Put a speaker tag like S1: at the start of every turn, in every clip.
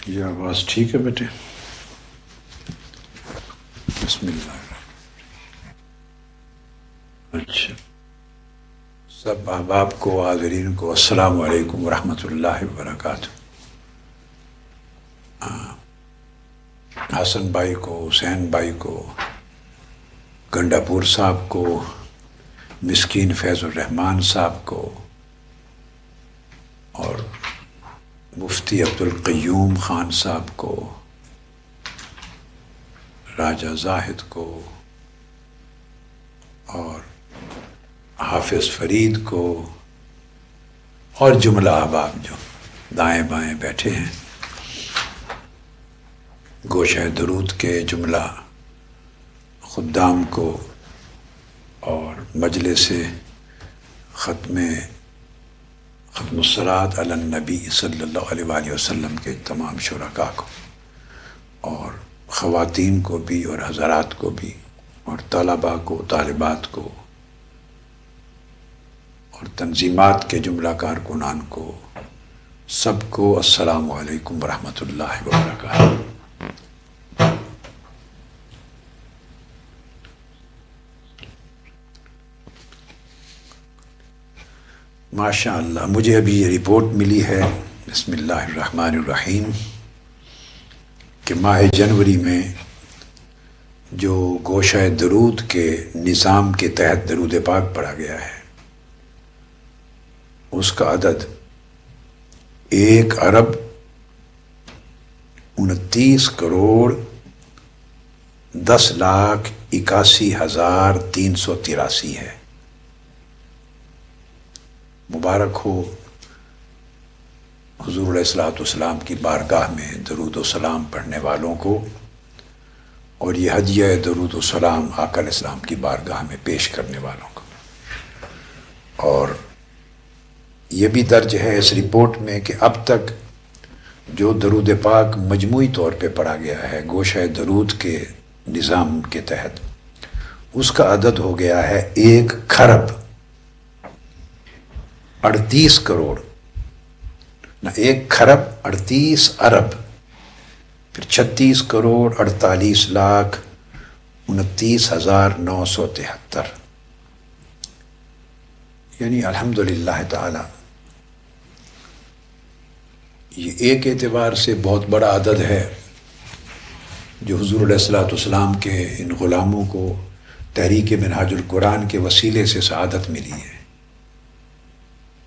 S1: یہ آواز ٹھیک ہے بیٹے؟ بسم اللہ۔ اچھا، سب احباب کو، حاضرین کو السلام علیکم ورحمۃ اللہ وبرکاتہ۔ حسن بھائی کو، حسین بھائی کو، گنڈا پور صاحب کو، مسکین فیض الرحمان صاحب کو، اور مفتی عبدالقیوم خان صاحب کو، راجہ زاہد کو، اور حافظ فرید کو، اور جملہ احباب جو دائیں بائیں بیٹھے ہیں، گوشہ درود کے جملہ خدام کو، اور مجلس ختم الصلاۃ علی النبی صلی اللہ علیہ وآلہ وسلم کے تمام شرکاء کو، اور خواتین کو بھی اور حضرات کو بھی، اور طلباء کو، طالبات کو، اور تنظیمات کے جملہ کارکنان کو، سب کو السلام علیکم ورحمۃ اللہ وبرکاتہ۔ ماشاء اللہ، مجھے ابھی یہ رپورٹ ملی ہے، بسم اللہ الرحمن الرحیم، کہ ماہ جنوری میں جو گوشہ درود کے نظام کے تحت درود پاک پڑھا گیا ہے، اس کا عدد 1,29,10,81,383 ہے۔ مبارک ہو حضور علیہ الصلوۃ والسلام کی بارگاہ میں درود و سلام پڑھنے والوں کو، اور یہ ہدیہ درود و سلام آقا علیہ السلام کی بارگاہ میں پیش کرنے والوں کو۔ اور یہ بھی درج ہے اس رپورٹ میں کہ اب تک جو درود پاک مجموعی طور پہ پڑھا گیا ہے گوشہ درود کے نظام کے تحت، اس کا عدد ہو گیا ہے 1,38 کروڑ، نہ 1,38 ارب، پھر 36,48,29,973، یعنی الحمدللہ تعالی یہ ایک اعتبار سے بہت بڑا عدد ہے جو حضور علیہ الصلوۃ والسلام کے ان غلاموں کو تحریک منہاج القرآن کے وسیلے سے سعادت ملی ہے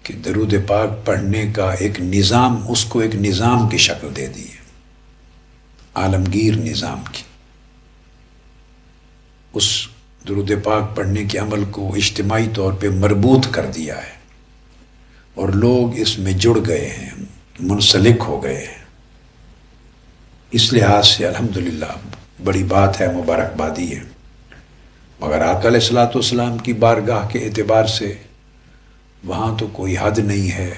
S1: کہ درود پاک پڑھنے کا ایک نظام، اس کو ایک نظام کی شکل دے دی ہے، عالمگیر نظام کی۔ اس درود پاک پڑھنے کے عمل کو اجتماعی طور پہ مربوط کر دیا ہے، اور لوگ اس میں جڑ گئے ہیں، منسلک ہو گئے ہیں۔ اس لحاظ سے الحمدللہ بڑی بات ہے، مبارکبادی ہے۔ مگر آقا علیہ الصلوۃ والسلام کی بارگاہ کے اعتبار سے وہاں تو کوئی حد نہیں ہے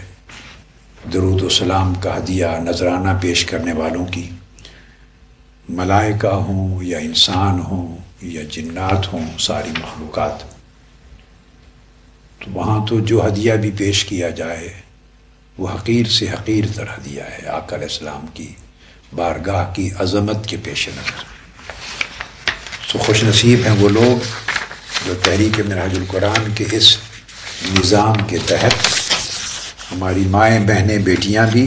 S1: درود و سلام کا ہدیہ نذرانہ پیش کرنے والوں کی، ملائکہ ہوں یا انسان ہوں یا جنات ہوں، ساری مخلوقات، تو وہاں تو جو ہدیہ بھی پیش کیا جائے وہ حقیر سے حقیر تر ہدیہ ہے آقا علیہ السلام کی بارگاہ کی عظمت کے پیش نظر۔ سو خوش نصیب ہیں وہ لوگ جو تحریک منہاج القرآن کے اس نظام کے تحت، ہماری مائیں، بہنیں، بیٹیاں بھی،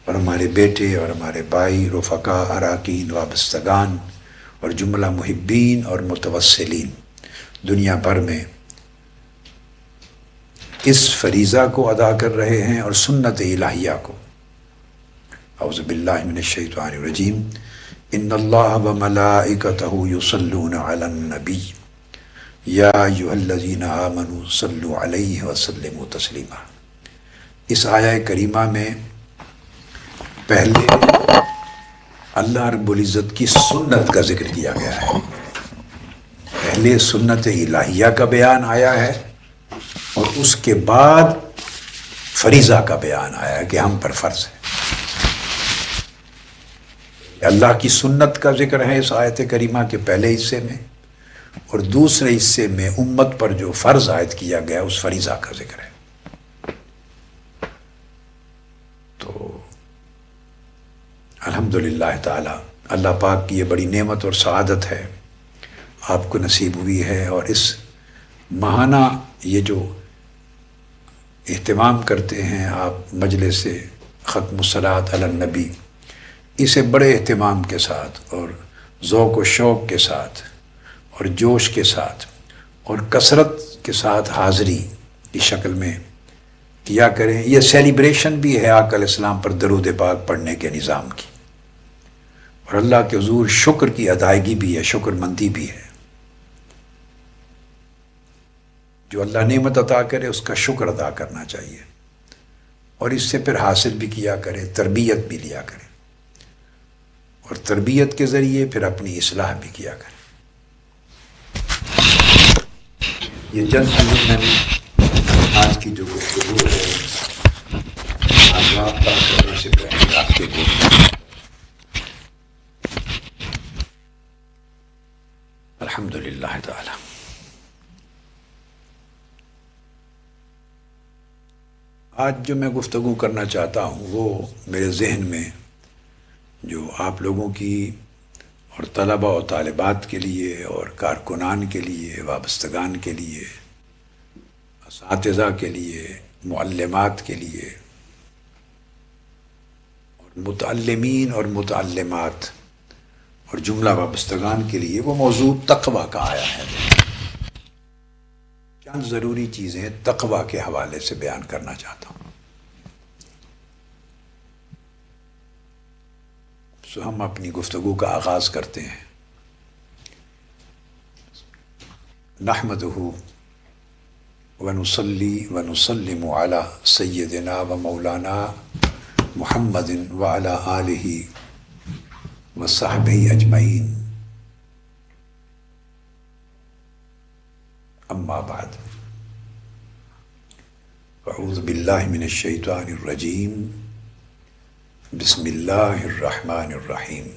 S1: اور ہمارے بیٹے اور ہمارے بھائی، رفقا، اراکین، وابستگان، اور جملہ محبین اور متوسلین دنیا بھر میں اس فریضہ کو ادا کر رہے ہیں، اور سنت الہیہ کو۔ اعوذ باللہ من الشیطان الرجیم، ان اللہ وملائکتہ یصلون علی النبی یا ایھا الذین آمنوا صلوا علیہ وسلموا تسلیما۔ اس آیہ کریمہ میں پہلے اللہ رب العزت کی سنت کا ذکر کیا گیا ہے، پہلے سنت الہیہ کا بیان آیا ہے، اور اس کے بعد فریضہ کا بیان آیا ہے کہ ہم پر فرض ہے۔ اللہ کی سنت کا ذکر ہے اس آیت کریمہ کے پہلے حصے میں، اور دوسرے حصے میں امت پر جو فرض عائد کیا گیا اس فریضہ کا ذکر ہے۔ تو الحمدللہ تعالی اللہ پاک کی یہ بڑی نعمت اور سعادت ہے، آپ کو نصیب ہوئی ہے، اور اس ماہانہ یہ جو اہتمام کرتے ہیں آپ مجلس ختم الصلاۃ علی النبی، اسے بڑے اہتمام کے ساتھ اور ذوق و شوق کے ساتھ اور جوش کے ساتھ اور کثرت کے ساتھ حاضری کی شکل میں کیا کریں۔ یہ سیلیبریشن بھی ہے آقا علیہ السلام پر درود پاک پڑھنے کے نظام کی، اور اللہ کے حضور شکر کی ادائیگی بھی ہے، شکر مندی بھی ہے۔ جو اللہ نعمت عطا کرے اس کا شکر ادا کرنا چاہیے، اور اس سے پھر حاصل بھی کیا کرے، تربیت بھی لیا کرے، اور تربیت کے ذریعے پھر اپنی اصلاح بھی کیا کرے۔ یہ چند چیزیں میں نے آج کی جو گفتگو ہے آغاز کرنے سے پہلے آپ کے لیے الحمدللہ تعالی آج جو میں گفتگو کرنا چاہتا ہوں وہ میرے ذہن میں جو آپ لوگوں کی اور طلباء و طالبات کے لیے اور کارکنان کے لیے، وابستگان کے لیے، اساتذہ کے لیے، معلمات کے لیے، اور متعلمین اور متعلمات اور جملہ وابستگان کے لیے وہ موضوع تقویٰ کا آیا ہے۔ چند ضروری چیزیں تقویٰ کے حوالے سے بیان کرنا چاہتا ہوں۔ سو ہم اپنی گفتگو کا آغاز کرتے ہیں۔ نحمدہ ونصلی ونسلم علی سیدنا و مولانا محمد وعلی آلہ وصحبہ اجمعین، اما بعد، اعوذ باللہ من الشیطان الرجیم، بسم اللہ الرحمن الرحیم۔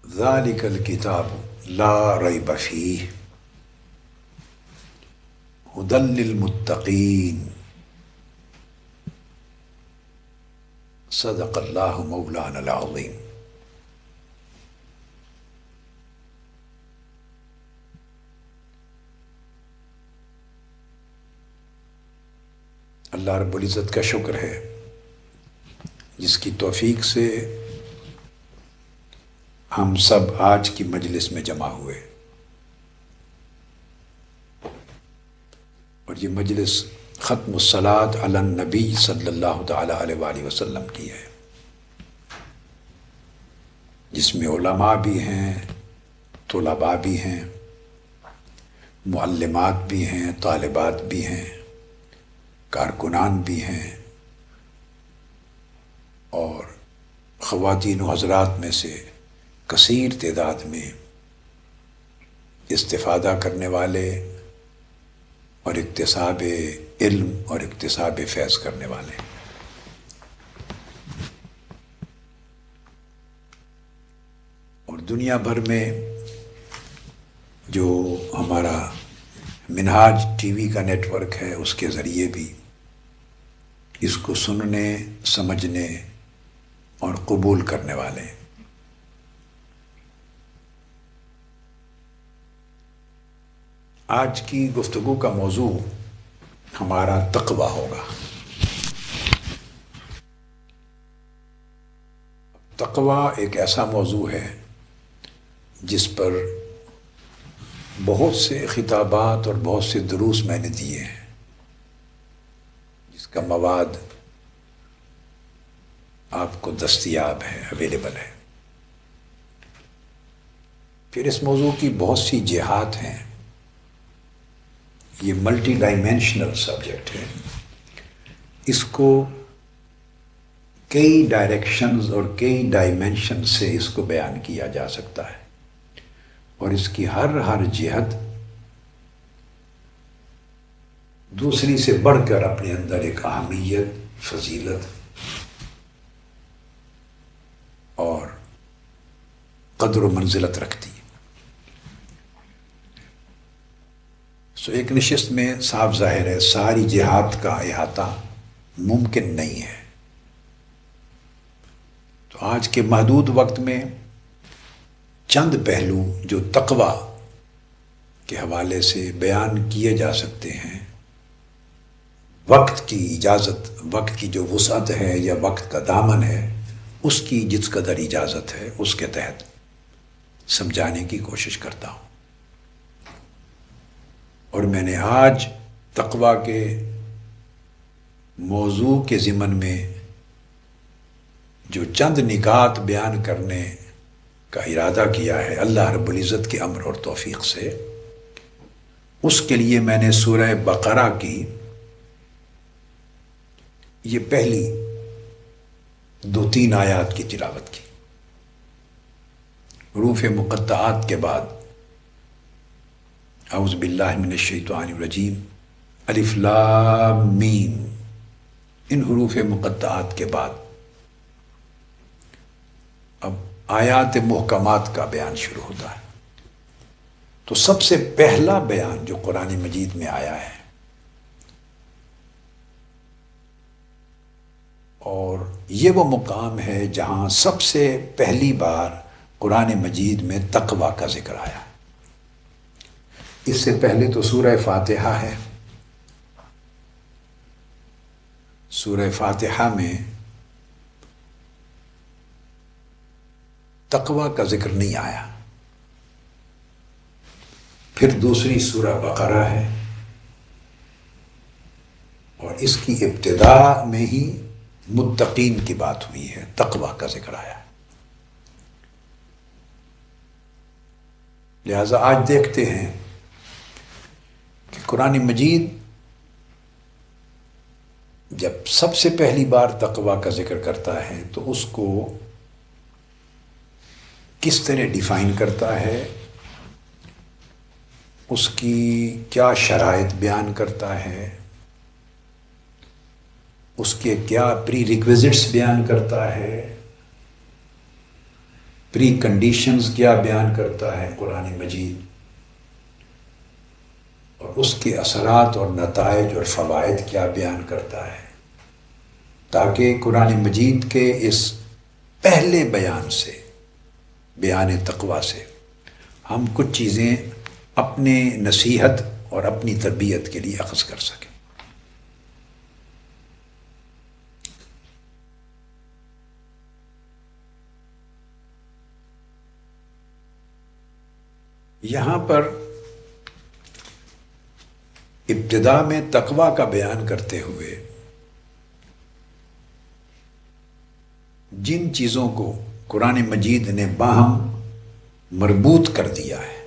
S1: ذالک الکتاب لا ریب فیہ ھدی للمتقین، صدق اللہ مولانا العظیم۔ اللہ رب العزت کا شکر ہے جس کی توفیق سے ہم سب آج کی مجلس میں جمع ہوئے، اور یہ مجلس ختم الصلاۃ علی النبی صلی اللہ تعالی علیہ وآلہ وسلم کی ہے، جس میں علماء بھی ہیں، طلباء بھی ہیں، معلمات بھی ہیں، طالبات بھی ہیں، کارکنان بھی ہیں، اور خواتین و حضرات میں سے کثیر تعداد میں استفادہ کرنے والے اور اکتساب علم اور اکتساب فیض کرنے والے۔ اور دنیا بھر میں جو ہمارا منہاج ٹی وی کا نیٹ ورک ہے اس کے ذریعے بھی اس کو سننے، سمجھنے اور قبول کرنے والے۔ آج کی گفتگو کا موضوع ہمارا تقویٰ ہوگا۔ تقویٰ ایک ایسا موضوع ہے جس پر بہت سے خطابات اور بہت سے دروس میں نے دیے ہیں، جس کا مواد آپ کو دستیاب ہے، اویلیبل ہے۔ پھر اس موضوع کی بہت سی جہات ہیں، یہ ملٹی ڈائمینشنل سبجیکٹ ہے، اس کو کئی ڈائریکشنز اور کئی ڈائمینشن سے اس کو بیان کیا جا سکتا ہے، اور اس کی ہر جہت دوسری سے بڑھ کر اپنے اندر ایک اہمیت، فضیلت اور قدر و منزلت رکھتی ہے۔ سو ایک نشست میں صاف ظاہر ہے ساری جہات کا احاطہ ممکن نہیں ہے۔ تو آج کے محدود وقت میں چند پہلو جو تقوی کے حوالے سے بیان کیے جا سکتے ہیں، وقت کی اجازت، وقت کی جو وسعت ہے یا وقت کا دامن ہے، اس کی جس قدر اجازت ہے اس کے تحت سمجھانے کی کوشش کرتا ہوں۔ اور میں نے آج تقوی کے موضوع کے ضمن میں جو چند نکات بیان کرنے کا ارادہ کیا ہے اللہ رب العزت کے امر اور توفیق سے، اس کے لیے میں نے سورہ بقرہ کی یہ پہلی 2-3 آیات کی تلاوت کی۔ حروف مقطعات کے بعد اعوذ باللہ من الشیطان الرجیم، الف لام میم، ان حروف مقطعات کے بعد اب آیات محکمات کا بیان شروع ہوتا ہے۔ تو سب سے پہلا بیان جو قرآن مجید میں آیا ہے، اور یہ وہ مقام ہے جہاں سب سے پہلی بار قرآن مجید میں تقوی کا ذکر آیا۔ اس سے پہلے تو سورہ فاتحہ ہے، سورہ فاتحہ میں تقوی کا ذکر نہیں آیا۔ پھر دوسری سورہ بقرہ ہے، اور اس کی ابتدا میں ہی متقین کی بات ہوئی ہے، تقوی کا ذکر آیا ہے۔ لہذا آج دیکھتے ہیں کہ قرآن مجید جب سب سے پہلی بار تقوی کا ذکر کرتا ہے تو اس کو کس طرح ڈیفائن کرتا ہے، اس کی کیا شرائط بیان کرتا ہے، اس کے کیا پری ریکویزٹس بیان کرتا ہے، پری کنڈیشنز کیا بیان کرتا ہے قرآن مجید، اور اس کے اثرات اور نتائج اور فوائد کیا بیان کرتا ہے، تاکہ قرآن مجید کے اس پہلے بیان سے، بیان تقوی سے، ہم کچھ چیزیں اپنے نصیحت اور اپنی تربیت کے لیے اخذ کر سکیں۔ یہاں پر ابتدا میں تقوی کا بیان کرتے ہوئے جن چیزوں کو قرآن مجید نے باہم مربوط کر دیا ہے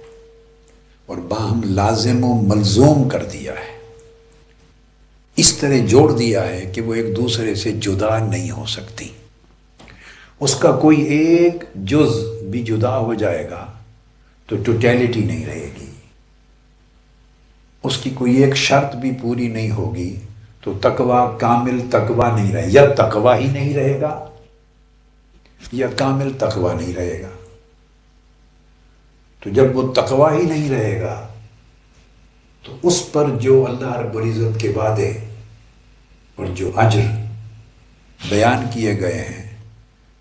S1: اور باہم لازم و ملزوم کر دیا ہے، اس طرح جوڑ دیا ہے کہ وہ ایک دوسرے سے جدا نہیں ہو سکتی۔ اس کا کوئی ایک جز بھی جدا ہو جائے گا تو ٹوٹیلٹی نہیں رہے گی، اس کی کوئی ایک شرط بھی پوری نہیں ہوگی تو تقوی کامل تقوی نہیں رہے، یا تقوی ہی نہیں رہے گا یا کامل تقوی نہیں رہے گا۔ تو جب وہ تقوی ہی نہیں رہے گا تو اس پر جو اللہ رب العزت کے وعدے اور جو اجر بیان کیے گئے ہیں،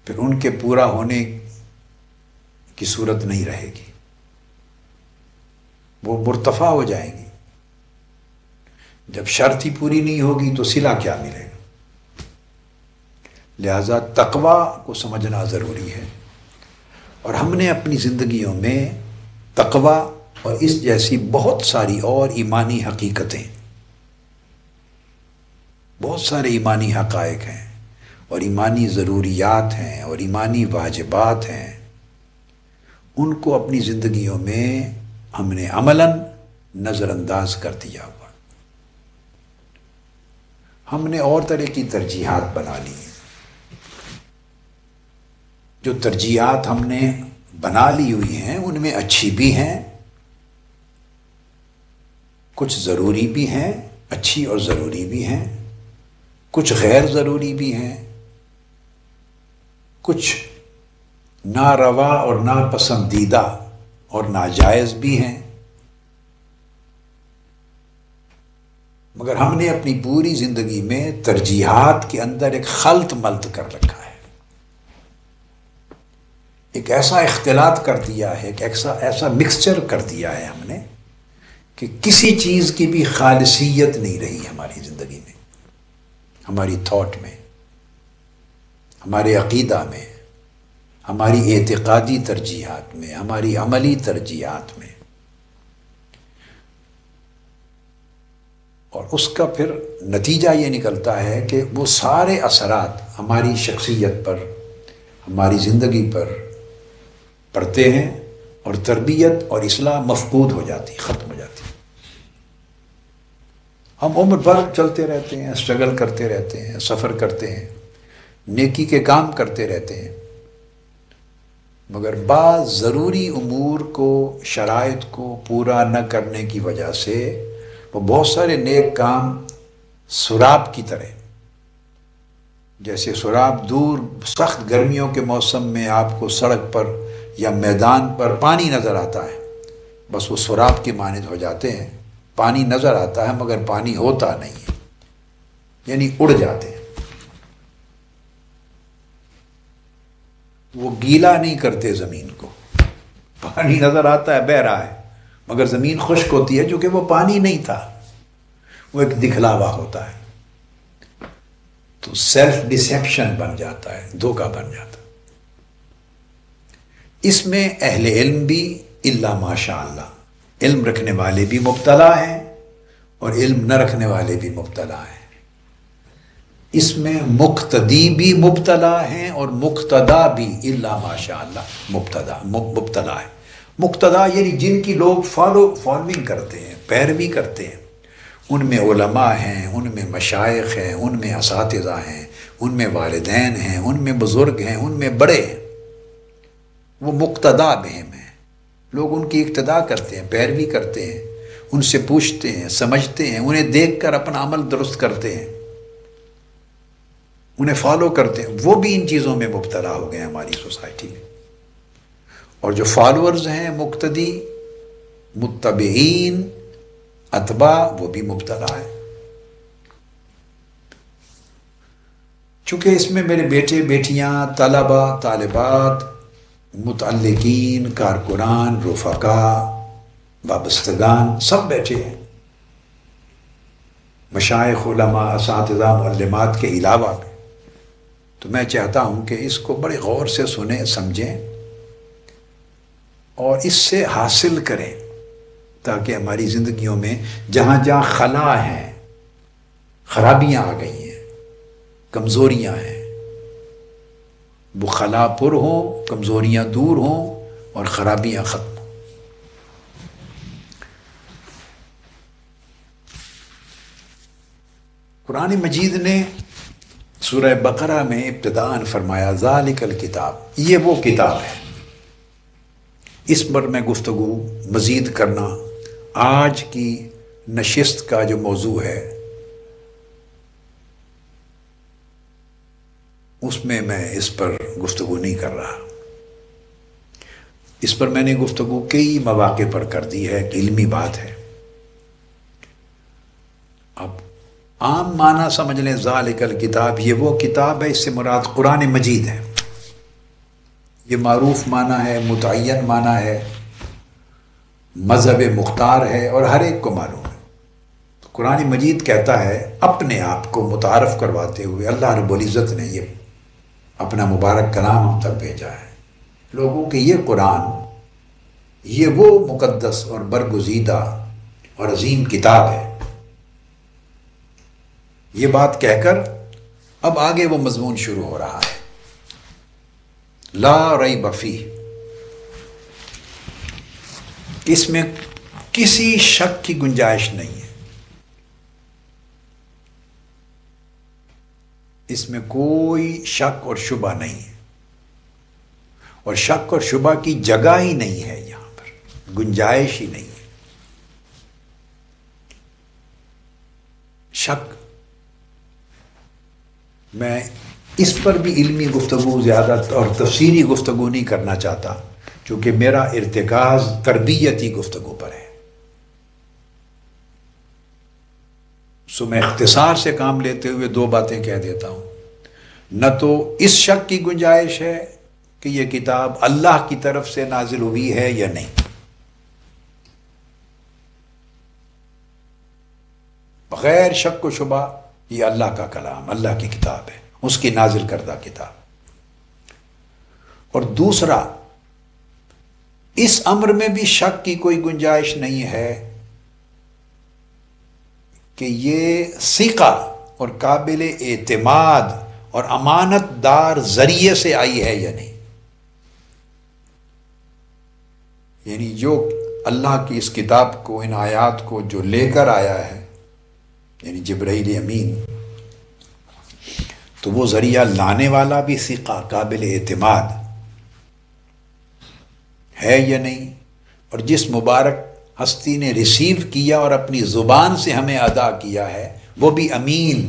S1: پھر ان کے پورا ہونے کی صورت نہیں رہے گی، وہ مرتفع ہو جائیں گی۔ جب شرط ہی پوری نہیں ہوگی تو صلہ کیا ملے گا؟ لہذا تقوی کو سمجھنا ضروری ہے، اور ہم نے اپنی زندگیوں میں تقوی اور اس جیسی بہت ساری اور ایمانی حقیقتیں، بہت سارے ایمانی حقائق ہیں اور ایمانی ضروریات ہیں اور ایمانی واجبات ہیں، ان کو اپنی زندگیوں میں ہم نے عملاً نظر انداز کر دیا ہوا۔ ہم نے اور طرح کی ترجیحات بنا لی ہیں۔ جو ترجیحات ہم نے بنا لی ہوئی ہیں ان میں اچھی بھی ہیں، کچھ ضروری بھی ہیں، اچھی اور ضروری بھی ہیں، کچھ غیر ضروری بھی ہیں، کچھ ناروا اور ناپسندیدہ اور ناجائز بھی ہیں۔ مگر ہم نے اپنی پوری زندگی میں ترجیحات کے اندر ایک خلط ملط کر رکھا ہے، ایک ایسا اختلاط کر دیا ہے، ایک ایسا مکسچر کر دیا ہے ہم نے کہ کسی چیز کی بھی خالصیت نہیں رہی ہماری زندگی میں، ہماری تھاٹ میں، ہمارے عقیدہ میں، ہماری اعتقادی ترجیحات میں، ہماری عملی ترجیحات میں. اور اس کا پھر نتیجہ یہ نکلتا ہے کہ وہ سارے اثرات ہماری شخصیت پر، ہماری زندگی پر پڑتے ہیں، اور تربیت اور اصلاح مفقود ہو جاتی، ختم ہو جاتی. ہم عمر بھر چلتے رہتے ہیں، اسٹرگل کرتے رہتے ہیں، سفر کرتے ہیں، نیکی کے کام کرتے رہتے ہیں، مگر بعض ضروری امور کو، شرائط کو پورا نہ کرنے کی وجہ سے وہ بہت سارے نیک کام سراب کی طرح، جیسے سراب دور سخت گرمیوں کے موسم میں آپ کو سڑک پر یا میدان پر پانی نظر آتا ہے، بس وہ سراب کے مانند ہو جاتے ہیں. پانی نظر آتا ہے مگر پانی ہوتا نہیں ہے، یعنی اڑ جاتے ہیں. وہ گیلا نہیں کرتے زمین کو، پانی نظر آتا ہے، بہہ رہا ہے، مگر زمین خشک ہوتی ہے چونکہ وہ پانی نہیں تھا، وہ ایک دکھلاوا ہوتا ہے. تو سیلف ڈسیپشن بن جاتا ہے، دھوکہ بن جاتا ہے. اس میں اہل علم بھی الا ماشاء اللہ، علم رکھنے والے بھی مبتلا ہیں اور علم نہ رکھنے والے بھی مبتلا ہیں. اس میں مقتدی بھی مبتلا ہیں اور مقتدا بھی الا ماشاء اللہ مبتلا ہے. مقتدا یعنی جن کی لوگ فالوئنگ کرتے ہیں، پیروی کرتے ہیں، ان میں علماء ہیں، ان میں مشائخ ہیں، ان میں اساتذہ ہیں، ان میں والدین ہیں، ان میں بزرگ ہیں، ان میں بڑے ہیں. وہ مقتدا بہم ہیں، لوگ ان کی اقتدا کرتے ہیں، پیروی کرتے ہیں، ان سے پوچھتے ہیں، سمجھتے ہیں، انہیں دیکھ کر اپنا عمل درست کرتے ہیں، انہیں فالو کرتے ہیں. وہ بھی ان چیزوں میں مبتلا ہو گئے ہیں ہماری سوسائٹی میں. اور جو فالورز ہیں، مقتدی، متبعین، اتباع، وہ بھی مبتلا ہے. چونکہ اس میں میرے بیٹے بیٹیاں، طلبہ، طالبات، متعلقین، کارکنان، رفقا، وابستگان سب بیٹھے ہیں، مشائخ، علماء، اساتذہ، معلمات کے علاوہ بھی. تو میں چاہتا ہوں کہ اس کو بڑے غور سے سنیں، سمجھیں اور اس سے حاصل کریں، تاکہ ہماری زندگیوں میں جہاں جہاں خلا ہیں، خرابیاں آ گئی ہیں، کمزوریاں ہیں، وہ خلا پر ہوں، کمزوریاں دور ہوں اور خرابیاں ختم ہوں. قرآن مجید نے سورہ بقرہ میں ابتداءً فرمایا ذالک الکتاب، یہ وہ کتاب ہے. اس پر میں گفتگو مزید کرنا آج کی نشست کا جو موضوع ہے اس میں اس پر گفتگو نہیں کر رہا. اس پر میں نے گفتگو کئی مواقع پر کر دی ہے، کہ علمی بات ہے. اب عام معنی سمجھ لیں، ذالک الکتاب، یہ وہ کتاب ہے، اس سے مراد قرآن مجید ہے. یہ معروف معنی ہے، متعین معنی ہے، مذہب مختار ہے اور ہر ایک کو معلوم ہے. تو قرآن مجید کہتا ہے، اپنے آپ کو متعارف کرواتے ہوئے اللہ رب العزت نے یہ اپنا مبارک کلام ہم تک بھیجا ہے لوگوں کہ یہ قرآن، یہ وہ مقدس اور برگزیدہ اور عظیم کتاب ہے. یہ بات کہہ کر اب آگے وہ مضمون شروع ہو رہا ہے، لا ریب فیہ، اس میں کسی شک کی گنجائش نہیں ہے، اس میں کوئی شک اور شبہ نہیں ہے، اور شک اور شبہ کی جگہ ہی نہیں ہے، یہاں پر گنجائش ہی نہیں ہے. شک، میں اس پر بھی علمی گفتگو زیادہ اور تفصیلی گفتگو نہیں کرنا چاہتا، چونکہ میرا ارتکاز تربیتی گفتگو پر ہے. سو میں اختصار سے کام لیتے ہوئے دو باتیں کہہ دیتا ہوں. نہ تو اس شک کی گنجائش ہے کہ یہ کتاب اللہ کی طرف سے نازل ہوئی ہے یا نہیں، بغیر شک و شبہ یہ اللہ کا کلام، اللہ کی کتاب ہے، اس کی نازل کردہ کتاب. اور دوسرا، اس امر میں بھی شک کی کوئی گنجائش نہیں ہے کہ یہ ثقہ اور قابل اعتماد اور امانت دار ذریعے سے آئی ہے یا نہیں. یعنی جو اللہ کی اس کتاب کو، ان آیات کو جو لے کر آیا ہے، یعنی جبرائیل امین، تو وہ ذریعہ لانے والا بھی ثقہ، قابل اعتماد ہے یا نہیں، اور جس مبارک ہستی نے ریسیو کیا اور اپنی زبان سے ہمیں ادا کیا ہے وہ بھی امین،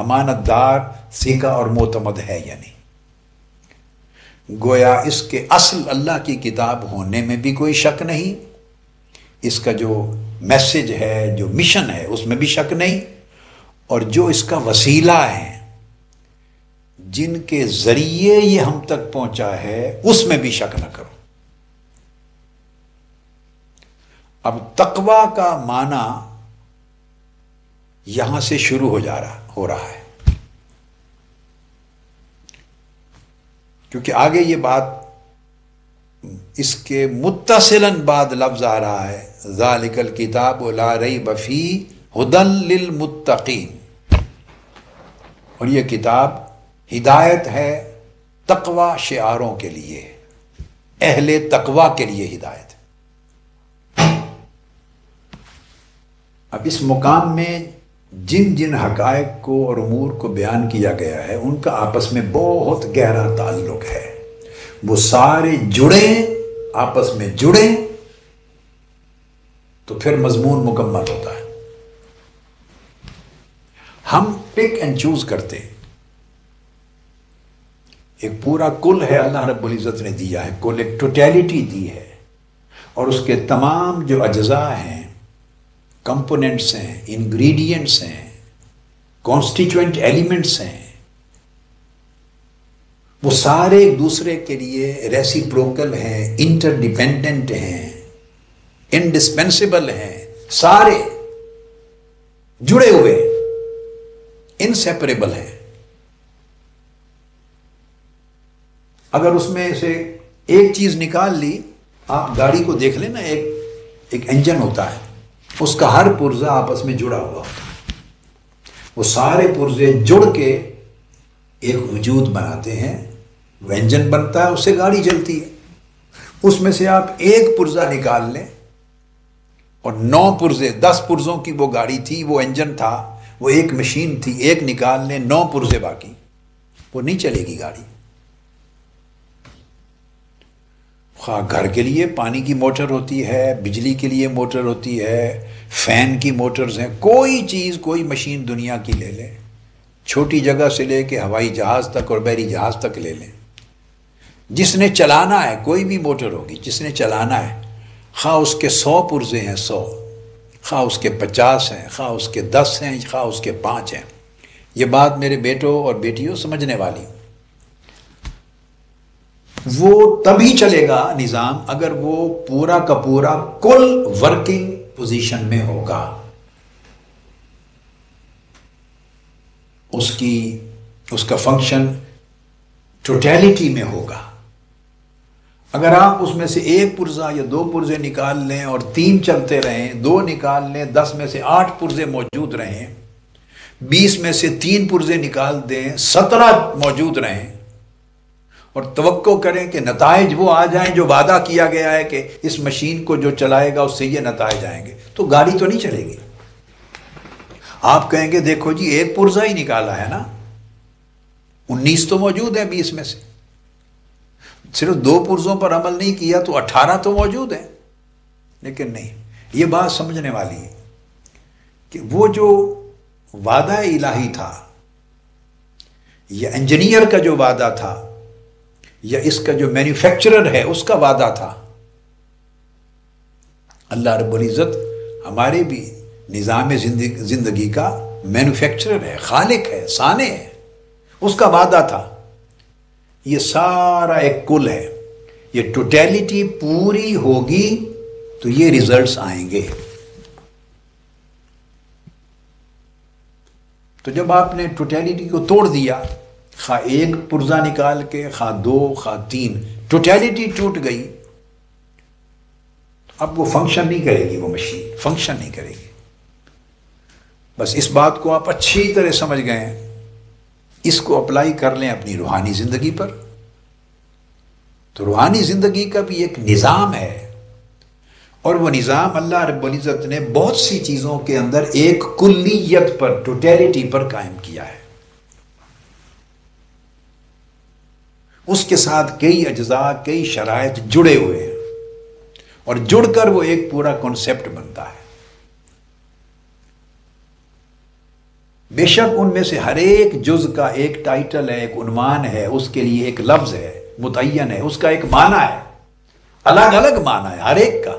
S1: امانت دار، ثقہ اور معتمد ہے یا نہیں. گویا اس کے اصل اللہ کی کتاب ہونے میں بھی کوئی شک نہیں، اس کا جو میسج ہے، جو مشن ہے، اس میں بھی شک نہیں، اور جو اس کا وسیلہ ہے، جن کے ذریعے یہ ہم تک پہنچا ہے، اس میں بھی شک نہ کرو. اب تقویٰ کا معنی یہاں سے شروع ہو رہا ہے، کیونکہ آگے یہ بات، اس کے متصلاً بعد لفظ آ رہا ہے ذالک الکتاب لا ریب فیہ ھدی للمتقین، اور یہ کتاب ہدایت ہے تقویٰ شعاروں کے لیے، اہل تقویٰ کے لیے ہدایت. اب اس مقام میں جن جن حقائق کو اور امور کو بیان کیا گیا ہے ان کا آپس میں بہت گہرا تعلق ہے، وہ سارے جڑیں، آپس میں جڑیں تو پھر مضمون مکمل ہوتا ہے. ہم پک اینڈ چوز کرتے ہیں، ایک پورا کل ہے اللہ رب العزت نے دیا ہے، کل ایک ٹوٹیلٹی دی ہے، اور اس کے تمام جو اجزاء ہیں، کمپوننٹس ہیں، انگریڈینٹس ہیں، کانسٹیٹوئنٹ ایلیمنٹس ہیں، وہ سارے ایک دوسرے کے لیے ریسیپروکل ہیں، انٹر ڈیپینڈنٹ ہیں، انڈسپینسیبل ہیں، سارے جڑے ہوئے، انسیپریبل ہیں. اگر اس میں سے ایک چیز نکال لی، آپ گاڑی کو دیکھ لیں نا، ایک انجن ہوتا ہے، اس کا ہر پرزہ آپس میں جڑا ہوا ہوتا ہے، وہ سارے پرزے جڑ کے ایک وجود بناتے ہیں، وہ انجن بنتا ہے، اس سے گاڑی چلتی ہے. اس میں سے آپ ایک پرزہ نکال لیں اور 9 پرزے، 10 پرزوں کی وہ گاڑی تھی، وہ انجن تھا، وہ ایک مشین تھی، ایک نکال لیں، 9 پرزے باقی، وہ نہیں چلے گی گاڑی. خواہ گھر کے لیے پانی کی موٹر ہوتی ہے، بجلی کے لیے موٹر ہوتی ہے، فین کی موٹرز ہیں، کوئی چیز، کوئی مشین دنیا کی لے لیں، چھوٹی جگہ سے لے کے ہوائی جہاز تک اور بحری جہاز تک لے لیں، جس نے چلانا ہے، کوئی بھی موٹر ہوگی جس نے چلانا ہے، خواہ اس کے 100 پرزے ہیں، 100، خواہ اس کے 50 ہیں، خواہ اس کے 10 ہیں، خواہ اس کے 5 ہیں. یہ بات میرے بیٹوں اور بیٹیوں سمجھنے والی، وہ تبھی چلے گا نظام اگر وہ پورا کا پورا کل ورکنگ پوزیشن میں ہوگا، اس کا فنکشن ٹوٹیلٹی میں ہوگا. اگر آپ اس میں سے ایک پرزہ یا 2 پرزے نکال لیں اور 3 چلتے رہیں، 2 نکال لیں، 10 میں سے 8 پرزے موجود رہیں، 20 میں سے 3 پرزے نکال دیں، 17 موجود رہیں، اور توقع کریں کہ نتائج وہ آ جائیں جو وعدہ کیا گیا ہے کہ اس مشین کو جو چلائے گا اس سے یہ نتائج آئیں گے، تو گاڑی تو نہیں چلے گی. آپ کہیں گے دیکھو جی ایک پرزہ ہی نکالا ہے نا، 19 تو موجود ہیں 20 میں سے، صرف 2 پرزوں پر عمل نہیں کیا تو 18 تو موجود ہیں. لیکن نہیں، یہ بات سمجھنے والی ہے کہ وہ جو وعدہ الہی تھا، یا انجینئر کا جو وعدہ تھا، یا اس کا جو مینوفیکچرر ہے اس کا وعدہ تھا، اللہ رب العزت ہمارے بھی نظام زندگی کا مینوفیکچرر ہے، خالق ہے، صانع ہے، اس کا وعدہ تھا یہ سارا ایک کل ہے، یہ ٹوٹیلٹی پوری ہوگی تو یہ ریزلٹس آئیں گے۔ تو جب آپ نے ٹوٹیلٹی کو توڑ دیا، خواہ ایک پرزہ نکال کے، خواہ دو، خواہ تین، ٹوٹیلٹی ٹوٹ گئی، اب وہ فنکشن نہیں کرے گی، وہ مشین فنکشن نہیں کرے گی۔ بس اس بات کو آپ اچھی طرح سمجھ گئے ہیں، اس کو اپلائی کر لیں اپنی روحانی زندگی پر، تو روحانی زندگی کا بھی ایک نظام ہے، اور وہ نظام اللہ رب العزت نے بہت سی چیزوں کے اندر ایک کلیت پر، ٹوٹیلٹی پر قائم کیا ہے۔ اس کے ساتھ کئی اجزاء، کئی شرائط جڑے ہوئے ہیں، اور جڑ کر وہ ایک پورا کنسپٹ بنتا ہے۔ بے شک ان میں سے ہر ایک جز کا ایک ٹائٹل ہے، ایک عنوان ہے، اس کے لیے ایک لفظ ہے، متعین ہے، اس کا ایک معنی ہے، الگ الگ معنی ہے ہر ایک کا،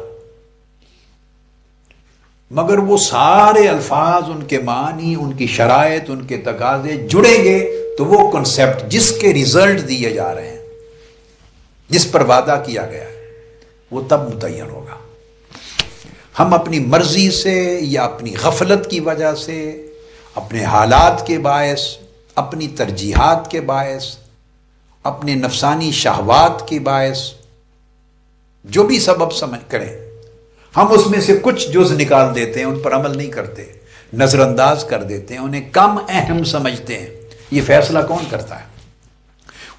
S1: مگر وہ سارے الفاظ، ان کے معنی، ان کی شرائط، ان کے تقاضے جڑیں گے تو وہ کنسپٹ جس کے ریزلٹ دیے جا رہے ہیں، جس پر وعدہ کیا گیا ہے، وہ تب متعین ہوگا۔ ہم اپنی مرضی سے یا اپنی غفلت کی وجہ سے، اپنے حالات کے باعث، اپنی ترجیحات کے باعث، اپنے نفسانی شہوات کے باعث، جو بھی سبب سمجھ کریں، ہم اس میں سے کچھ جز نکال دیتے ہیں، ان پر عمل نہیں کرتے، نظر انداز کر دیتے ہیں، انہیں کم اہم سمجھتے ہیں۔ یہ فیصلہ کون کرتا ہے؟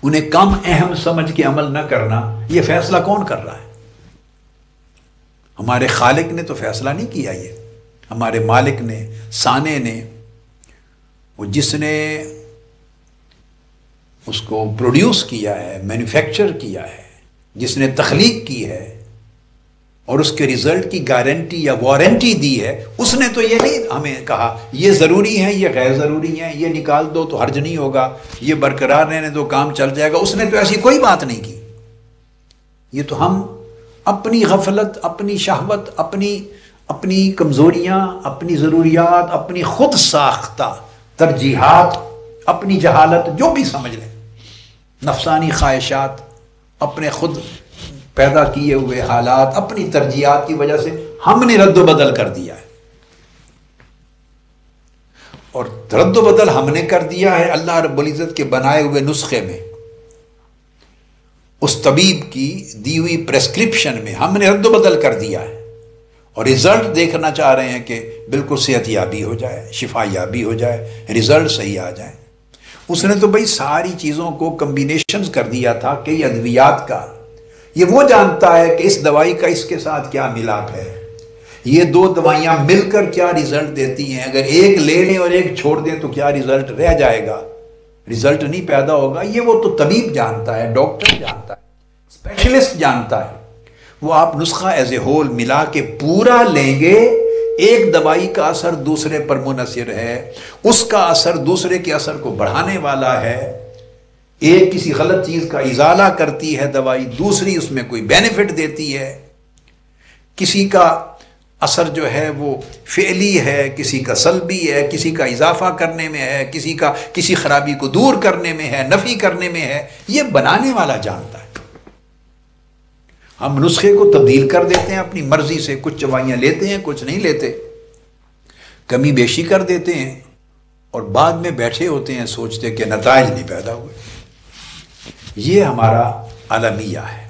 S1: انہیں کم اہم سمجھ کے عمل نہ کرنا، یہ فیصلہ کون کر رہا ہے؟ ہمارے خالق نے تو فیصلہ نہیں کیا، یہ ہمارے مالک نے، صانع نے، وہ جس نے اس کو پروڈیوس کیا ہے، مینوفیکچر کیا ہے، جس نے تخلیق کی ہے اور اس کے ریزلٹ کی گارنٹی یا وارنٹی دی ہے، اس نے تو یہ نہیں ہمیں کہا یہ ضروری ہے، یہ غیر ضروری ہے، یہ نکال دو تو حرج نہیں ہوگا، یہ برقرار رہنے دو کام چل جائے گا، اس نے تو ایسی کوئی بات نہیں کی۔ یہ تو ہم اپنی غفلت، اپنی شہوت، اپنی کمزوریاں، اپنی ضروریات، اپنی خود ساختہ ترجیحات، اپنی جہالت، جو بھی سمجھ لیں، نفسانی خواہشات، اپنے خود پیدا کیے ہوئے حالات، اپنی ترجیحات کی وجہ سے ہم نے رد و بدل کر دیا ہے، اور رد و بدل ہم نے کر دیا ہے اللہ رب العزت کے بنائے ہوئے نسخے میں، اس طبیب کی دی ہوئی پریسکرپشن میں ہم نے رد و بدل کر دیا ہے، اور ریزلٹ دیکھنا چاہ رہے ہیں کہ بالکل صحت یابی ہو جائے، شفا یابی ہو جائے، ریزلٹ صحیح آ جائے۔ اس نے تو بھائی ساری چیزوں کو کمبینیشنز کر دیا تھا، کئی ادویات کا۔ یہ وہ جانتا ہے کہ اس دوائی کا اس کے ساتھ کیا ملاپ ہے، یہ دو دوائیاں مل کر کیا ریزلٹ دیتی ہیں، اگر ایک لے لیں اور ایک چھوڑ دیں تو کیا ریزلٹ رہ جائے گا، ریزلٹ نہیں پیدا ہوگا۔ یہ وہ تو طبیب جانتا ہے، ڈاکٹر جانتا ہے، اسپیشلسٹ جانتا ہے۔ وہ آپ نسخہ ایز اے ہول ملا کے پورا لیں گے، ایک دوائی کا اثر دوسرے پر منحصر ہے، اس کا اثر دوسرے کے اثر کو بڑھانے والا ہے، ایک کسی غلط چیز کا ازالہ کرتی ہے دوائی، دوسری اس میں کوئی بینیفٹ دیتی ہے، کسی کا اثر جو ہے وہ فعلی ہے، کسی کا سلبی ہے، کسی کا اضافہ کرنے میں ہے، کسی کا کسی خرابی کو دور کرنے میں ہے، نفی کرنے میں ہے، یہ بنانے والا جانتا ہے۔ ہم نسخے کو تبدیل کر دیتے ہیں اپنی مرضی سے، کچھ دوائیاں لیتے ہیں، کچھ نہیں لیتے، کمی بیشی کر دیتے ہیں، اور بعد میں بیٹھے ہوتے ہیں سوچتے کہ نتائج نہیں پیدا ہوئے۔ یہ ہمارا المیہ ہے۔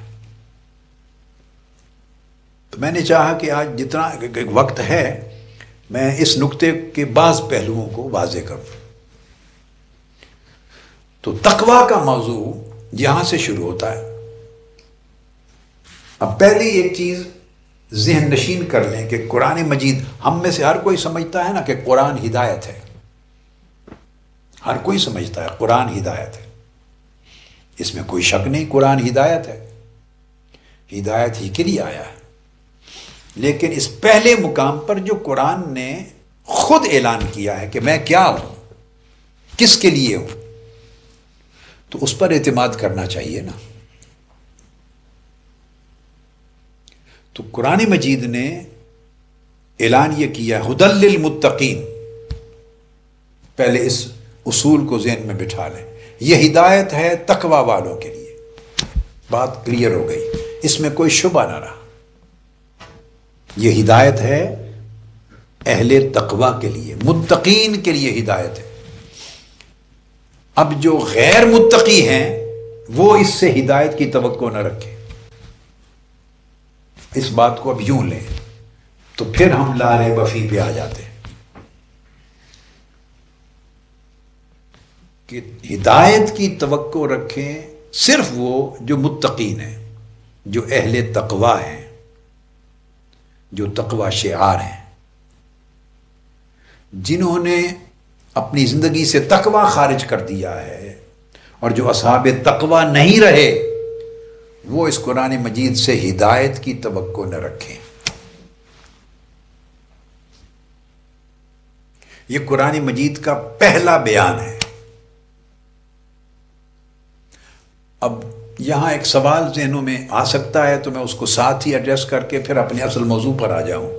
S1: تو میں نے چاہا کہ آج جتنا وقت ہے میں اس نقطے کے بعض پہلوؤں کو واضح کروں۔ تو تقویٰ کا موضوع یہاں سے شروع ہوتا ہے۔ اب پہلی ایک چیز ذہن نشین کر لیں کہ قرآن مجید، ہم میں سے ہر کوئی سمجھتا ہے نا کہ قرآن ہدایت ہے، ہر کوئی سمجھتا ہے قرآن ہدایت ہے، اس میں کوئی شک نہیں، قرآن ہدایت ہے، ہدایت ہی کے لیے آیا ہے۔ لیکن اس پہلے مقام پر جو قرآن نے خود اعلان کیا ہے کہ میں کیا ہوں، کس کے لیے ہوں، تو اس پر اعتماد کرنا چاہیے نا۔ تو قرآن مجید نے اعلان یہ کیا، ہدی للمتقین، پہلے اس اصول کو ذہن میں بٹھا لیں. یہ ہدایت ہے تقوی والوں کے لیے. بات کلیئر ہو گئی، اس میں کوئی شبہ نہ رہا. یہ ہدایت ہے اہل تقوی کے لیے، متقین کے لیے ہدایت ہے. اب جو غیر متقی ہیں وہ اس سے ہدایت کی توقع نہ رکھیں. اس بات کو اب یوں لیں تو پھر ہم لا ریب فیہ پہ آ جاتے ہیں کہ ہدایت کی توقع رکھیں صرف وہ جو متقین ہیں، جو اہل تقوی ہیں، جو تقوی شعار ہیں، جنہوں نے اپنی زندگی سے تقوی خارج کر دیا ہے. اور جو اصحاب تقوی نہیں رہے وہ اس قرآن مجید سے ہدایت کی توقع نہ رکھیں. یہ قرآن مجید کا پہلا بیان ہے. اب یہاں ایک سوال ذہنوں میں آ سکتا ہے تو میں اس کو ساتھ ہی ایڈریس کر کے پھر اپنے اصل موضوع پر آ جاؤں.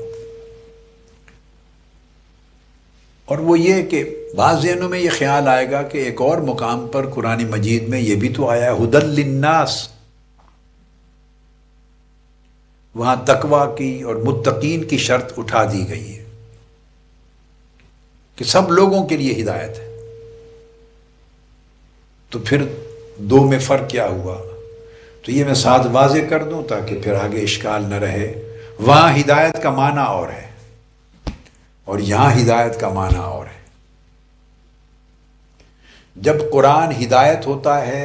S1: اور وہ یہ کہ بعض ذہنوں میں یہ خیال آئے گا کہ ایک اور مقام پر قرآن مجید میں یہ بھی تو آیا ہے ہدی للناس، وہاں تقوی کی اور متقین کی شرط اٹھا دی گئی ہے کہ سب لوگوں کے لیے ہدایت ہے. تو پھر دو میں فرق کیا ہوا؟ تو یہ میں ساتھ واضح کر دوں تاکہ پھر آگے اشکال نہ رہے. وہاں ہدایت کا معنی اور ہے اور یہاں ہدایت کا معنی اور ہے. جب قرآن ہدایت ہوتا ہے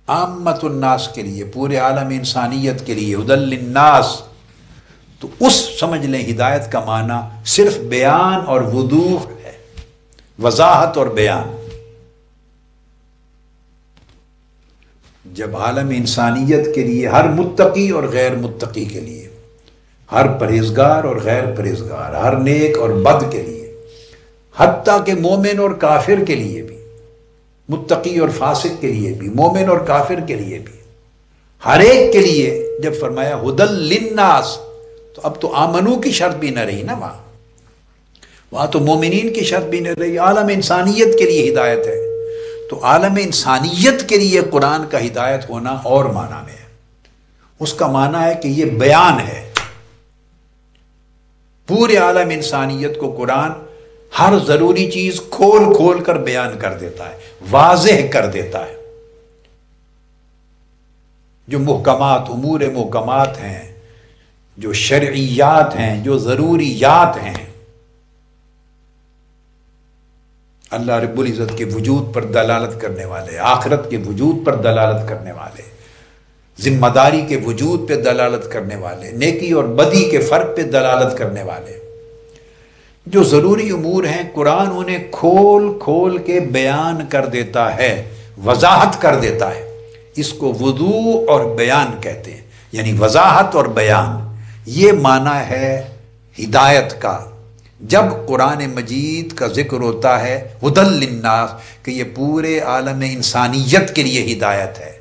S1: عامت الناس کے لیے، پورے عالم انسانیت کے لیے، ہدی للناس، تو اس سمجھ لیں ہدایت کا معنی صرف بیان اور وضوح ہے، وضاحت اور بیان. جب عالم انسانیت کے لیے، ہر متقی اور غیر متقی کے لیے، ہر پرہیزگار اور غیر پرہیزگار، ہر نیک اور بد کے لیے، حتیٰ کہ مومن اور کافر کے لیے بھی، متقی اور فاسق کے لیے بھی، مومن اور کافر کے لیے بھی، ہر ایک کے لیے جب فرمایا ہدی للناس، تو اب تو آمنو کی شرط بھی نہ رہی نا. وہاں تو مومنین کی شرط بھی نہ رہی، عالم انسانیت کے لیے ہدایت ہے. تو عالم انسانیت کے لیے قرآن کا ہدایت ہونا اور معنی میں ہے. اس کا معنی ہے کہ یہ بیان ہے. پورے عالم انسانیت کو قرآن ہر ضروری چیز کھول کھول کر بیان کر دیتا ہے، واضح کر دیتا ہے. جو محکمات، امور محکمات ہیں، جو شرعیات ہیں، جو ضروریات ہیں، اللہ رب العزت کے وجود پر دلالت کرنے والے، آخرت کے وجود پر دلالت کرنے والے، ذمہ داری کے وجود پہ دلالت کرنے والے، نیکی اور بدی کے فرق پہ دلالت کرنے والے، جو ضروری امور ہیں قرآن انہیں کھول کھول کے بیان کر دیتا ہے، وضاحت کر دیتا ہے. اس کو وضوح اور بیان کہتے ہیں، یعنی وضاحت اور بیان. یہ معنی ہے ہدایت کا. جب قرآن مجید کا ذکر ہوتا ہے ہدی للناس کہ یہ پورے عالم انسانیت کے لیے ہدایت ہے،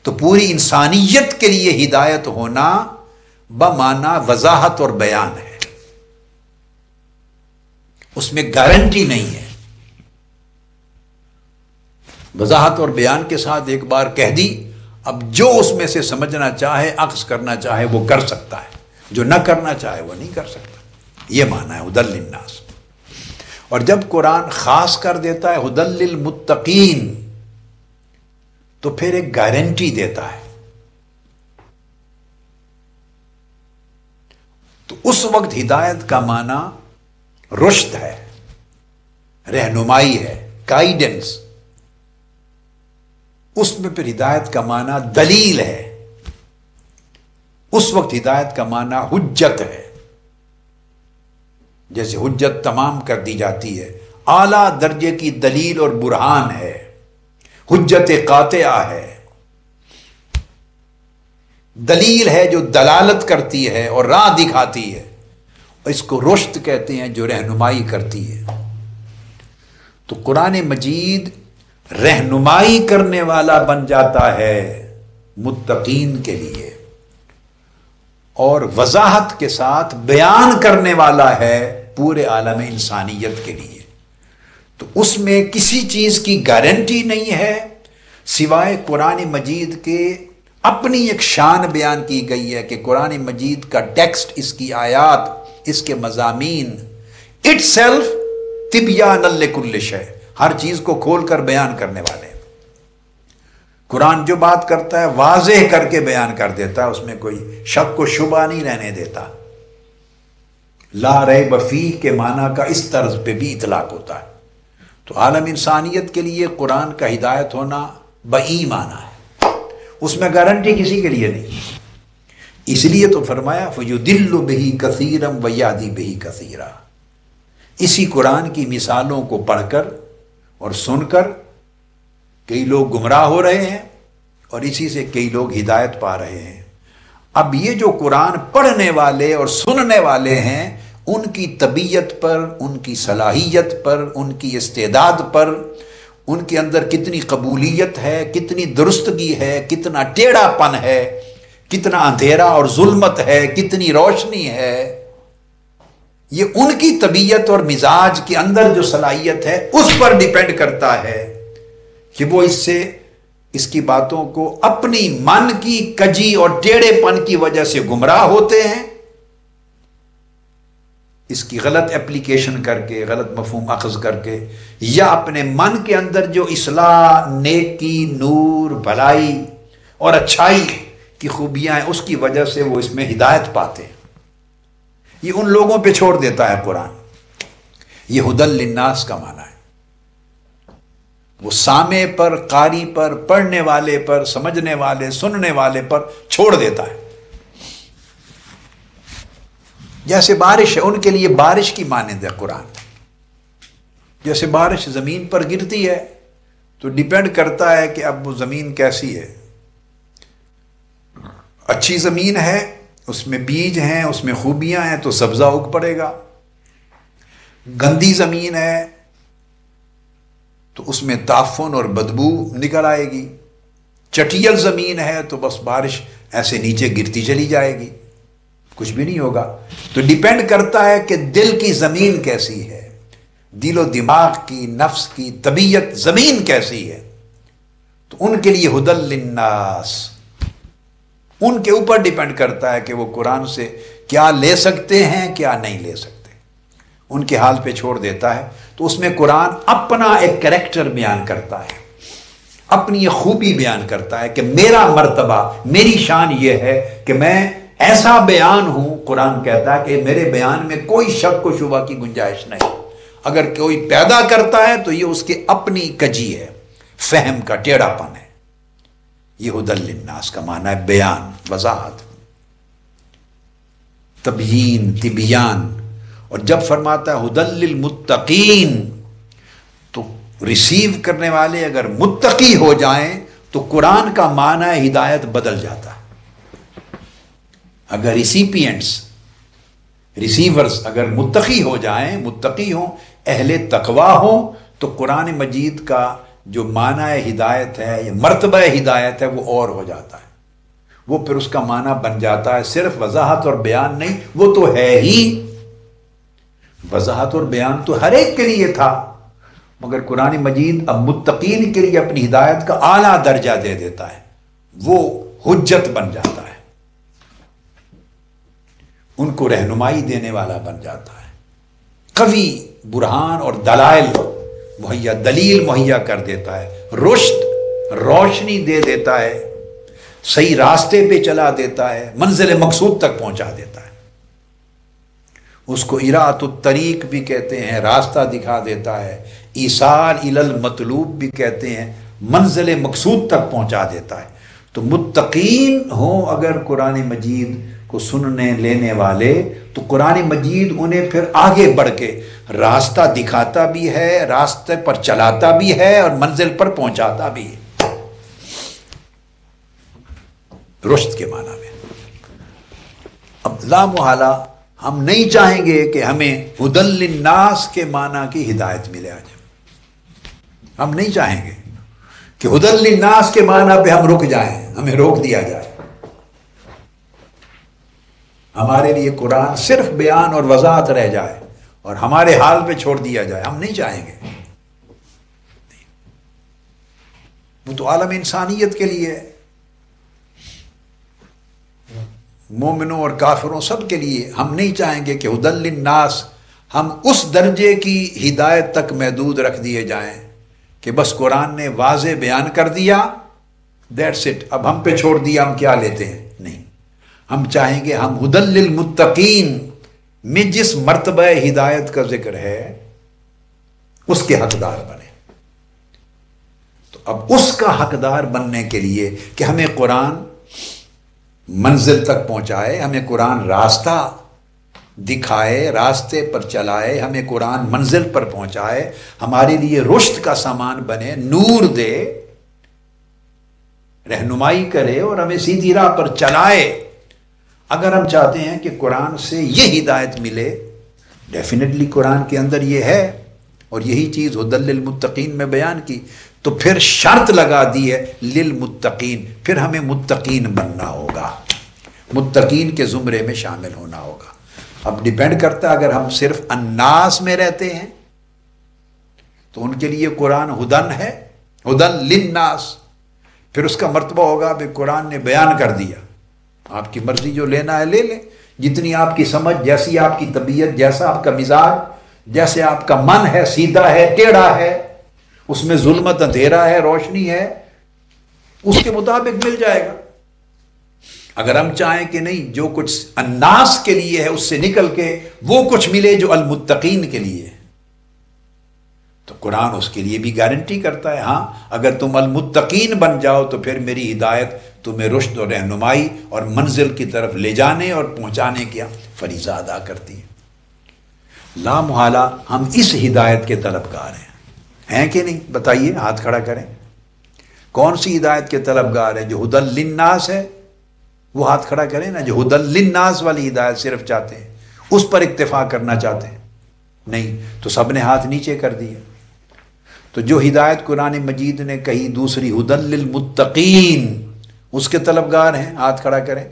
S1: تو پوری انسانیت کے لیے ہدایت ہونا بمعنی وضاحت اور بیان ہے. اس میں گارنٹی نہیں ہے. وضاحت اور بیان کے ساتھ ایک بار کہہ دی، اب جو اس میں سے سمجھنا چاہے، عکس کرنا چاہے وہ کر سکتا ہے، جو نہ کرنا چاہے وہ نہیں کر سکتا. یہ معنی ہے ہدی للناس. اور جب قرآن خاص کر دیتا ہے ہدی للمتقین تو پھر ایک گارنٹی دیتا ہے. تو اس وقت ہدایت کا معنی رشد ہے، رہنمائی ہے، گائیڈنس. اس میں پھر ہدایت کا معنی دلیل ہے. اس وقت ہدایت کا معنی حجت ہے. جیسے حجت تمام کر دی جاتی ہے، اعلیٰ درجے کی دلیل اور برہان ہے، حجت قاطعہ ہے، دلیل ہے جو دلالت کرتی ہے اور راہ دکھاتی ہے. اس کو رشد کہتے ہیں، جو رہنمائی کرتی ہے. تو قرآن مجید رہنمائی کرنے والا بن جاتا ہے متقین کے لیے، اور وضاحت کے ساتھ بیان کرنے والا ہے پورے عالم انسانیت کے لیے. تو اس میں کسی چیز کی گارنٹی نہیں ہے سوائے قرآن مجید کے اپنی ایک شان بیان کی گئی ہے کہ قرآن مجید کا ٹیکسٹ، اس کی آیات، اس کے مضامین اٹ سیلف تبیان لکل شیء، ہر چیز کو کھول کر بیان کرنے والے ہیں۔ قرآن جو بات کرتا ہے واضح کر کے بیان کر دیتا ہے، اس میں کوئی شک و شبہ نہیں رہنے دیتا۔ لا ریب فیہ کے معنی کا اس طرز پہ بھی اطلاق ہوتا ہے۔ تو عالم انسانیت کے لیے قرآن کا ہدایت ہونا بئی معنی ہے، اس میں گارنٹی کسی کے لیے نہیں۔ اس لیے تو فرمایا فَيُضِلُّ بِهِ كَثِيرًا وَيَهْدِي بِهِ كَثِيرًا، اسی قرآن کی مثالوں کو پڑھ کر اور سن کر کئی لوگ گمراہ ہو رہے ہیں اور اسی سے کئی لوگ ہدایت پا رہے ہیں۔ اب یہ جو قرآن پڑھنے والے اور سننے والے ہیں، ان کی طبیعت پر، ان کی صلاحیت پر، ان کی استعداد پر، ان کے اندر کتنی قبولیت ہے، کتنی درستگی ہے، کتنا ٹیڑھا پن ہے، کتنا اندھیرا اور ظلمت ہے، کتنی روشنی ہے، یہ ان کی طبیعت اور مزاج کے اندر جو صلاحیت ہے اس پر ڈیپینڈ کرتا ہے کہ وہ اس کی باتوں کو اپنی من کی کجی اور ٹیڑھے پن کی وجہ سے گمراہ ہوتے ہیں، اس کی غلط اپلیکیشن کر کے، غلط مفہوم اخذ کر کے، یا اپنے من کے اندر جو اصلاح، نیکی، نور، بھلائی اور اچھائی کی خوبیاں ہیں اس کی وجہ سے وہ اس میں ہدایت پاتے ہیں۔ یہ ان لوگوں پہ چھوڑ دیتا ہے قرآن۔ یہ ہدی للناس کا معنی ہے، وہ سامع پر، قاری پر، پڑھنے والے پر، سمجھنے والے، سننے والے پر چھوڑ دیتا ہے۔ جیسے بارش ہے، ان کے لیے بارش کی مانند ہے قرآن۔ جیسے بارش زمین پر گرتی ہے تو ڈیپینڈ کرتا ہے کہ اب وہ زمین کیسی ہے۔ اچھی زمین ہے، اس میں بیج ہیں، اس میں خوبیاں ہیں تو سبزہ اگ پڑے گا۔ گندی زمین ہے تو اس میں تعفن اور بدبو نکل آئے گی۔ چٹیل زمین ہے تو بس بارش ایسے نیچے گرتی چلی جائے گی، کچھ بھی نہیں ہوگا۔ تو ڈیپینڈ کرتا ہے کہ دل کی زمین کیسی ہے، دل و دماغ کی، نفس کی طبیعت زمین کیسی ہے۔ تو ان کے لیے ہدی للناس، ان کے اوپر ڈیپینڈ کرتا ہے کہ وہ قرآن سے کیا لے سکتے ہیں، کیا نہیں لے سکتے، ان کے حال پہ چھوڑ دیتا ہے۔ تو اس میں قرآن اپنا ایک کریکٹر بیان کرتا ہے، اپنی یہ خوبی بیان کرتا ہے کہ میرا مرتبہ، میری شان یہ ہے کہ میں ایسا بیان ہوں۔ قرآن کہتا ہے کہ میرے بیان میں کوئی شک و شبہ کی گنجائش نہیں، اگر کوئی پیدا کرتا ہے تو یہ اس کی اپنی کجی ہے، فہم کا ٹیڑھا پن ہے۔ یہ ہدی للناس کا معنی ہے بیان، وضاحت، تبیین، تبیان۔ اور جب فرماتا ہے ہدی للمتقین تو ریسیو کرنے والے اگر متقی ہو جائیں تو قرآن کا معنی ہدایت بدل جاتا ہے۔ اگر ریسیپینٹس، ریسیورز اگر متقی ہو جائیں، متقی ہوں، اہل تقوی ہوں، تو قرآن مجید کا جو معنی ہدایت ہے یا مرتبہ ہدایت ہے وہ اور ہو جاتا ہے۔ وہ پھر اس کا معنی بن جاتا ہے صرف وضاحت اور بیان نہیں، وہ تو ہے ہی وضاحت اور بیان تو ہر ایک کے لیے تھا، مگر قرآن مجید اب متقین کے لیے اپنی ہدایت کا اعلیٰ درجہ دے دیتا ہے، وہ حجت بن جاتا ہے، ان کو رہنمائی دینے والا بن جاتا ہے، قوی برہان اور دلائل مہیا، دلیل مہیا کر دیتا ہے، رشد، روشنی دے دیتا ہے، صحیح راستے پہ چلا دیتا ہے، منزل مقصود تک پہنچا دیتا ہے۔ اس کو اراۃ الطریق بھی کہتے ہیں، راستہ دکھا دیتا ہے، ایصال الی المطلوب بھی کہتے ہیں، منزل مقصود تک پہنچا دیتا ہے۔ تو متقین ہوں اگر قرآن مجید کو سننے لینے والے، تو قرآن مجید انہیں پھر آگے بڑھ کے راستہ دکھاتا بھی ہے، راستے پر چلاتا بھی ہے اور منزل پر پہنچاتا بھی ہے، رشد کے معنی میں۔ اب لا محالہ ہم نہیں چاہیں گے کہ ہمیں ہدی للناس کے معنی کی ہدایت ملے آج، ہم نہیں چاہیں گے کہ ہدی للناس کے معنی پہ ہم رک جائیں، ہمیں روک دیا جائے۔ ہمارے لیے قرآن صرف بیان اور وضاحت رہ جائے اور ہمارے حال پہ چھوڑ دیا جائے، ہم نہیں چاہیں گے۔ وہ تو عالم انسانیت کے لیے ہے، مومنوں اور کافروں سب کے لیے۔ ہم نہیں چاہیں گے کہ ہدی للناس ہم اس درجے کی ہدایت تک محدود رکھ دیے جائیں کہ بس قرآن نے واضح بیان کر دیا، دیٹس اٹ، اب ہم پہ چھوڑ دیا، ہم کیا لیتے ہیں۔ نہیں، ہم چاہیں گے ہم ہدی للمتقین میں جس مرتبہ ہدایت کا ذکر ہے اس کے حقدار بنے۔ تو اب اس کا حقدار بننے کے لیے کہ ہمیں قرآن منزل تک پہنچائے، ہمیں قرآن راستہ دکھائے، راستے پر چلائے، ہمیں قرآن منزل پر پہنچائے، ہمارے لیے رشد کا سامان بنے، نور دے، رہنمائی کرے اور ہمیں سیدھی راہ پر چلائے۔ اگر ہم چاہتے ہیں کہ قرآن سے یہ ہدایت ملے، ڈیفینیٹلی قرآن کے اندر یہ ہے، اور یہی چیز ہدی للمتقین میں بیان کی، تو پھر شرط لگا دی ہے للمتقین، پھر ہمیں متقین بننا ہوگا، متقین کے زمرے میں شامل ہونا ہوگا۔ اب ڈیپینڈ کرتا ہے، اگر ہم صرف الناس میں رہتے ہیں تو ان کے لیے قرآن ہدن ہے، ہدن للناس، پھر اس کا مرتبہ ہوگا کہ قرآن نے بیان کر دیا، آپ کی مرضی جو لینا ہے لے لیں، جتنی آپ کی سمجھ، جیسی آپ کی طبیعت، جیسا آپ کا مزاج، جیسے آپ کا من ہے، سیدھا ہے، ٹیڑھا ہے، اس میں ظلمت اندھیرا ہے، روشنی ہے، اس کے مطابق مل جائے گا۔ اگر ہم چاہیں کہ نہیں، جو کچھ الناس کے لیے ہے اس سے نکل کے وہ کچھ ملے جو المتقین کے لیے ہے، تو قرآن اس کے لیے بھی گارنٹی کرتا ہے، ہاں اگر تم المتقین بن جاؤ تو پھر میری ہدایت تمہیں رشد اور رہنمائی اور منزل کی طرف لے جانے اور پہنچانے کا فریضہ ادا کرتی ہے۔ لا محالہ ہم اس ہدایت کے طلبگار ہیں کہ نہیں؟ بتائیے، ہاتھ کھڑا کریں، کون سی ہدایت کے طلبگار ہیں؟ جو ہدی للناس ہے وہ ہاتھ کھڑا کریں نا، جو ہدی للناس والی ہدایت صرف چاہتے ہیں، اس پر اکتفا کرنا چاہتے ہیں۔ نہیں تو سب نے ہاتھ نیچے کر دیے۔ تو جو ہدایت قرآن مجید نے کہی دوسری ہدی للمتقین، اس کے طلبگار ہیں، ہاتھ کھڑا کریں،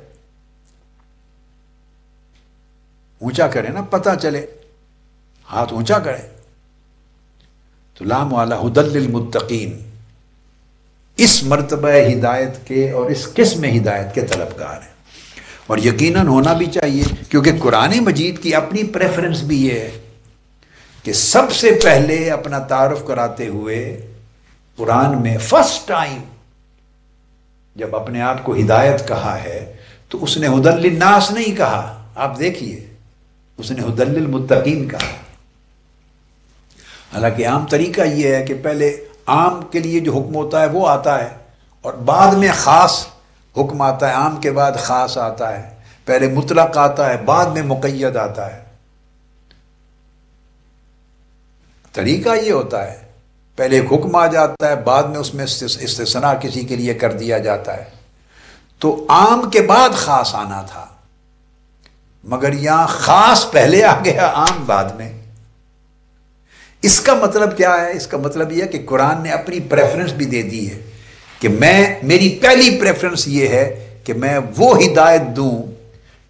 S1: اونچا کریں نا، پتہ چلے، ہاتھ اونچا کریں۔ تو لا محالہ ہدی للمتقین اس مرتبہ ہدایت کے اور اس قسم ہدایت کے طلبگار ہیں، اور یقیناً ہونا بھی چاہیے، کیونکہ قرآن مجید کی اپنی پریفرنس بھی یہ ہے کہ سب سے پہلے اپنا تعارف کراتے ہوئے قرآن میں فرسٹ ٹائم جب اپنے آپ کو ہدایت کہا ہے تو اس نے ہدی للناس نہیں کہا، آپ دیکھیے، اس نے ہدی للمتقین کہا۔ حالانکہ عام طریقہ یہ ہے کہ پہلے عام کے لیے جو حکم ہوتا ہے وہ آتا ہے، اور بعد میں خاص حکم آتا ہے، عام کے بعد خاص آتا ہے، پہلے مطلق آتا ہے، بعد میں مقید آتا ہے۔ طریقہ یہ ہوتا ہے، پہلے ایک حکم آ جاتا ہے، بعد میں اس میں استثناء کسی کے لیے کر دیا جاتا ہے۔ تو عام کے بعد خاص آنا تھا، مگر یہاں خاص پہلے آ گیا، عام بعد میں۔ اس کا مطلب کیا ہے؟ اس کا مطلب یہ ہے کہ قرآن نے اپنی پریفرنس بھی دے دی ہے کہ میری پہلی پریفرنس یہ ہے کہ میں وہ ہدایت دوں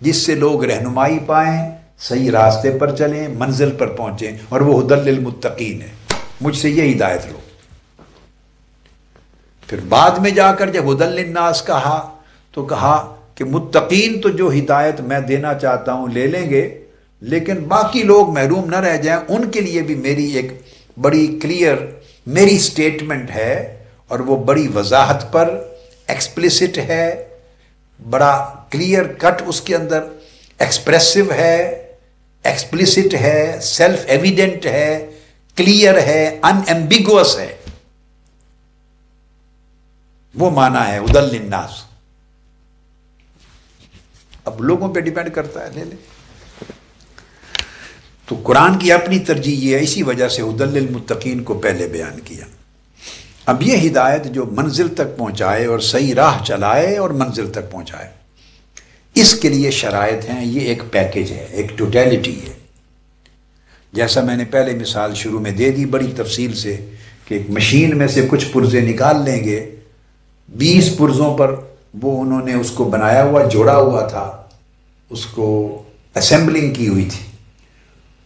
S1: جس سے لوگ رہنمائی پائیں، صحیح راستے پر چلیں، منزل پر پہنچیں، اور وہ ہدی للمتقین ہے، مجھ سے یہ ہدایت لو۔ پھر بعد میں جا کر جب ہدی للناس کہا تو کہا کہ متقین تو جو ہدایت میں دینا چاہتا ہوں لے لیں گے، لیکن باقی لوگ محروم نہ رہ جائیں، ان کے لیے بھی میری ایک بڑی کلیئر میری سٹیٹمنٹ ہے، اور وہ بڑی وضاحت پر ایکسپلیسٹ ہے، بڑا کلیئر کٹ اس کے اندر ایکسپریسو ہے، ایکسپلیسٹ ہے، سیلف ایویڈنٹ ہے، کلیئر ہے، ان ایمبیگوس ہے۔ وہ معنی ہے ہدی للناس۔ اب لوگوں پہ ڈیپینڈ کرتا ہے، لے لیں۔ تو قرآن کی اپنی ترجیح یہ ہے، اسی وجہ سے ہدی للمتقین کو پہلے بیان کیا۔ اب یہ ہدایت جو منزل تک پہنچائے اور صحیح راہ چلائے اور منزل تک پہنچائے، اس کے لیے شرائط ہیں، یہ ایک پیکج ہے، ایک ٹوٹیلٹی ہے۔ جیسا میں نے پہلے مثال شروع میں دے دی بڑی تفصیل سے کہ ایک مشین میں سے کچھ پرزے نکال لیں گے، 20 پرزوں پر وہ انہوں نے اس کو بنایا ہوا، جوڑا ہوا تھا، اس کو اسمبلنگ کی ہوئی تھی،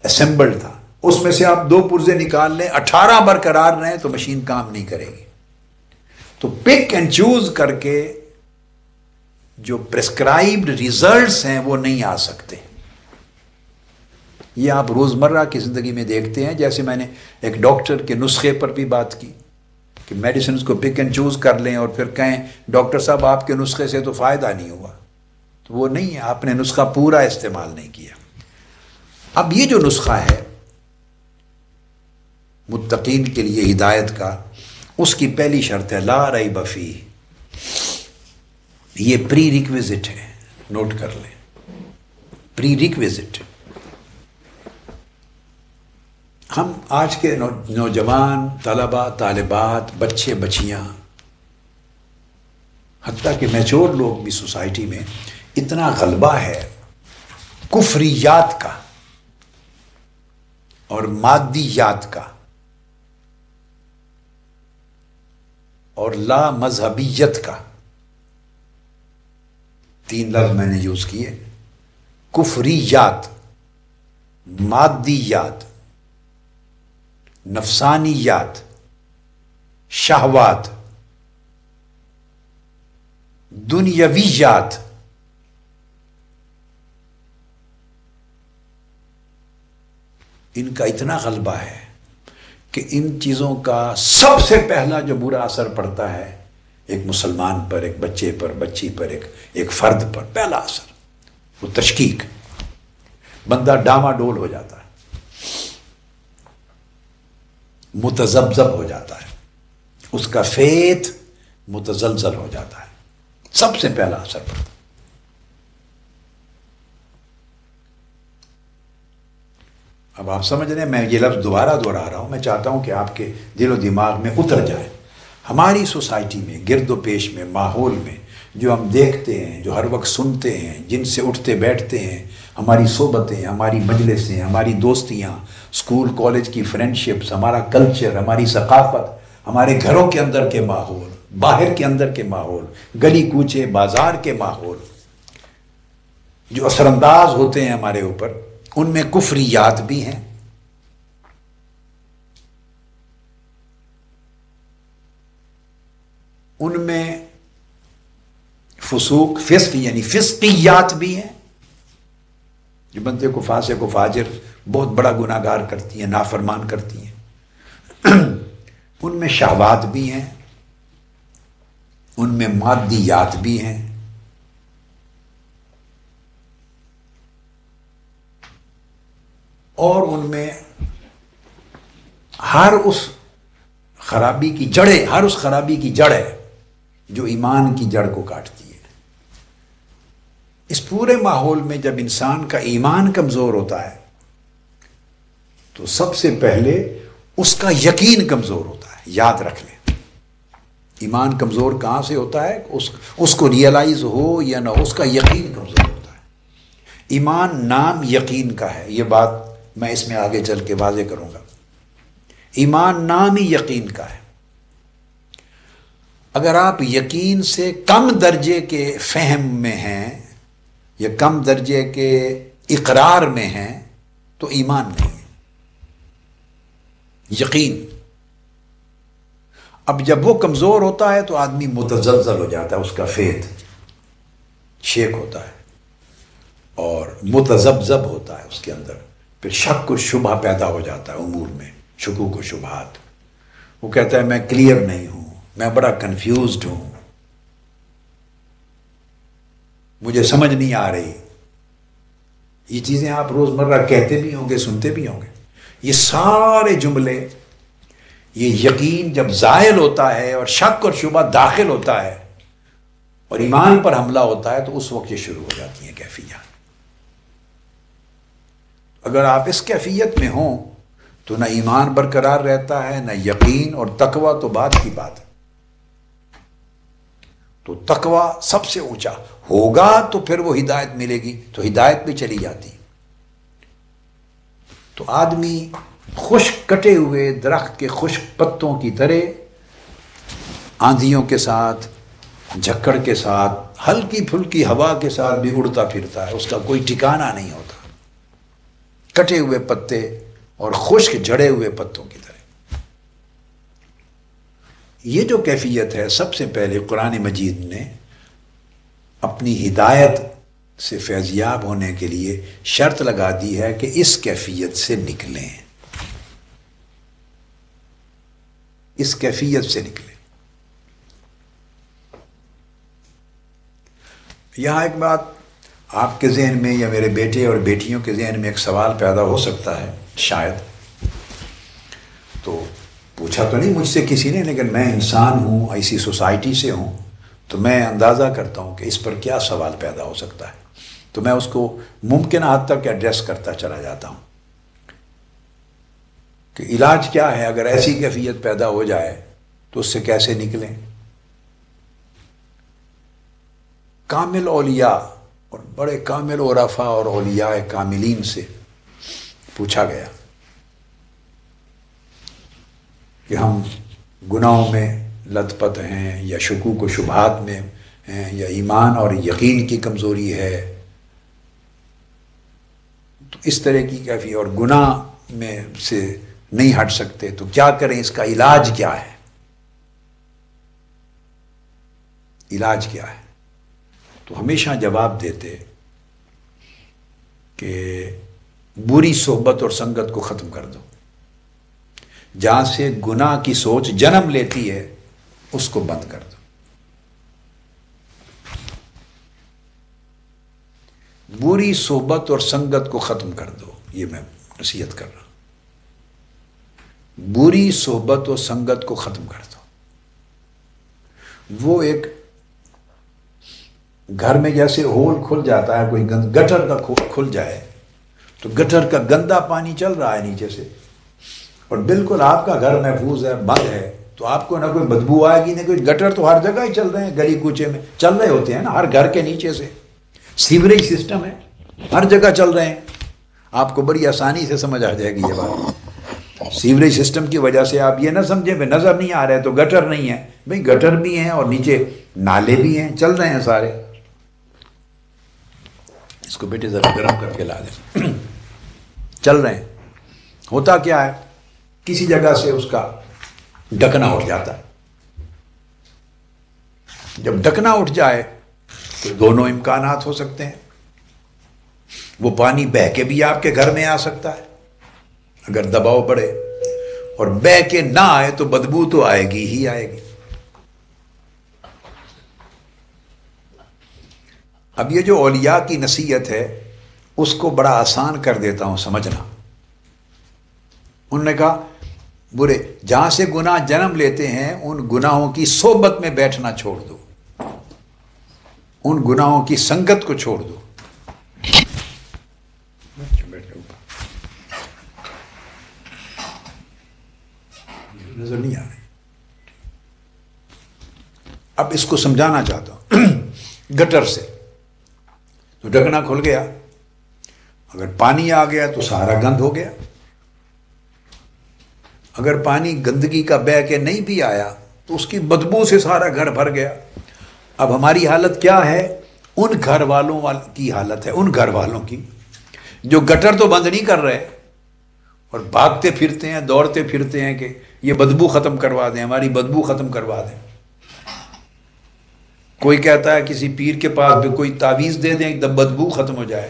S1: اسمبلڈ تھا، اس میں سے آپ 2 پرزے نکال لیں، 18 برقرار رہیں تو مشین کام نہیں کرے گی۔ تو پک اینڈ چوز کر کے جو پرسکرائبڈ ریزلٹس ہیں وہ نہیں آ سکتے. یہ آپ روزمرہ کی زندگی میں دیکھتے ہیں. جیسے میں نے ایک ڈاکٹر کے نسخے پر بھی بات کی کہ میڈیسنز کو پک اینڈ چوز کر لیں اور پھر کہیں ڈاکٹر صاحب آپ کے نسخے سے تو فائدہ نہیں ہوا. تو وہ نہیں ہے، آپ نے نسخہ پورا استعمال نہیں کیا. اب یہ جو نسخہ ہے متقین کے لیے ہدایت کا، اس کی پہلی شرط ہے لا ریب فیہ. یہ پری ریکویزٹ ہے، نوٹ کر لیں، پری ریکویزٹ. ہم آج کے نوجوان طلباء طالبات بچے بچیاں حتیٰ کہ میچور لوگ بھی سوسائٹی میں اتنا غلبہ ہے کفریات کا اور مادیات کا اور لا مذہبیت کا. 3 لفظ میں نے یوز کیے، کفریات، مادیات، نفسانیات، شہوات، دنیاویات. ان کا اتنا غلبہ ہے کہ ان چیزوں کا سب سے پہلا جو برا اثر پڑتا ہے ایک مسلمان پر، ایک بچے پر، بچی پر، ایک فرد پر، پہلا اثر وہ تشکیک. بندہ ڈاما ڈول ہو جاتا ہے، متذبذب ہو جاتا ہے، اس کا فیت متزلزل ہو جاتا ہے. سب سے پہلا اثر پڑتا ہے. اب آپ سمجھ رہے ہیں، میں یہ لفظ دوبارہ دہرا رہا ہوں، میں چاہتا ہوں کہ آپ کے دل و دماغ میں اتر جائے. ہماری سوسائٹی میں، گرد و پیش میں، ماحول میں جو ہم دیکھتے ہیں، جو ہر وقت سنتے ہیں، جن سے اٹھتے بیٹھتے ہیں، ہماری صحبتیں، ہماری مجلسیں، ہماری دوستیاں، اسکول کالج کی فرینڈشپس، ہمارا کلچر، ہماری ثقافت، ہمارے گھروں کے اندر کے ماحول، باہر کے اندر کے ماحول، گلی کوچے بازار کے ماحول جو اثر انداز ہوتے ہیں ہمارے اوپر، ان میں کفریات بھی ہیں، ان میں فسوق، فسق یعنی فسقیات بھی ہیں جو بندے کو فاسق و فاجر، بہت بڑا گناہ گار کرتی ہیں، نافرمان کرتی ہیں. ان میں شہوات بھی ہیں، ان میں مادیات بھی ہیں، اور ان میں ہر اس خرابی کی جڑیں، ہر اس خرابی کی جڑ ہے جو ایمان کی جڑ کو کاٹتی ہے. اس پورے ماحول میں جب انسان کا ایمان کمزور ہوتا ہے تو سب سے پہلے اس کا یقین کمزور ہوتا ہے. یاد رکھ لیں، ایمان کمزور کہاں سے ہوتا ہے؟ اس کو ریئلائز ہو یا نہ ہو، اس کا یقین کمزور ہوتا ہے. ایمان نام یقین کا ہے، یہ بات میں اس میں آگے چل کے واضح کروں گا. ایمان نام ہی یقین کا ہے. اگر آپ یقین سے کم درجے کے فہم میں ہیں یا کم درجے کے اقرار میں ہیں تو ایمان نہیں ہے، یقین. اب جب وہ کمزور ہوتا ہے تو آدمی متزلزل ہو جاتا ہے، اس کا فیت شیک ہوتا ہے اور متذبذب ہوتا ہے اس کے اندر. پھر شک و شبہ پیدا ہو جاتا ہے امور میں، شکوک و شبہات. وہ کہتا ہے میں کلیئر نہیں ہوں، میں بڑا کنفیوزڈ ہوں، مجھے سمجھ نہیں آ رہی. یہ چیزیں آپ روزمرہ کہتے بھی ہوں گے، سنتے بھی ہوں گے. یہ سارے جملے، یہ یقین جب زائل ہوتا ہے اور شک اور شبہ داخل ہوتا ہے اور ایمان پر حملہ ہوتا ہے تو اس وقت یہ شروع ہو جاتی ہیں کیفیات. اگر آپ اس کیفیت میں ہوں تو نہ ایمان برقرار رہتا ہے، نہ یقین، اور تقوی تو بعد کی بات ہے. تو تقوی سب سے اونچا ہوگا تو پھر وہ ہدایت ملے گی، تو ہدایت بھی چلی جاتی. تو آدمی خشک کٹے ہوئے درخت کے خشک پتوں کی طرح آندھیوں کے ساتھ، جھکڑ کے ساتھ، ہلکی پھلکی ہوا کے ساتھ بھی اڑتا پھرتا ہے، اس کا کوئی ٹھکانہ نہیں ہوتا. کٹے ہوئے پتے اور خشک جھڑے ہوئے پتوں کی طرح. یہ جو کیفیت ہے سب سے پہلے قرآن مجید نے اپنی ہدایت سے فیضیاب ہونے کے لیے شرط لگا دی ہے کہ اس کیفیت سے نکلیں، اس کیفیت سے نکلیں۔ یہاں ایک بات آپ کے ذہن میں یا میرے بیٹے اور بیٹیوں کے ذہن میں ایک سوال پیدا ہو سکتا ہے شاید، تو پوچھا تو نہیں مجھ سے کسی نے، لیکن میں انسان ہوں، ایسی سوسائٹی سے ہوں، تو میں اندازہ کرتا ہوں کہ اس پر کیا سوال پیدا ہو سکتا ہے، تو میں اس کو ممکنہ حد تک ایڈریس کرتا چلا جاتا ہوں کہ علاج کیا ہے اگر ایسی کیفیت پیدا ہو جائے تو اس سے کیسے نکلیں۔ کامل اولیاء اور بڑے کامل عرفاء اور اولیاء کاملین سے پوچھا گیا کہ ہم گناہوں میں لت پت ہیں یا شکوک و شبہات میں ہیں یا ایمان اور یقین کی کمزوری ہے، تو اس طرح کی کیفیت اور گناہ میں سے نہیں ہٹ سکتے، تو کیا کریں، اس کا علاج کیا ہے، علاج کیا ہے؟ تو ہمیشہ جواب دیتے کہ بری صحبت اور سنگت کو ختم کر دو، جہاں سے گناہ کی سوچ جنم لیتی ہے اس کو بند کر دو۔ بری صحبت اور سنگت کو ختم کر دو، یہ میں نصیحت کر رہا ہوں۔ بری صحبت اور سنگت کو ختم کر دو۔ وہ ایک گھر میں جیسے ہول کھل جاتا ہے، کوئی گٹر کا کھل جائے تو گٹر کا گندا پانی چل رہا ہے نیچے سے، اور بالکل آپ کا گھر محفوظ ہے، بند ہے، تو آپ کو نہ کوئی بدبو آئے گی نہ کوئی، گٹر تو ہر جگہ ہی چل رہے ہیں، گلی کوچے میں چل رہے ہوتے ہیں نا، ہر گھر کے نیچے سے سیوریج سسٹم ہے، ہر جگہ چل رہے ہیں۔ آپ کو بڑی آسانی سے سمجھ آ جائے گی یہ بات۔ سیوریج سسٹم کی وجہ سے آپ یہ نہ سمجھیں کہ نظر نہیں آ رہے تو گٹر نہیں ہے، بھئی گٹر بھی ہیں اور نیچے نالے بھی ہیں، چل رہے ہیں سارے۔ اس کو بیٹے ذرا گرم کر کے لا دیں۔ چل رہے ہیں، ہوتا کیا ہے، کسی جگہ سے اس کا ڈھکنا اٹھ جاتا ہے۔ جب ڈھکنا اٹھ جائے تو دونوں امکانات ہو سکتے ہیں، وہ پانی بہہ کے بھی آپ کے گھر میں آ سکتا ہے اگر دباؤ بڑھے، اور بہہ کے نہ آئے تو بدبو تو آئے گی ہی آئے گی۔ اب یہ جو اولیاء کی نصیحت ہے اس کو بڑا آسان کر دیتا ہوں سمجھنا۔ انہوں نے کہا برے جہاں سے گناہ جنم لیتے ہیں ان گناہوں کی صحبت میں بیٹھنا چھوڑ دو، ان گناہوں کی سنگت کو چھوڑ دو۔ نظر نہیں آ رہی، اب اس کو سمجھانا چاہتا ہوں۔ گٹر سے تو ڈھکنا کھل گیا، اگر پانی آ گیا تو سارا گند ہو گیا، اگر پانی گندگی کا بہہ کے نہیں بھی آیا تو اس کی بدبو سے سارا گھر بھر گیا۔ اب ہماری حالت کیا ہے، ان گھر والوں کی حالت ہے، ان گھر والوں کی جو گٹر تو بند نہیں کر رہے اور بھاگتے پھرتے ہیں، دوڑتے پھرتے ہیں کہ یہ بدبو ختم کروا دیں، ہماری بدبو ختم کروا دیں۔ کوئی کہتا ہے کسی پیر کے پاس بھی کوئی تعویذ دے دیں کہ بدبو ختم ہو جائے،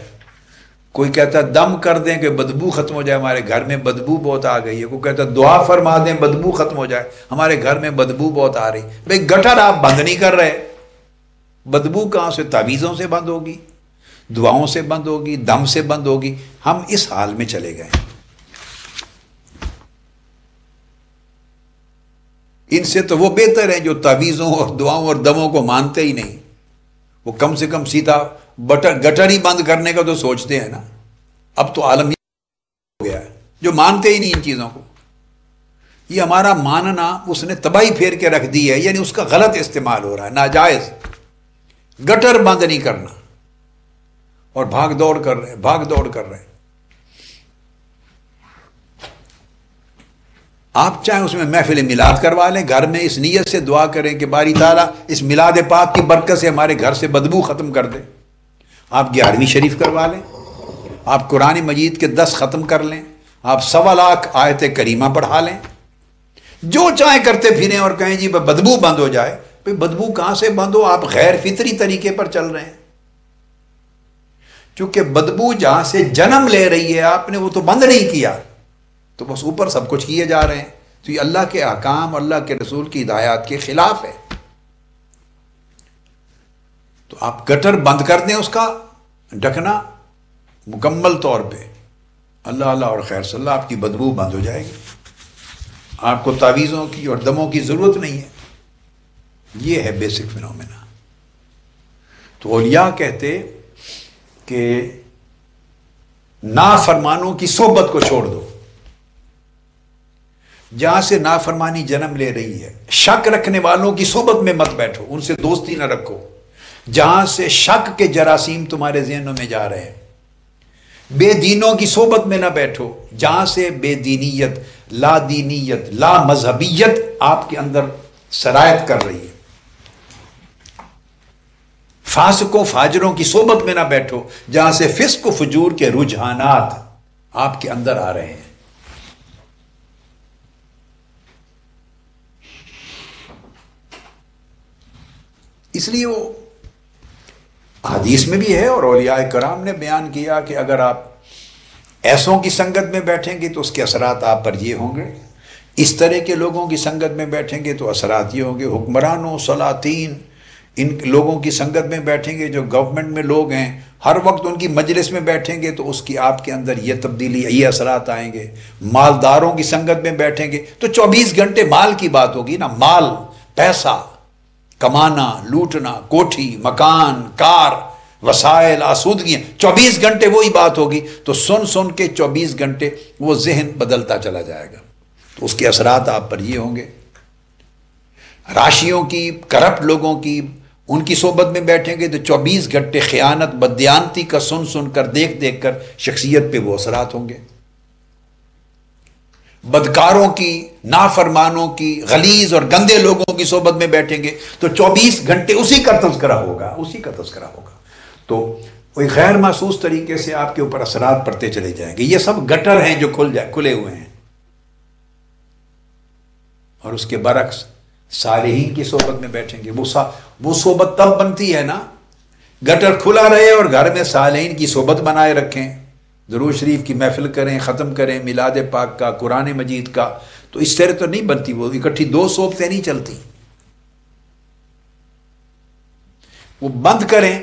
S1: کوئی کہتا ہے دم کر دیں کہ بدبو ختم ہو جائے، ہمارے گھر میں بدبو بہت آ گئی ہے، کوئی کہتا ہے دعا فرما دیں بدبو ختم ہو جائے، ہمارے گھر میں بدبو بہت آ رہی۔ بھئی گٹر آپ بند نہیں کر رہے، بدبو کہاں سے، تعویذوں سے بند ہوگی، دعاؤں سے بند ہوگی، دم سے بند ہوگی۔ ہم اس حال میں چلے گئے، ان سے تو وہ بہتر ہیں جو تعویذوں اور دعاؤں اور دموں کو مانتے ہی نہیں، وہ کم سے کم سیدھا گٹر ہی بند کرنے کا تو سوچتے ہیں نا۔ اب تو عالم ہو گیا ہے جو مانتے ہی نہیں ان چیزوں کو۔ یہ ہمارا ماننا اس نے تباہی پھیر کے رکھ دی ہے، یعنی اس کا غلط استعمال ہو رہا ہے، ناجائز۔ گٹر بند نہیں کرنا اور بھاگ دوڑ کر رہے ہیں، بھاگ دوڑ کر رہے ہیں۔ آپ چاہیں اس میں محفل میلاد کروا لیں، گھر میں اس نیت سے دعا کریں کہ باری تعالیٰ اس میلاد پاک کی برکت سے ہمارے گھر سے بدبو ختم کر دے۔ آپ 11ویں شریف کروا لیں، آپ قرآن مجید کے 10 ختم کر لیں، آپ 1.25 لاکھ آیت کریمہ پڑھا لیں، جو چاہیں کرتے پھریں اور کہیں جی بدبو بند ہو جائے. بھئی بدبو کہاں سے بند ہو؟ آپ غیر فطری طریقے پر چل رہے ہیں. چونکہ بدبو جہاں سے جنم لے رہی ہے آپ نے وہ تو بند نہیں کیا، تو بس اوپر سب کچھ کیے جا رہے ہیں. تو یہ اللہ کے احکام، اللہ کے رسول کی ہدایات کے خلاف ہے. تو آپ گٹر بند کر دیں، اس کا ڈھکنا مکمل طور پہ، اللہ اللہ اور خیر صلی اللہ، آپ کی بدبو بند ہو جائے گی. آپ کو تعویذوں کی اور دموں کی ضرورت نہیں ہے. یہ ہے بیسک فنومینا. تو اولیاء کہتے کہ نافرمانوں کی صحبت کو چھوڑ دو. جہاں سے نافرمانی جنم لے رہی ہے، شک رکھنے والوں کی صحبت میں مت بیٹھو، ان سے دوستی نہ رکھو. جہاں سے شک کے جراثیم تمہارے ذہنوں میں جا رہے ہیں، بے دینوں کی صحبت میں نہ بیٹھو. جہاں سے بے دینیت، لا دینیت، لا مذہبیت آپ کے اندر سرایت کر رہی ہے. فاسقوں فاجروں کی صحبت میں نہ بیٹھو، جہاں سے فسق و فجور کے رجحانات آپ کے اندر آ رہے ہیں. اس لیے وہ حدیث میں بھی ہے اور اولیاء کرام نے بیان کیا کہ اگر آپ ایسوں کی سنگت میں بیٹھیں گے تو اس کے اثرات آپ پر یہ ہوں گے، اس طرح کے لوگوں کی سنگت میں بیٹھیں گے تو اثرات یہ ہوں گے. حکمرانوں، سلاطین، ان لوگوں کی سنگت میں بیٹھیں گے جو گورنمنٹ میں لوگ ہیں، ہر وقت ان کی مجلس میں بیٹھیں گے تو اس کی آپ کے اندر یہ تبدیلی، یہ اثرات آئیں گے. مالداروں کی سنگت میں بیٹھیں گے تو 24 گھنٹے مال کی بات ہوگی نا، مال، پیسہ کمانا، لوٹنا، کوٹھی، مکان، کار، وسائل، آسودگیاں، 24 گھنٹے وہی بات ہوگی. تو سن سن کے 24 گھنٹے وہ ذہن بدلتا چلا جائے گا. تو اس کے اثرات آپ پر یہ ہوں گے. راشیوں کی، کرپٹ لوگوں کی، ان کی صحبت میں بیٹھیں گے تو 24 گھنٹے خیانت، بددیانتی کا سن سن کر، دیکھ دیکھ کر شخصیت پہ وہ اثرات ہوں گے. بدکاروں کی، نافرمانوں کی، غلیظ اور گندے لوگوں کی صحبت میں بیٹھیں گے تو 24 گھنٹے اسی کا تذکرہ ہوگا، اسی کا تذکرہ ہوگا. تو کوئی غیر محسوس طریقے سے آپ کے اوپر اثرات پڑتے چلے جائیں گے. یہ سب گٹر ہیں جو کھلے ہوئے ہیں. اور اس کے برعکس صالحین کی صحبت میں بیٹھیں گے. وہ صحبت تب بنتی ہے نا، گٹر کھلا رہے اور گھر میں صالحین کی صحبت بنائے رکھیں، درود شریف کی محفل کریں، ختم کریں، میلاد پاک کا، قرآن مجید کا. تو اس طرح تو نہیں بنتی. وہ اکٹھی دو صحبتیں نہیں چلتی. وہ بند کریں،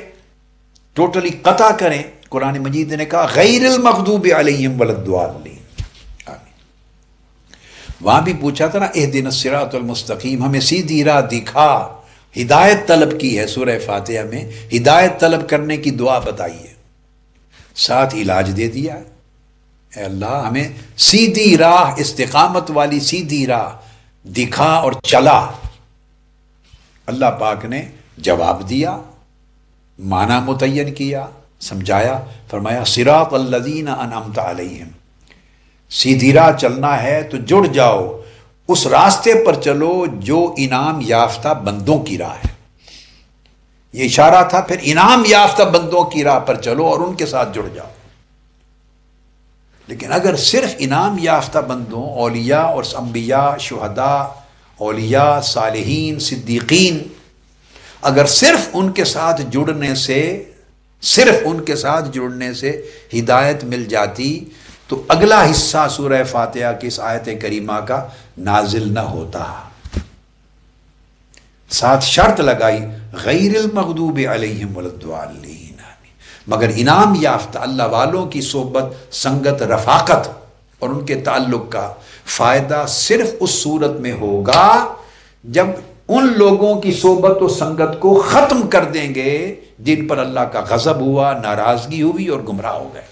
S1: ٹوٹلی قطع کریں. قرآن مجید نے کہا غیر المغضوب علیہم ولا الضالین. وہاں بھی پوچھا تھا نا اہدنا الصراط المستقیم، ہمیں سیدھی راہ دکھا. ہدایت طلب کی ہے سورہ فاتحہ میں، ہدایت طلب کرنے کی دعا بتائی ہے، ساتھ علاج دے دیا. اے اللہ ہمیں سیدھی راہ، استقامت والی سیدھی راہ دکھا اور چلا. اللہ پاک نے جواب دیا، معنی متعین کیا، سمجھایا. فرمایا صراط الذین انعمت علیہم، سیدھی راہ چلنا ہے تو جڑ جاؤ، اس راستے پر چلو جو انعام یافتہ بندوں کی راہ ہے. یہ اشارہ تھا پھر انعام یافتہ بندوں کی راہ پر چلو اور ان کے ساتھ جڑ جاؤ. لیکن اگر صرف انعام یافتہ بندوں، اولیاء اور انبیاء، شہداء، اولیاء، صالحین، صدیقین، اگر صرف ان کے ساتھ جڑنے سے ہدایت مل جاتی تو اگلا حصہ سورہ فاتحہ کی اس آیت کریمہ کا نازل نہ ہوتا. ساتھ شرط لگائی غیر المغضوب علیہم ولا الضالین، مگر انعام یافتہ اللہ والوں کی صحبت، سنگت، رفاقت اور ان کے تعلق کا فائدہ صرف اس صورت میں ہوگا جب ان لوگوں کی صحبت و سنگت کو ختم کر دیں گے جن پر اللہ کا غضب ہوا، ناراضگی ہوئی اور گمراہ ہو گئے.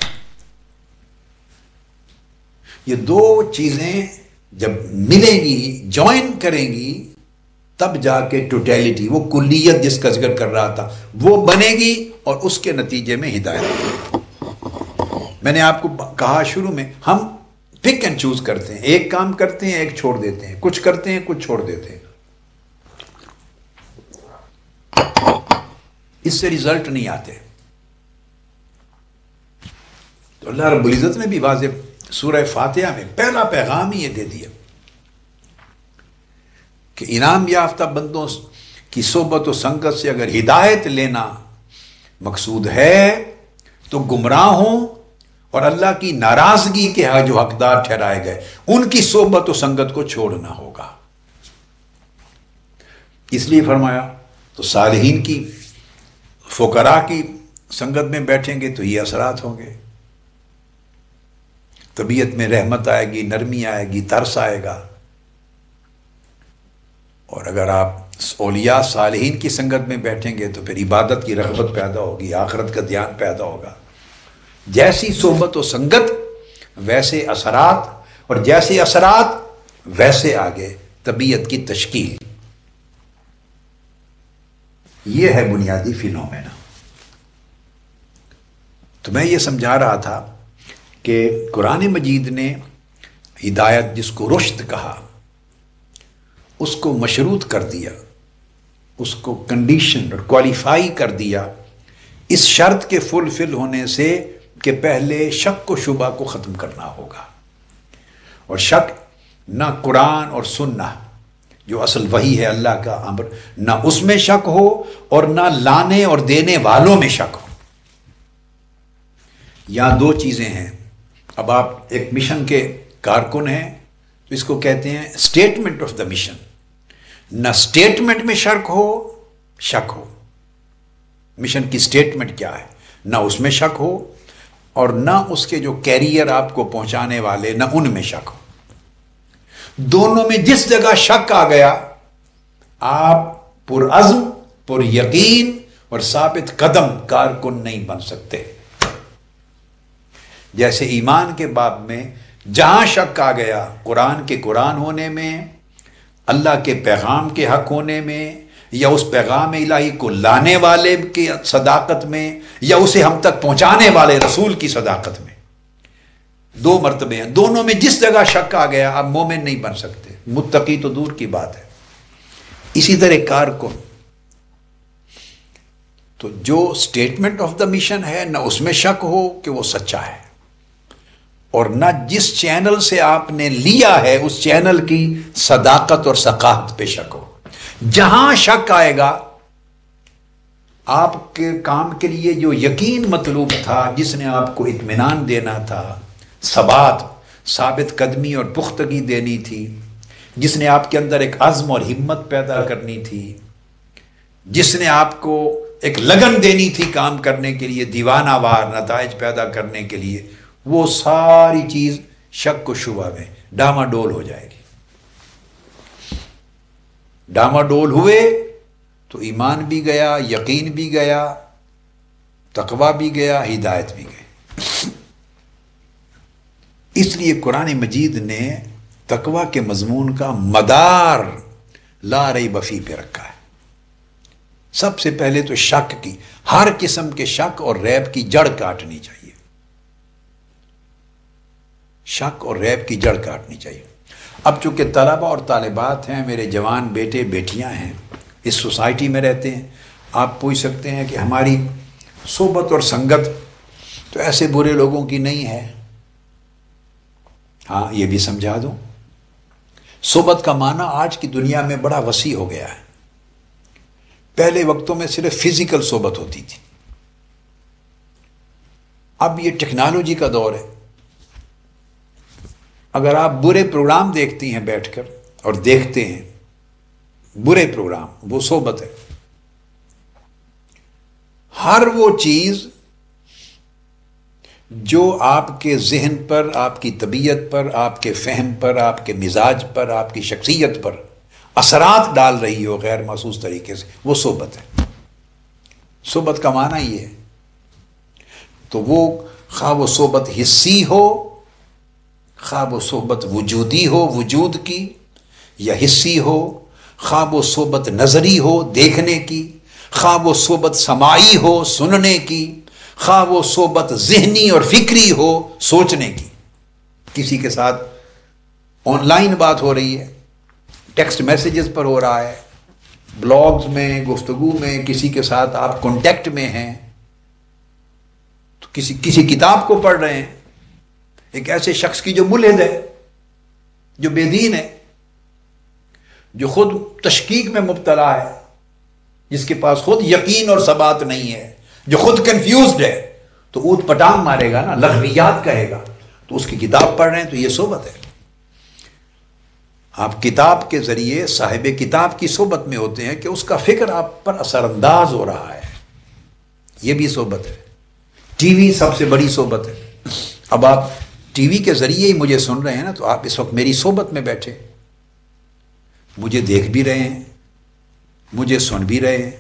S1: یہ دو چیزیں جب ملیں گی، جوائن کریں گی، تب جا کے ٹوٹیلٹی، وہ کلیت جس کا ذکر کر رہا تھا، وہ بنے گی اور اس کے نتیجے میں ہدایت. میں نے آپ کو کہا شروع میں، ہم پک اینڈ چوز کرتے ہیں، ایک کام کرتے ہیں ایک چھوڑ دیتے ہیں، کچھ کرتے ہیں کچھ چھوڑ دیتے ہیں. اس سے رزلٹ نہیں آتے. تو اللہ رب العزت نے بھی واضح سورہ فاتحہ میں پہلا پیغام ہی یہ دے دیا کہ انعام یافتہ بندوں کی صحبت و سنگت سے اگر ہدایت لینا مقصود ہے تو گمراہوں اور اللہ کی ناراضگی کے جو حقدار ٹھہرائے گئے ان کی صحبت و سنگت کو چھوڑنا ہوگا. اس لیے فرمایا تو صالحین کی فقراء کی سنگت میں بیٹھیں گے تو یہ اثرات ہوں گے. طبیعت میں رحمت آئے گی، نرمی آئے گی، ترس آئے گا. اور اگر آپ اولیاء صالحین کی سنگت میں بیٹھیں گے تو پھر عبادت کی رغبت پیدا ہوگی، آخرت کا دھیان پیدا ہوگا. جیسی صحبت و سنگت ویسے اثرات، اور جیسے اثرات ویسے آگے طبیعت کی تشکیل. یہ ہے بنیادی فینومینا. تو میں یہ سمجھا رہا تھا کہ قرآن مجید نے ہدایت جس کو رشد کہا اس کو مشروط کر دیا، اس کو کنڈیشن اور کوالیفائی کر دیا اس شرط کے فلفل ہونے سے کہ پہلے شک و شبہ کو ختم کرنا ہوگا. اور شک نہ قرآن اور سنہ جو اصل وحی ہے اللہ کا امر، نہ اس میں شک ہو اور نہ لانے اور دینے والوں میں شک ہو. یہاں دو چیزیں ہیں. اب آپ ایک مشن کے کارکن ہیں تو اس کو کہتے ہیں اسٹیٹمنٹ آف دا مشن. نہ اسٹیٹمنٹ میں شک ہو، مشن کی اسٹیٹمنٹ کیا ہے، نہ اس میں شک ہو، اور نہ اس کے جو کیریئر آپ کو پہنچانے والے نہ ان میں شک ہو. دونوں میں جس جگہ شک آ گیا آپ پرعزم، پر یقین اور ثابت قدم کارکن نہیں بن سکتے. جیسے ایمان کے باب میں جہاں شک آ گیا قرآن کے قرآن ہونے میں، اللہ کے پیغام کے حق ہونے میں، یا اس پیغام الہی کو لانے والے کی صداقت میں، یا اسے ہم تک پہنچانے والے رسول کی صداقت میں، دو مرتبے ہیں. دونوں میں جس جگہ شک آ گیا آپ مومن نہیں بن سکتے، متقی تو دور کی بات ہے. اسی طرح کارکن تو جو اسٹیٹمنٹ آف دا مشن ہے نہ اس میں شک ہو کہ وہ سچا ہے، اور نہ جس چینل سے آپ نے لیا ہے اس چینل کی صداقت اور ثقافت پہ شک ہو. جہاں شک آئے گا آپ کے کام کے لیے جو یقین مطلوب تھا، جس نے آپ کو اطمینان دینا تھا، ثابت قدمی اور پختگی دینی تھی، جس نے آپ کے اندر ایک عزم اور ہمت پیدا کرنی تھی، جس نے آپ کو ایک لگن دینی تھی کام کرنے کے لیے، دیوانہ وار نتائج پیدا کرنے کے لیے، وہ ساری چیز شک و شبہ میں ڈاما ڈول ہو جائے گی. ڈاما ڈول ہوئے تو ایمان بھی گیا، یقین بھی گیا، تقوی بھی گیا، ہدایت بھی گئی. اس لیے قرآن مجید نے تقوی کے مضمون کا مدار لا ریب فیہ پہ رکھا ہے. سب سے پہلے تو شک کی، ہر قسم کے شک اور ریب کی جڑ کاٹنی چاہیے. شک اور ریب کی جڑ کاٹنی چاہیے. اب چونکہ طلبہ اور طالبات ہیں، میرے جوان بیٹے بیٹیاں ہیں، اس سوسائٹی میں رہتے ہیں، آپ پوچھ سکتے ہیں کہ ہماری صحبت اور سنگت تو ایسے برے لوگوں کی نہیں ہے. ہاں یہ بھی سمجھا دوں، صحبت کا معنی آج کی دنیا میں بڑا وسیع ہو گیا ہے. پہلے وقتوں میں صرف فزیکل صحبت ہوتی تھی، اب یہ ٹیکنالوجی کا دور ہے. اگر آپ برے پروگرام دیکھتی ہیں بیٹھ کر اور دیکھتے ہیں برے پروگرام، وہ صحبت ہے. ہر وہ چیز جو آپ کے ذہن پر، آپ کی طبیعت پر، آپ کے فہم پر، آپ کے مزاج پر، آپ کی شخصیت پر اثرات ڈال رہی ہو غیر محسوس طریقے سے، وہ صحبت ہے. صحبت کا معنی یہ ہے. تو وہ خواہ وہ صحبت حسی ہو، خواہ وہ صحبت وجودی ہو وجود کی یا حسی ہو، خواہ وہ صحبت نظری ہو دیکھنے کی، خواہ وہ صحبت سماعی ہو سننے کی، خواہ وہ صحبت ذہنی اور فکری ہو سوچنے کی. کسی کے ساتھ آن لائن بات ہو رہی ہے، ٹیکسٹ میسیجز پر ہو رہا ہے، بلاگز میں، گفتگو میں، کسی کے ساتھ آپ کانٹیکٹ میں ہیں، تو کسی کتاب کو پڑھ رہے ہیں، ایک ایسے شخص کی جو ملحد ہے، جو بے دین ہے، جو خود تشکیک میں مبتلا ہے، جس کے پاس خود یقین اور ثبات نہیں ہے، جو خود کنفیوزڈ ہے، تو اونٹ پٹانگ مارے گا نا، لغویات کہے گا. تو اس کی کتاب پڑھ رہے ہیں تو یہ صحبت ہے. آپ کتاب کے ذریعے صاحب کتاب کی صحبت میں ہوتے ہیں کہ اس کا فکر آپ پر اثر انداز ہو رہا ہے، یہ بھی صحبت ہے. ٹی وی سب سے بڑی صحبت ہے. اب آپ ٹی وی کے ذریعے ہی مجھے سن رہے ہیں نا، تو آپ اس وقت میری صحبت میں بیٹھے، مجھے دیکھ بھی رہے ہیں، مجھے سن بھی رہے ہیں،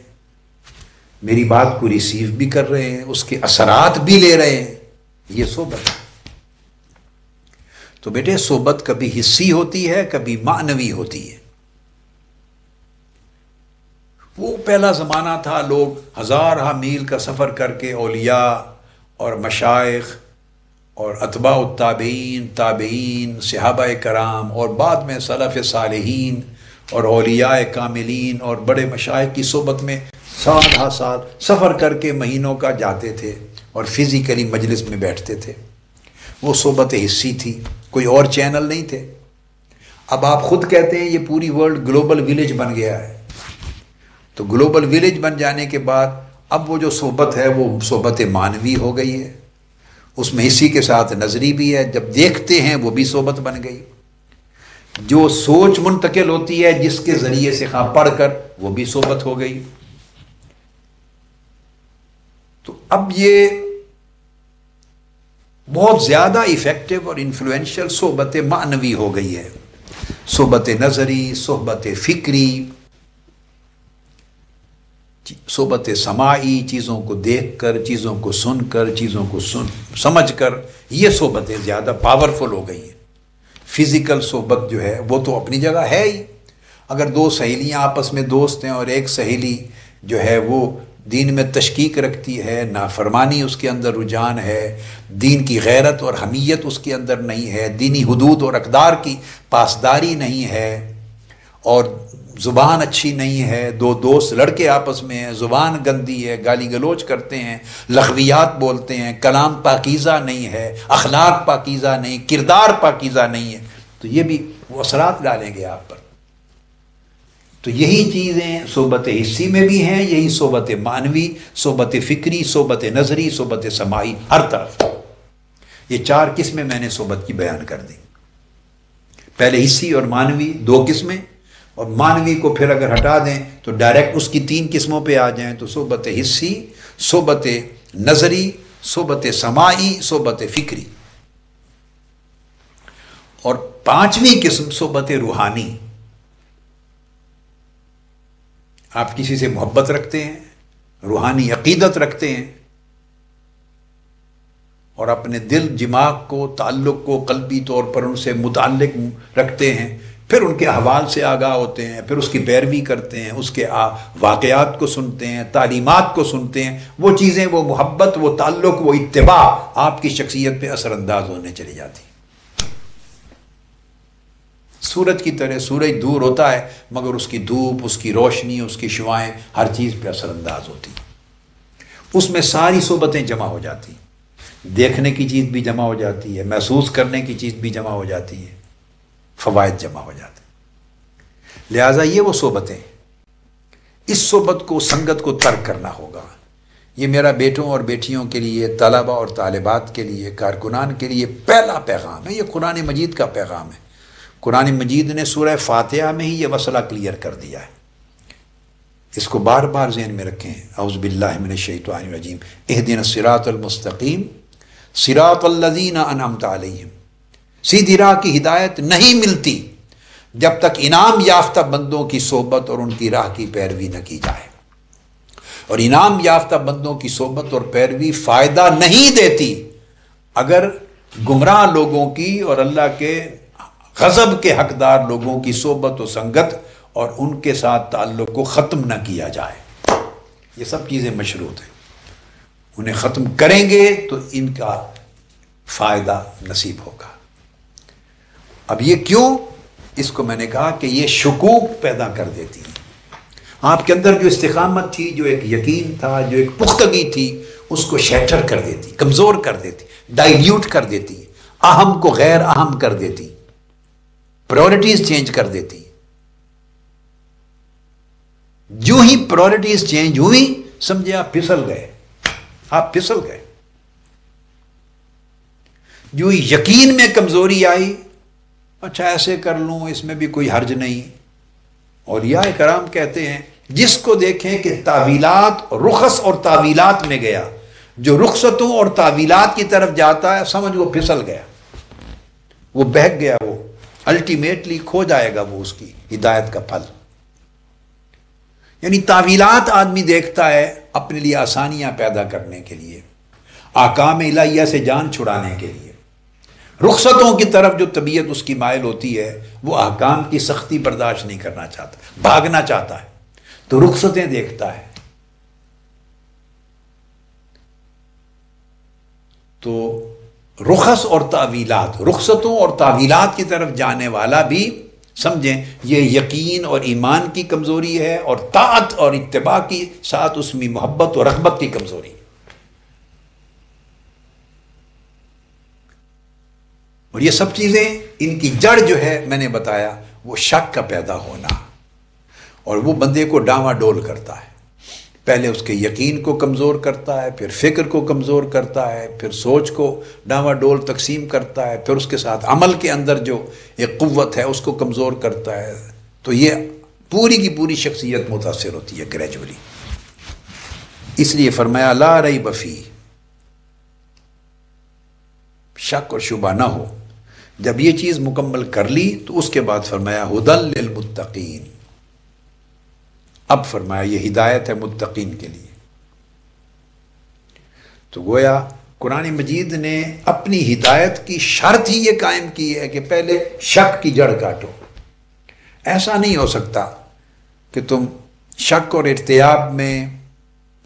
S1: میری بات کو ریسیو بھی کر رہے ہیں، اس کے اثرات بھی لے رہے ہیں. یہ صحبت ہے. تو بیٹے صحبت کبھی حسی ہوتی ہے، کبھی معنوی ہوتی ہے. وہ پہلا زمانہ تھا، لوگ ہزارہ میل کا سفر کر کے اولیاء اور مشائخ اور اتباع التابعین، تابعین، صحابہ کرام اور بعد میں سلف صالحین اور اولیاء کاملین اور بڑے مشائخ کی صحبت میں سال ہا سال سفر کر کے مہینوں کا جاتے تھے اور فزیکلی مجلس میں بیٹھتے تھے. وہ صحبت حسی تھی، کوئی اور چینل نہیں تھے. اب آپ خود کہتے ہیں یہ پوری ورلڈ گلوبل ویلیج بن گیا ہے. تو گلوبل ویلیج بن جانے کے بعد اب وہ جو صحبت ہے وہ صحبت معنوی ہو گئی ہے. اس میں حسی کے ساتھ نظری بھی ہے. جب دیکھتے ہیں وہ بھی صحبت بن گئی. جو سوچ منتقل ہوتی ہے جس کے ذریعے سے پڑھ کر، وہ بھی صحبت ہو گئی. تو اب یہ بہت زیادہ ایفیکٹو اور انفلوئنشل صحبت معنوی ہو گئی ہے. صحبت نظری، صحبت فکری، صحبت سماعی، چیزوں کو دیکھ کر، چیزوں کو سن کر، چیزوں کو سمجھ کر، یہ صحبتیں زیادہ پاورفل ہو گئی ہیں. فزیکل صحبت جو ہے وہ تو اپنی جگہ ہے ہی. اگر دو سہیلیاں آپس میں دوست ہیں اور ایک سہیلی جو ہے وہ دین میں تشکیک رکھتی ہے، نافرمانی اس کے اندر رجحان ہے، دین کی غیرت اور حمیت اس کے اندر نہیں ہے، دینی حدود اور اقدار کی پاسداری نہیں ہے، اور زبان اچھی نہیں ہے، دو دوست لڑکے آپس میں ہیں، زبان گندی ہے، گالی گلوچ کرتے ہیں، لغویات بولتے ہیں، کلام پاکیزہ نہیں ہے، اخلاق پاکیزہ نہیں، کردار پاکیزہ نہیں ہے، تو یہ بھی وہ اثرات ڈالیں گے آپ پر. تو یہی چیزیں صحبت حسی میں بھی ہیں، یہی صحبت معنوی، صحبت فکری، صحبت نظری، صحبت سماعی، ہر طرف. یہ 4 قسمیں میں نے صحبت کی بیان کر دی. پہلے حسی اور معنوی 2 قسمیں، اور معنوی کو پھر اگر ہٹا دیں تو ڈائریکٹ اس کی 3 قسموں پہ آ جائیں تو صحبت حسی، صحبت نظری، صحبت سماعی، صحبت فکری. اور 5ویں قسم صحبت روحانی. آپ کسی سے محبت رکھتے ہیں، روحانی عقیدت رکھتے ہیں، اور اپنے دل دماغ کو، تعلق کو قلبی طور پر ان سے متعلق رکھتے ہیں، پھر ان کے احوال سے آگاہ ہوتے ہیں، پھر اس کی پیروی کرتے ہیں، اس کے واقعات کو سنتے ہیں، تعلیمات کو سنتے ہیں. وہ چیزیں، وہ محبت، وہ تعلق، وہ اتباع آپ کی شخصیت پہ اثر انداز ہونے چلی جاتی. سورج کی طرح سورج دور ہوتا ہے مگر اس کی دھوپ، اس کی روشنی، اس کی شعاعیں ہر چیز پہ اثر انداز ہوتی. اس میں ساری صحبتیں جمع ہو جاتی، دیکھنے کی چیز بھی جمع ہو جاتی ہے، محسوس کرنے کی چیز بھی جمع ہو جاتی ہے، فوائد جمع ہو جاتے ہیں. لہٰذا یہ وہ صحبتیں، اس صحبت کو، سنگت کو ترک کرنا ہوگا. یہ میرا بیٹوں اور بیٹیوں کے لیے، طلباء اور طالبات کے لیے، کارکنان کے لیے پہلا پیغام ہے. یہ قرآن مجید کا پیغام ہے. قرآن مجید نے سورہ فاتحہ میں ہی یہ مسئلہ کلیئر کر دیا ہے. اس کو بار بار ذہن میں رکھیں. اعوذ باللہ من الشیطان الرجیم. اہدنا الصراط المستقیم صراط الذین انعمت علیہم. سیدھی راہ کی ہدایت نہیں ملتی جب تک انعام یافتہ بندوں کی صحبت اور ان کی راہ کی پیروی نہ کی جائے. اور انعام یافتہ بندوں کی صحبت اور پیروی فائدہ نہیں دیتی اگر گمراہ لوگوں کی اور اللہ کے غضب کے حقدار لوگوں کی صحبت و سنگت اور ان کے ساتھ تعلق کو ختم نہ کیا جائے. یہ سب چیزیں مشروط ہیں. انہیں ختم کریں گے تو ان کا فائدہ نصیب ہوگا. اب یہ کیوں؟ اس کو میں نے کہا کہ یہ شکوک پیدا کر دیتی ہے. آپ کے اندر جو استقامت تھی، جو ایک یقین تھا، جو ایک پختگی تھی، اس کو شیٹر کر دیتی، کمزور کر دیتی، ڈائلیوٹ کر دیتی، اہم کو غیر اہم کر دیتی، پرائورٹیز چینج کر دیتی. جو ہی پرائرٹیز چینج ہوئی سمجھے آپ پھسل گئے، آپ پھسل گئے۔ جو ہی یقین میں کمزوری آئی، اچھا ایسے کر لوں، اس میں بھی کوئی حرج نہیں۔ اور اولیاء کرام کہتے ہیں جس کو دیکھیں کہ تعویلات، رخص اور تعویلات میں گیا، جو رخصتوں اور تعویلات کی طرف جاتا ہے سمجھ وہ پھسل گیا، وہ بہک گیا، وہ الٹیمیٹلی کھو جائے گا وہ اس کی ہدایت کا پھل۔ یعنی تعویلات آدمی دیکھتا ہے اپنے لیے آسانیاں پیدا کرنے کے لیے، احکام الہیہ سے جان چھڑانے کے لیے۔ رخصتوں کی طرف جو طبیعت اس کی مائل ہوتی ہے، وہ احکام کی سختی برداشت نہیں کرنا چاہتا، بھاگنا چاہتا ہے، تو رخصتیں دیکھتا ہے۔ تو رخص اور تعویلات، رخصتوں اور تعویلات کی طرف جانے والا بھی سمجھیں یہ یقین اور ایمان کی کمزوری ہے، اور طاعت اور اتباع کی ساتھ اس میں محبت اور رغبت کی کمزوری ہے۔ اور یہ سب چیزیں ان کی جڑ جو ہے میں نے بتایا وہ شک کا پیدا ہونا، اور وہ بندے کو ڈاواں ڈول کرتا ہے، پہلے اس کے یقین کو کمزور کرتا ہے، پھر فکر کو کمزور کرتا ہے، پھر سوچ کو ڈاواں ڈول تقسیم کرتا ہے، پھر اس کے ساتھ عمل کے اندر جو ایک قوت ہے اس کو کمزور کرتا ہے۔ تو یہ پوری کی پوری شخصیت متاثر ہوتی ہے گریجولی۔ اس لیے فرمایا لا ریب فیہ، شک اور شبہ نہ ہو۔ جب یہ چیز مکمل کر لی تو اس کے بعد فرمایا ھدی للمتقین، اب فرمایا یہ ہدایت ہے متقین کے لیے۔ تو گویا قرآن مجید نے اپنی ہدایت کی شرط ہی یہ قائم کی ہے کہ پہلے شک کی جڑ کاٹو۔ ایسا نہیں ہو سکتا کہ تم شک اور ارتیاب میں،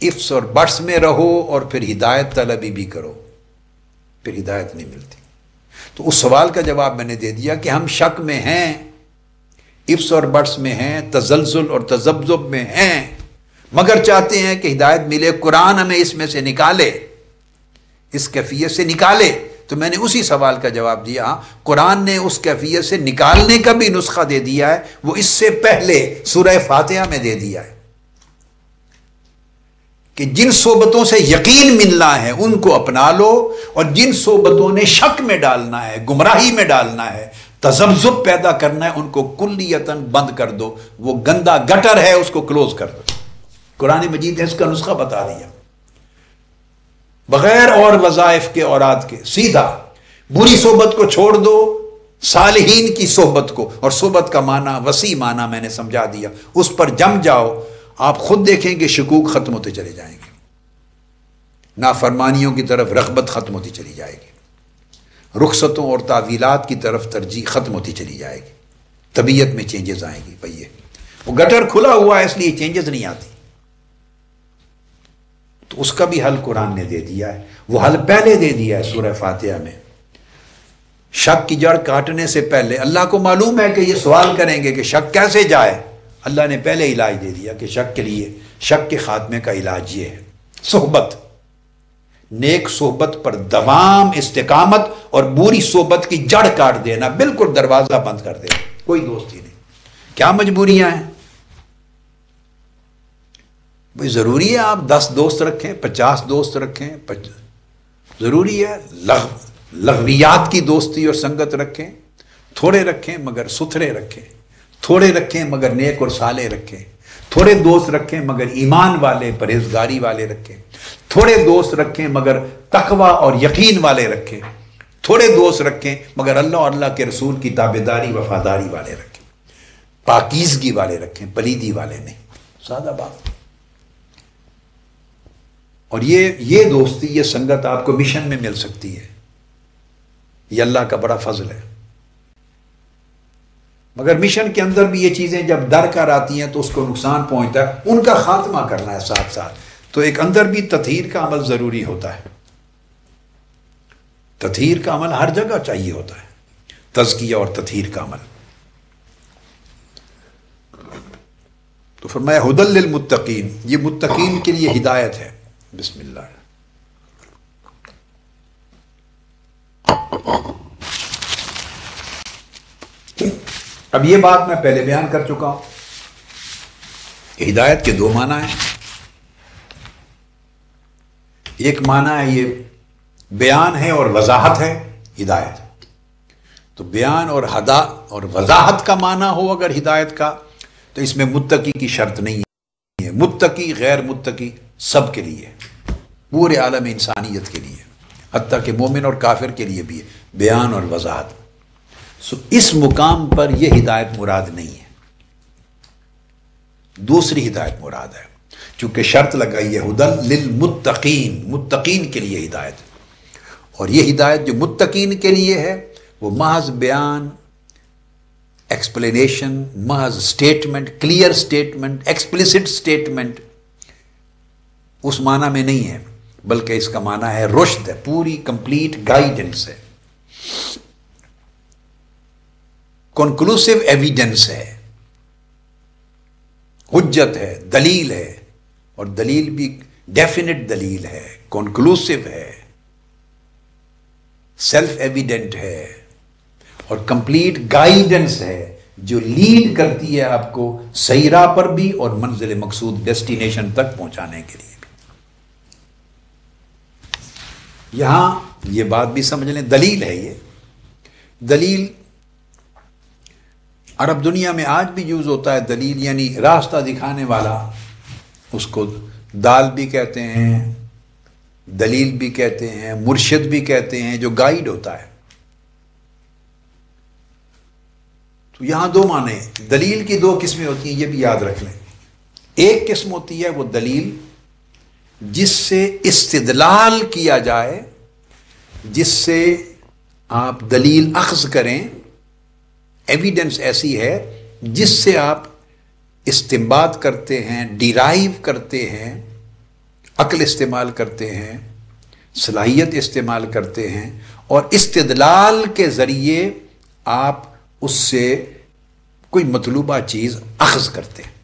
S1: ifs اور buts میں رہو اور پھر ہدایت طلبی بھی کرو، پھر ہدایت نہیں ملتی۔ تو اس سوال کا جواب میں نے دے دیا کہ ہم شک میں ہیں، ifs اور buts میں ہیں، تزلزل اور تذبذب میں ہیں، مگر چاہتے ہیں کہ ہدایت ملے، قرآن ہمیں اس میں سے نکالے، اس کیفیت سے نکالے۔ تو میں نے اسی سوال کا جواب دیا، ہاں قرآن نے اس کیفیت سے نکالنے کا بھی نسخہ دے دیا ہے، وہ اس سے پہلے سورہ فاتحہ میں دے دیا ہے کہ جن صحبتوں سے یقین ملنا ہے ان کو اپنا لو، اور جن صحبتوں نے شک میں ڈالنا ہے، گمراہی میں ڈالنا ہے، تذبذب پیدا کرنا ہے، ان کو کلیتاً بند کر دو، وہ گندا گٹر ہے اس کو کلوز کر دو۔ قرآن مجید نے اس کا نسخہ بتا دیا، بغیر اور وظائف کے اوراد کے، سیدھا بری صحبت کو چھوڑ دو، صالحین کی صحبت کو، اور صحبت کا معنی وسیع معنی میں نے سمجھا دیا، اس پر جم جاؤ، آپ خود دیکھیں کہ شکوک ختم ہوتے چلے جائیں گے، نافرمانیوں کی طرف رغبت ختم ہوتی چلی جائے گی، رخصتوں اور تعویلات کی طرف ترجیح ختم ہوتی چلی جائے گی، طبیعت میں چینجز آئیں گی۔ بھئی وہ گٹر کھلا ہوا ہے اس لیے چینجز نہیں آتی، تو اس کا بھی حل قرآن نے دے دیا ہے، وہ حل پہلے دے دیا ہے سورہ فاتحہ میں۔ شک کی جڑ کاٹنے سے پہلے اللہ کو معلوم ہے کہ یہ سوال کریں گے کہ شک کیسے جائے، اللہ نے پہلے علاج دے دیا کہ شک کے لیے، شک کے خاتمے کا علاج یہ ہے صحبت، نیک صحبت پر دوام، استقامت، اور بری صحبت کی جڑ کاٹ دینا، بالکل دروازہ بند کر دینا، کوئی دوست ہی نہیں۔ کیا مجبوریاں ہیں؟ بھئی ضروری ہے آپ 10 دوست رکھیں، 50 دوست رکھیں، ضروری ہے لغویات کی دوستی اور سنگت رکھیں، تھوڑے رکھیں مگر ستھرے رکھیں، تھوڑے رکھیں مگر نیک اور صالح رکھیں، تھوڑے دوست رکھیں مگر ایمان والے پرہیزگاری والے رکھیں، تھوڑے دوست رکھیں مگر تقوی اور یقین والے رکھیں، تھوڑے دوست رکھیں مگر اللہ اور اللہ کے رسول کی تابعداری وفاداری والے رکھیں، پاکیزگی والے رکھیں، پلیدی والے نہیں، سادہ بات۔ اور یہ دوستی، یہ سنگت آپ کو مشن میں مل سکتی ہے، یہ اللہ کا بڑا فضل ہے۔ مگر مشن کے اندر بھی یہ چیزیں جب درکار آتی ہیں تو اس کو نقصان پہنچتا ہے، ان کا خاتمہ کرنا ہے ساتھ ساتھ، تو ایک اندر بھی تطہیر کا عمل ضروری ہوتا ہے، تطہیر کا عمل ہر جگہ چاہیے ہوتا ہے، تزکیہ اور تطہیر کا عمل۔ تو فرمایا ھدی للمتقین، یہ متقین کے لیے ہدایت ہے۔ بسم اللہ۔ اب یہ بات میں پہلے بیان کر چکا ہوں ہدایت کے دو معنی ہیں. ایک معنی ہے یہ بیان ہے اور وضاحت ہے ہدایت. تو بیان اور ہدا اور وضاحت کا معنی ہو اگر ہدایت کا تو اس میں متقی کی شرط نہیں ہے. متقی غیر متقی سب کے لیے، پورے عالم انسانیت کے لیے، حتیٰ کہ مومن اور کافر کے لیے بھی ہے بیان اور وضاحت. اس مقام پر یہ ہدایت مراد نہیں ہے، دوسری ہدایت مراد ہے. چونکہ شرط لگائی ہے ہدی للمتقین، متقین کے لیے ہدایت. اور یہ ہدایت جو متقین کے لیے ہے وہ محض بیان، ایکسپلینیشن، محض statement, clear statement, explicit statement اس معنی میں نہیں ہے، بلکہ اس کا معنی ہے رشد ہے، پوری کمپلیٹ گائیڈنس ہے، کنکلوسیو ایویڈنس ہے، حجت ہے، دلیل ہے. اور دلیل بھی ڈیفینٹ دلیل ہے، کنکلوسیو ہے، سیلف ایویڈنٹ ہے، اور کمپلیٹ گائیڈنس ہے جو لیڈ کرتی ہے آپ کو صحیح راہ پر بھی اور منزل مقصود ڈیسٹینیشن تک پہنچانے کے لیے بھی. یہاں یہ بات بھی سمجھ لیں، دلیل ہے یہ. دلیل عرب دنیا میں آج بھی یوز ہوتا ہے. دلیل یعنی راستہ دکھانے والا، اس کو دال بھی کہتے ہیں، دلیل بھی کہتے ہیں، مرشد بھی کہتے ہیں، جو گائیڈ ہوتا ہے. تو یہاں دو معنی ہیں. دلیل کی دو قسمیں ہوتی ہیں، یہ بھی یاد رکھ لیں. ایک قسم ہوتی ہے وہ دلیل جس سے استدلال کیا جائے، جس سے آپ دلیل اخذ کریں، ایویڈنس ایسی ہے جس سے آپ استنباط کرتے ہیں، ڈیرائیو کرتے ہیں، عقل استعمال کرتے ہیں، صلاحیت استعمال کرتے ہیں، اور استدلال کے ذریعے آپ اس سے کوئی مطلوبہ چیز اخذ کرتے ہیں.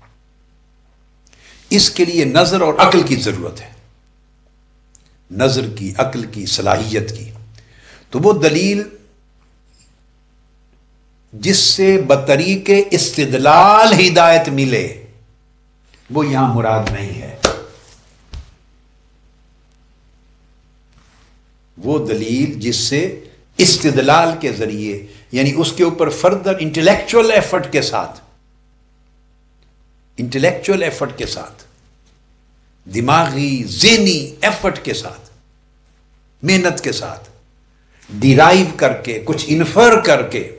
S1: اس کے لیے نظر اور عقل کی ضرورت ہے، نظر کی، عقل کی، صلاحیت کی. تو وہ دلیل جس سے بطریق استدلال ہدایت ملے وہ یہاں مراد نہیں ہے. وہ دلیل جس سے استدلال کے ذریعے، یعنی اس کے اوپر فردر انٹلیکچوئل ایفرٹ کے ساتھ، انٹلیکچوئل ایفرٹ کے ساتھ، دماغی ذہنی ایفرٹ کے ساتھ، محنت کے ساتھ ڈیرائیو کر کے، کچھ انفر کر کے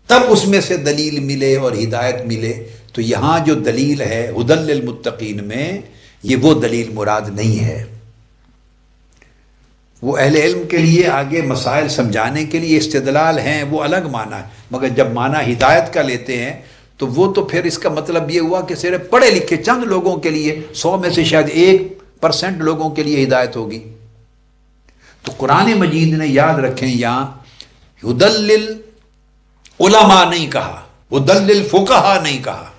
S1: تب اس میں سے دلیل ملے اور ہدایت ملے. تو یہاں جو دلیل ہے ہدی للمتقین میں، یہ وہ دلیل مراد نہیں ہے. وہ اہل علم کے لیے آگے مسائل سمجھانے کے لیے استدلال ہیں، وہ الگ معنی ہے. مگر جب معنی ہدایت کا لیتے ہیں تو وہ تو پھر اس کا مطلب یہ ہوا کہ صرف پڑھے لکھے چند لوگوں کے لیے، 100 میں سے شاید 1% لوگوں کے لیے ہدایت ہوگی. تو قرآن مجید نے، یاد رکھیں، یہاں ہدی علماء نہیں کہا، ہدی للفقہاء نہیں کہا،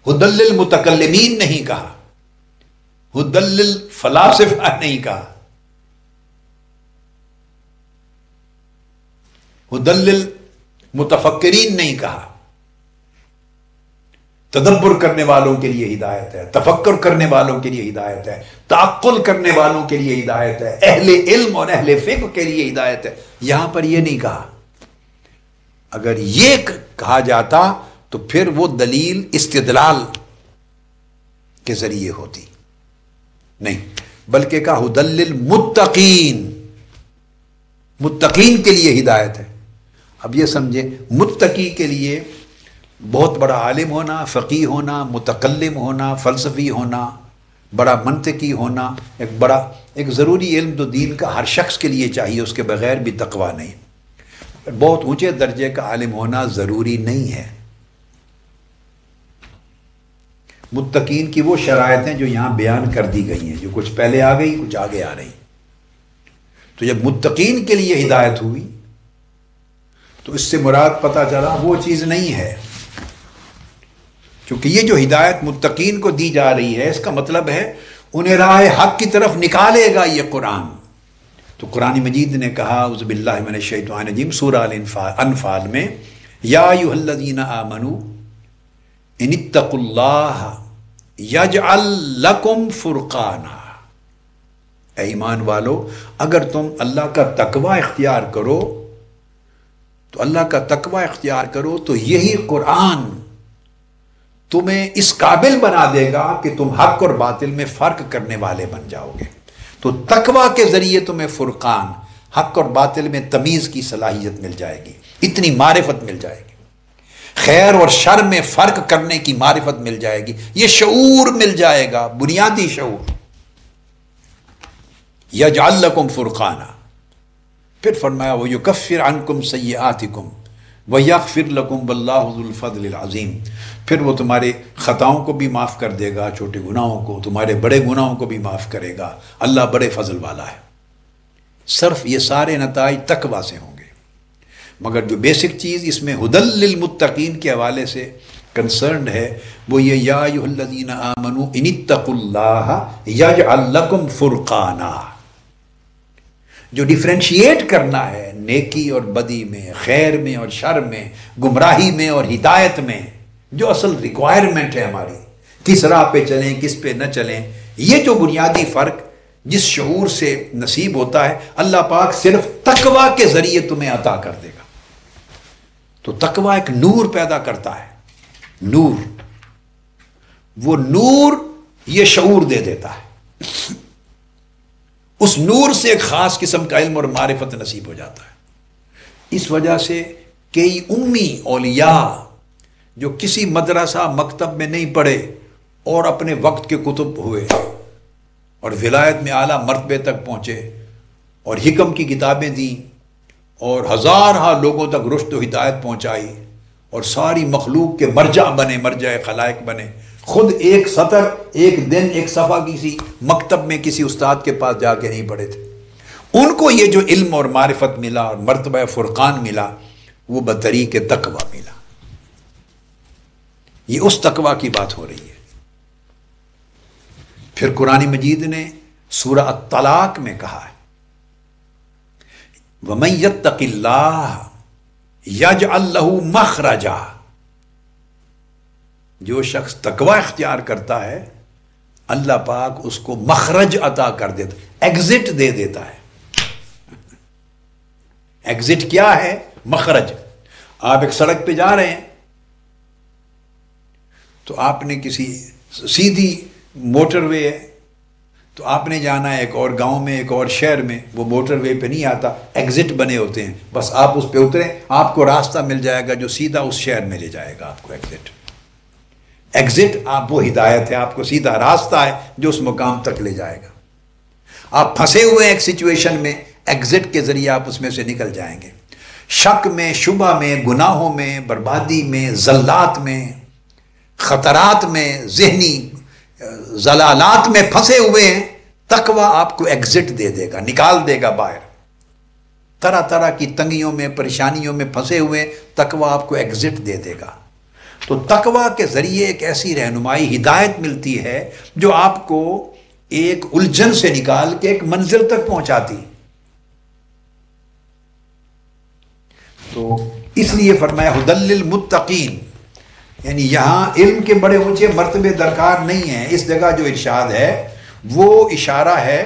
S1: ہدی للمتکلمین نہیں کہا، ہدی للفلاسفہ نہیں کہا، ہدی للمتفکرین نہیں کہا. تدبر کرنے والوں کے لیے ہدایت ہے، تفکر کرنے والوں کے لیے ہدایت ہے، تعقل کرنے والوں کے لیے ہدایت ہے، اہل علم اور اہل فقہ کے لیے ہدایت ہے. یہاں پر یہ نہیں کہا. اگر یہ کہا جاتا تو پھر وہ دلیل استدلال کے ذریعے ہوتی نہیں، بلکہ کہا ہدی للمتقین، متقین کے لیے ہدایت ہے. اب یہ سمجھے، متقی کے لیے بہت بڑا عالم ہونا، فقیہ ہونا، متکلم ہونا، فلسفی ہونا، بڑا منطقی ہونا، ایک ضروری علم تو دین کا ہر شخص کے لیے چاہیے، اس کے بغیر بھی تقویٰ نہیں. بہت اونچے درجے کا عالم ہونا ضروری نہیں ہے. متقین کی وہ شرائط ہیں جو یہاں بیان کر دی گئی ہیں، جو کچھ پہلے آ گئی، کچھ آگے آ رہی. تو جب متقین کے لیے ہدایت ہوئی تو اس سے مراد پتہ چلا وہ چیز نہیں ہے. کیونکہ یہ جو ہدایت متقین کو دی جا رہی ہے، اس کا مطلب ہے انہیں راہ حق کی طرف نکالے گا یہ قرآن. تو قرآن مجید نے کہا، اعوذ باللہ من الشیطان الرجیم، سورہ انفال میں، یا ایھا الذین آمنوا، ان اتقوا اللہ یجعل لکم فرقانا، اے ایمان والو اگر تم اللہ کا تقوی اختیار کرو تو اللہ کا تقوی اختیار کرو تو یہی قرآن تمہیں اس قابل بنا دے گا کہ تم حق اور باطل میں فرق کرنے والے بن جاؤ گے۔ تو تقوی کے ذریعے تمہیں فرقان، حق اور باطل میں تمیز کی صلاحیت مل جائے گی، اتنی معرفت مل جائے گی، خیر اور شر میں فرق کرنے کی معرفت مل جائے گی، یہ شعور مل جائے گا، بنیادی شعور۔ یجعل لکم فرقانا، پھر فرمایا وَيُكَفِّرْ عَنْكُمْ سَيِّئَاتِكُمْ وَيَغْفِرْ لَكُمْ وَاللَّهُ ذُو الْفَضْلِ الْعَظِيمِ، پھر وہ تمہارے خطاؤں کو بھی معاف کر دے گا، چھوٹے گناہوں کو، تمہارے بڑے گناہوں کو بھی معاف کرے گا، اللہ بڑے فضل والا ہے۔ صرف یہ سارے نتائج تقوی سے ہوں گے، مگر جو بیسک چیز اس میں ھدی للمتقین کے حوالے سے کنسرنڈ ہے وہ یہ یا ایھا الذین آمنوا ان اتقوا اللہ یجعل لکم فرقانا، جو ڈیفرینشیٹ کرنا ہے نیکی اور بدی میں، خیر میں اور شر میں، گمراہی میں اور ہدایت میں، جو اصل ریکوائرمنٹ ہے ہماری، کس راہ پہ چلیں کس پہ نہ چلیں، یہ جو بنیادی فرق جس شعور سے نصیب ہوتا ہے اللہ پاک صرف تقوی کے ذریعے تمہیں عطا کر دے گا۔ تو تقوی ایک نور پیدا کرتا ہے، نور، وہ نور یہ شعور دے دیتا ہے، اس نور سے ایک خاص قسم کا علم اور معرفت نصیب ہو جاتا ہے۔ اس وجہ سے کئی امی اولیاء جو کسی مدرسہ مکتب میں نہیں پڑھے اور اپنے وقت کے کتب ہوئے اور ولایت میں اعلیٰ مرتبے تک پہنچے اور حکم کی کتابیں دیں اور ہزارہ لوگوں تک رشد و ہدایت پہنچائی اور ساری مخلوق کے مرجع بنے، مرجع خلائق بنے، خود ایک سطر، ایک دن، ایک صفحہ کسی مکتب میں کسی استاد کے پاس جا کے نہیں پڑھے تھے، ان کو یہ جو علم اور معرفت ملا اور مرتبہ فرقان ملا وہ بطریق تقوی ملا۔ یہ اس تقوی کی بات ہو رہی ہے۔ پھر قرآن مجید نے سورہ الطلاق میں کہا ہے وَمَن يَتَّقِ اللَّهَ يَجْعَل لَّهُ مَخْرَجًا، جو شخص تقوی اختیار کرتا ہے اللہ پاک اس کو مخرج عطا کر دیتا، ایگزٹ دے دیتا ہے۔ ایگزٹ کیا ہے؟ مخرج۔ آپ ایک سڑک پہ جا رہے ہیں تو آپ نے کسی سیدھی موٹر وے ہے تو آپ نے جانا ہے ایک اور گاؤں میں، ایک اور شہر میں، وہ موٹر وے پہ نہیں آتا، ایگزٹ بنے ہوتے ہیں، بس آپ اس پہ اتریں آپ کو راستہ مل جائے گا جو سیدھا اس شہر میں لے جائے گا آپ کو۔ ایگزٹ آپ وہ ہدایت ہے، آپ کو سیدھا راستہ ہے جو اس مقام تک لے جائے گا۔ آپ پھنسے ہوئے ایک سچویشن میں، ایگزٹ کے ذریعے آپ اس میں سے نکل جائیں گے۔ شک میں، شبہ میں، گناہوں میں، بربادی میں، زلات میں، خطرات میں، ذہنی زلالات میں پھنسے ہوئے ہیں، تقوی آپ کو ایگزٹ دے دے گا، نکال دے گا باہر۔ طرح طرح کی تنگیوں میں، پریشانیوں میں پھنسے ہوئے، تقوی آپ کو ایگزٹ دے دے گا۔ تو تقوی کے ذریعے ایک ایسی رہنمائی، ہدایت ملتی ہے جو آپ کو ایک الجھن سے نکال کے ایک منزل تک پہنچاتی۔ تو اس لیے فرمایا ھدی للمتقین، یعنی یہاں علم کے بڑے اونچے مرتبے درکار نہیں ہیں، اس جگہ جو ارشاد ہے وہ اشارہ ہے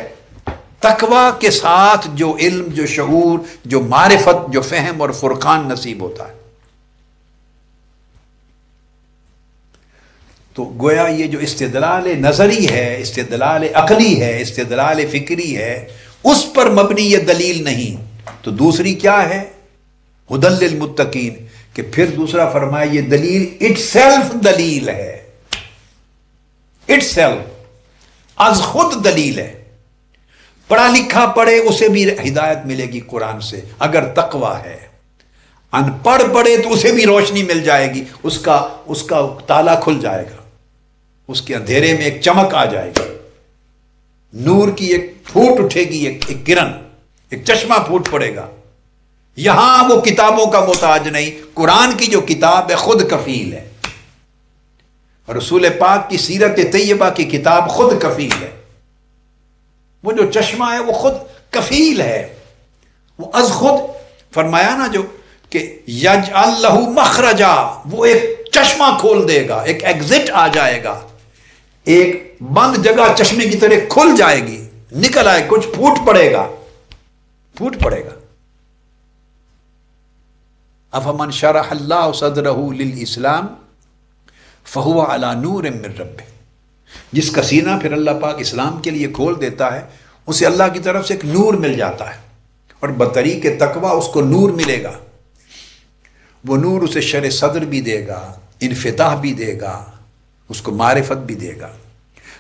S1: تقوی کے ساتھ جو علم، جو شعور، جو معرفت، جو فہم اور فرقان نصیب ہوتا ہے۔ تو گویا یہ جو استدلال نظری ہے، استدلال عقلی ہے، استدلال فکری ہے، اس پر مبنی یہ دلیل نہیں۔ تو دوسری کیا ہے؟ ھدی للمتقین، کہ پھر دوسرا فرمایا یہ دلیل اٹ سیلف دلیل ہے، اٹ سیلف، از خود دلیل ہے۔ پڑھا لکھا پڑھے اسے بھی ہدایت ملے گی قرآن سے اگر تقوی ہے، ان پڑھ پڑھے تو اسے بھی روشنی مل جائے گی، اس کا تالا کھل جائے گا، اس کے اندھیرے میں ایک چمک آ جائے گی، نور کی ایک پھوٹ اٹھے گی، ایک کرن، ایک چشمہ پھوٹ پڑے گا۔ یہاں وہ کتابوں کا محتاج نہیں، قرآن کی جو کتاب ہے خود کفیل ہے، اور رسول پاک کی سیرت طیبہ کی کتاب خود کفیل ہے۔ وہ جو چشمہ ہے وہ خود کفیل ہے، وہ از خود فرمایا نا جو کہ یجعل لہ مخرجا، وہ ایک چشمہ کھول دے گا، ایک ایگزٹ آ جائے گا، ایک بند جگہ چشمے کی طرح کھل جائے گی، نکل آئے، کچھ پھوٹ پڑے گا، پھوٹ پڑے گا۔ افمن شرح اللہ صدرہ للاسلام فہو علی نور من ربہ، جس کا سینہ پھر اللہ پاک اسلام کے لیے کھول دیتا ہے، اسے اللہ کی طرف سے ایک نور مل جاتا ہے، اور بطریق تقویٰ اس کو نور ملے گا۔ وہ نور اسے شرح صدر بھی دے گا، انفتاح بھی دے گا، اس کو معرفت بھی دے گا۔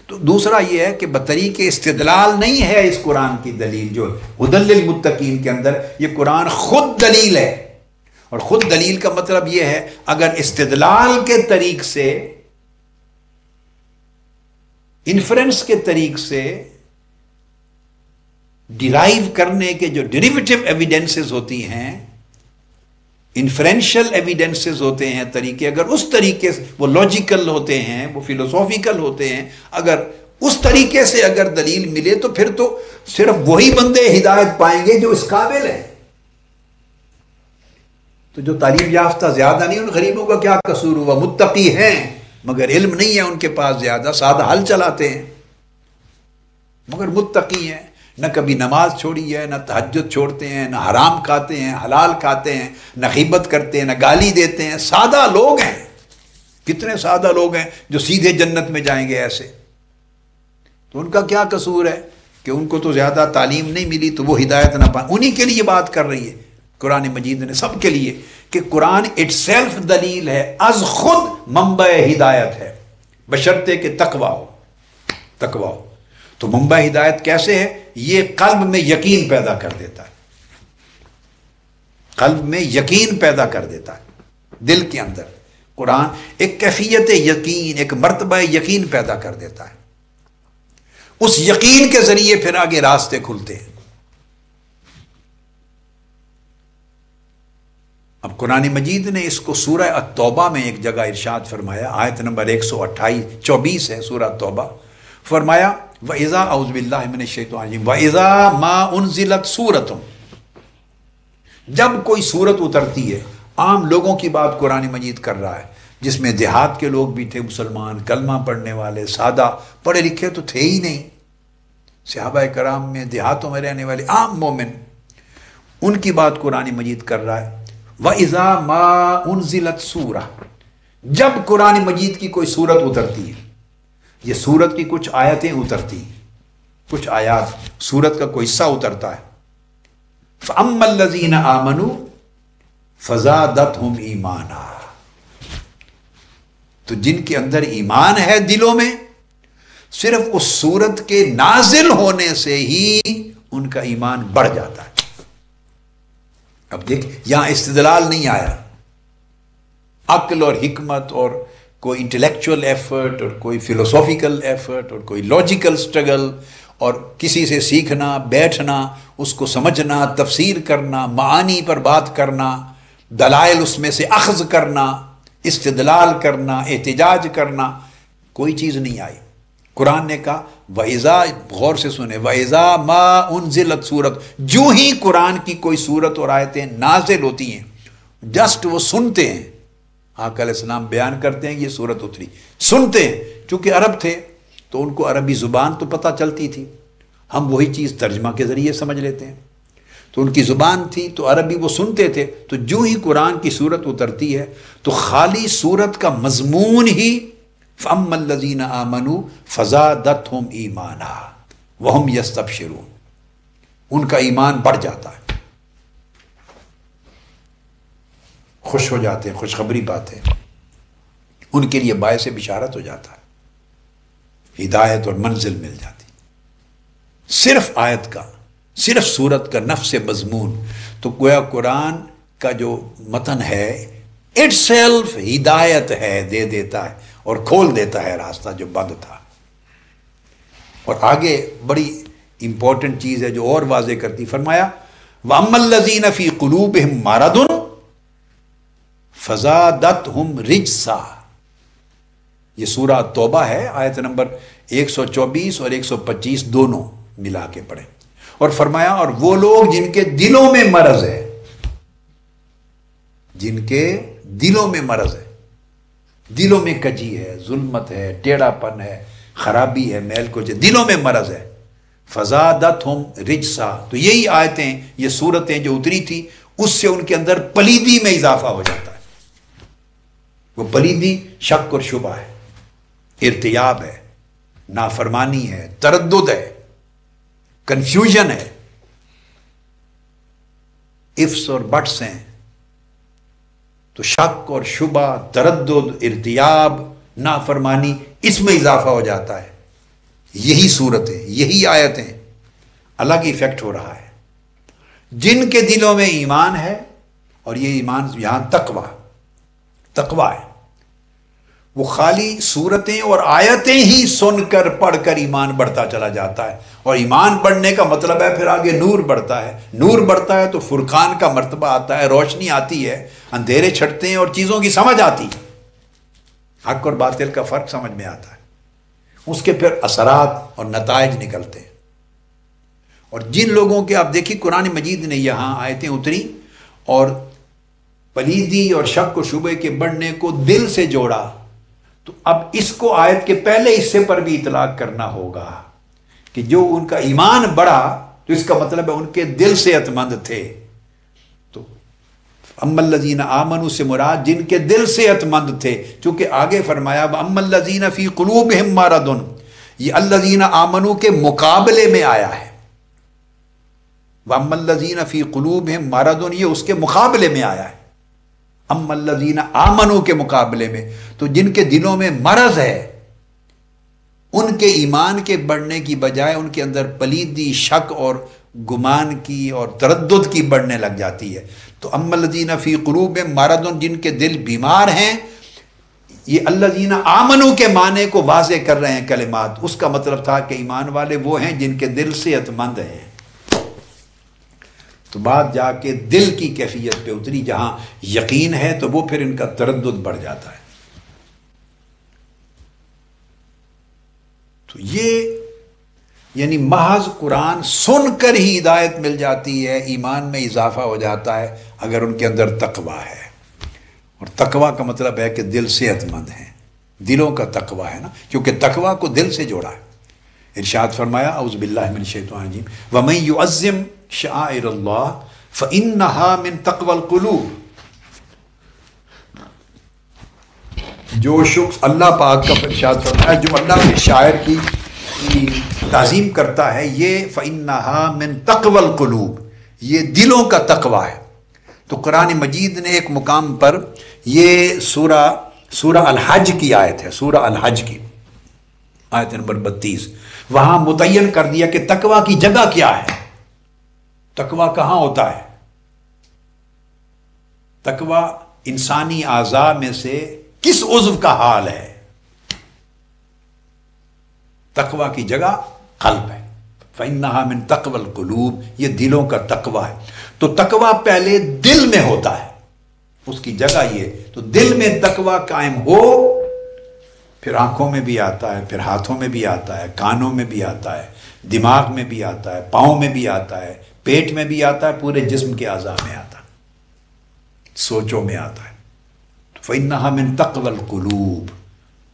S1: تو دوسرا یہ ہے کہ بطریق استدلال نہیں ہے اس قرآن کی دلیل، جو ھدی للمتقین کے اندر یہ قرآن خود دلیل ہے، اور خود دلیل کا مطلب یہ ہے اگر استدلال کے طریق سے، انفرنس کے طریق سے، ڈیرائیو کرنے کے جو ڈیریویٹو ایویڈنسز ہوتی ہیں، انفرینشل ایویڈنسز ہوتے ہیں طریقے، اگر اس طریقے سے وہ لاجیکل ہوتے ہیں، وہ فلسافیکل ہوتے ہیں، اگر اس طریقے سے اگر دلیل ملے تو پھر تو صرف وہی بندے ہدایت پائیں گے جو اس قابل ہیں۔ تو جو تعلیم یافتہ زیادہ نہیں، ان غریبوں کا کیا قصور ہوا؟ متقی ہیں مگر علم نہیں ہے ان کے پاس زیادہ، سادہ حل چلاتے ہیں مگر متقی ہیں، نہ کبھی نماز چھوڑی ہے، نہ تہجد چھوڑتے ہیں، نہ حرام کھاتے ہیں، حلال کھاتے ہیں، نہ غیبت کرتے ہیں، نہ گالی دیتے ہیں، سادہ لوگ ہیں۔ کتنے سادہ لوگ ہیں جو سیدھے جنت میں جائیں گے ایسے؟ تو ان کا کیا قصور ہے کہ ان کو تو زیادہ تعلیم نہیں ملی تو وہ ہدایت نہ پائیں؟ انہی کے لیے بات کر رہی ہے قرآن مجید نے، سب کے لیے، کہ قرآن اٹ سیلف دلیل ہے، از خود منبع ہدایت ہے، بشرطے کہ تقویٰ ہو، تقویٰ ہو۔ تو منبع ہدایت کیسے ہے؟ یہ قلب میں یقین پیدا کر دیتا ہے، قلب میں یقین پیدا کر دیتا ہے، دل کے اندر قرآن ایک کیفیت یقین، ایک مرتبہ یقین پیدا کر دیتا ہے، اس یقین کے ذریعے پھر آگے راستے کھلتے ہیں۔ اب قرآن مجید نے اس کو سورہ التوبہ میں ایک جگہ ارشاد فرمایا، آیت نمبر 124 ہے سورہ التوبہ، فرمایا وَإِذَا اعوذ باللہ من الشیطان الرجیم وَإِذَا مَا أُنزِلَتْ سُورَةٌ، جب کوئی سورت اترتی ہے، عام لوگوں کی بات قرآن مجید کر رہا ہے، جس میں دیہات کے لوگ بھی تھے، مسلمان، کلمہ پڑھنے والے، سادہ، پڑھے لکھے تو تھے ہی نہیں، صحابہ کرام میں دیہاتوں میں رہنے والے عام مومن، ان کی بات قرآن مجید کر رہا ہے۔ وَإِذَا مَا أُنزِلَتْ سُورَةٌ، جب قرآن مجید کی کوئی سورت اترتی ہے، یہ سورت کی کچھ آیتیں اترتی، کچھ آیات، سورت کا کوئی حصہ اترتا ہے، فَأَمَّا الَّذِينَ آمَنُوا فَزَادَتْهُمْ إِيمَانًا، تو جن کے اندر ایمان ہے دلوں میں، صرف اس سورت کے نازل ہونے سے ہی ان کا ایمان بڑھ جاتا ہے۔ اب دیکھ، یہاں استدلال نہیں آیا، عقل اور حکمت اور کوئی انٹلیکچوئل ایفرٹ اور کوئی فلسافیکل ایفرٹ اور کوئی لاجیکل سٹرگل اور کسی سے سیکھنا، بیٹھنا، اس کو سمجھنا، تفسیر کرنا، معانی پر بات کرنا، دلائل اس میں سے اخذ کرنا، استدلال کرنا، احتجاج کرنا، کوئی چیز نہیں آئی۔ قرآن نے کہا وَإِذَا، غور سے سنیں، وَإِذَا مَا أُنزِلَتْ سورت، جو ہی قرآن کی کوئی سورت اور آیتیں نازل ہوتی ہیں، جسٹ وہ سنتے ہیں، آقا علیہ السلام بیان کرتے ہیں یہ سورت اتری، سنتے ہیں، چونکہ عرب تھے تو ان کو عربی زبان تو پتہ چلتی تھی، ہم وہی چیز ترجمہ کے ذریعے سمجھ لیتے ہیں، تو ان کی زبان تھی تو عربی وہ سنتے تھے، تو جو ہی قرآن کی سورت اترتی ہے تو خالی سورت کا مضمون ہی فَأَمَّا الَّذِينَ آمَنُوا فَزَادَتْهُمْ إِيمَانًا وَهُمْ يَسْتَبْشِرُونَ، ان کا ایمان بڑھ جاتا ہے، خوش ہو جاتے ہیں، خوشخبری پاتے ہیں، ان کے لیے باعث بشارت ہو جاتا ہے، ہدایت اور منزل مل جاتی۔ صرف آیت کا، صرف سورت کا نفس مضمون، تو گویا قرآن کا جو متن ہے اٹ سیلف ہدایت ہے، دے دیتا ہے اور کھول دیتا ہے راستہ جو بند تھا۔ اور آگے بڑی امپورٹنٹ چیز ہے جو اور واضح کرتی، فرمایا وَأَمَّا الَّذِينَ فِي قُلُوبِهِمْ مَرَضٌ فَزَادَتْهُمْ رِجْسًا، یہ سورہ توبہ ہے، آیت نمبر 124 اور 125 دونوں ملا کے پڑھیں، اور فرمایا اور وہ لوگ جن کے دلوں میں مرض ہے، جن کے دلوں میں مرض ہے، دلوں میں کجی ہے، ظلمت ہے، ٹیڑھا پن ہے، خرابی ہے، میل کچھ دلوں میں مرض ہے، فزادتہم رجسا، تو یہی آیتیں، یہ صورتیں جو اتری تھی اس سے ان کے اندر پلیدی میں اضافہ ہو جاتا ہے. وہ پلیدی شک اور شبہ ہے، ارتیاب ہے، نافرمانی ہے، تردد ہے، کنفیوژن ہے، ifs اور بٹس ہیں. تو شک اور شبہ، تردد، ارتیاب، نافرمانی، اس میں اضافہ ہو جاتا ہے. یہی صورتیں، یہی آیتیں، الگ ایفیکٹ ہو رہا ہے. جن کے دلوں میں ایمان ہے، اور یہ ایمان یہاں تقوی ہے، وہ خالی صورتیں اور آیتیں ہی سن کر پڑھ کر ایمان بڑھتا چلا جاتا ہے. اور ایمان بڑھنے کا مطلب ہے پھر آگے نور بڑھتا ہے. نور بڑھتا ہے تو فرقان کا مرتبہ آتا ہے، روشنی آتی ہے، اندھیرے چھٹتے ہیں اور چیزوں کی سمجھ آتی ہے، حق اور باطل کا فرق سمجھ میں آتا ہے. اس کے پھر اثرات اور نتائج نکلتے ہیں. اور جن لوگوں کے آپ دیکھیے قرآن مجید نے یہاں آیتیں اتری اور پلیدی اور شک و شبے کے بڑھنے کو دل سے جوڑا، تو اب اس کو آیت کے پہلے حصے پر بھی اطلاق کرنا ہوگا کہ جو ان کا ایمان بڑھا تو اس کا مطلب ہے ان کے دل صحت مند تھے. تو اما الذین آمنوا سے مراد جن کے دل صحت مند تھے، چونکہ آگے فرمایا اما الذین فی قلوبہم مرض، یہ الذین آمنوا کے مقابلے میں آیا ہے. واما الذین فی قلوبہم مرض یہ اس کے مقابلے میں آیا ہے، اما الذین آمنوا کے مقابلے میں. تو جن کے دلوں میں مرض ہے ان کے ایمان کے بڑھنے کی بجائے ان کے اندر پلیدی، شک اور گمان کی اور تردد کی بڑھنے لگ جاتی ہے. تو اما الذین فی قلوبہم مرض جن کے دل بیمار ہیں، یہ الذین آمنوا کے معنی کو واضح کر رہے ہیں کلمات. اس کا مطلب تھا کہ ایمان والے وہ ہیں جن کے دل صحت مند ہیں. تو بات جا کے دل کی کیفیت پہ اتری، جہاں یقین ہے تو وہ پھر ان کا تردد بڑھ جاتا ہے. تو یہ یعنی محض قرآن سن کر ہی ہدایت مل جاتی ہے، ایمان میں اضافہ ہو جاتا ہے اگر ان کے اندر تقوی ہے. اور تقوی کا مطلب ہے کہ دل صحت مند ہیں، دلوں کا تقوی ہے نا، کیونکہ تقوی کو دل سے جوڑا ہے. ارشاد فرمایا اعوذ باللہ من الشیطان الرجیم وَمَن يُعَظِّمْ شَعَائِرَ اللَّهِ فَإِنَّهَا مِن تَقْوَى الْقُلُوبِ. جو شخص اللہ پاک کا ارشاد فرمایا جو اللہ کے شاعر کی تعظیم کرتا ہے، یہ فَإِنَّهَا مِن تَقْوَى الْقُلُوبِ، یہ دلوں کا تقوی ہے. تو قرآن مجید نے ایک مقام پر یہ سورہ الحج کی آیت ہے، سورہ الحج کی آیت نمبر 32، وہاں متعین کر دیا کہ تقوی کی جگہ کیا ہے، تقوی کہاں ہوتا ہے. تقوی انسانی اعضاء میں سے کس عضو کا حال ہے. تقوی کی جگہ قلب ہے. فَإِنَّهَا مِن تَقْوَى الْقُلُوبِ، یہ دلوں کا تقوی ہے. تو تقوی پہلے دل میں ہوتا ہے، اس کی جگہ یہ. تو دل میں تقوی قائم ہو پھر آنکھوں میں بھی آتا ہے، پھر ہاتھوں میں بھی آتا ہے، کانوں میں بھی آتا ہے، دماغ میں بھی آتا ہے، پاؤں میں بھی آتا ہے، پیٹ میں بھی آتا ہے، پورے جسم کے اعضاء میں آتا ہے، سوچوں میں آتا ہے. فَإِنَّهَا مِن تَقْوَى الْقُلُوبِ،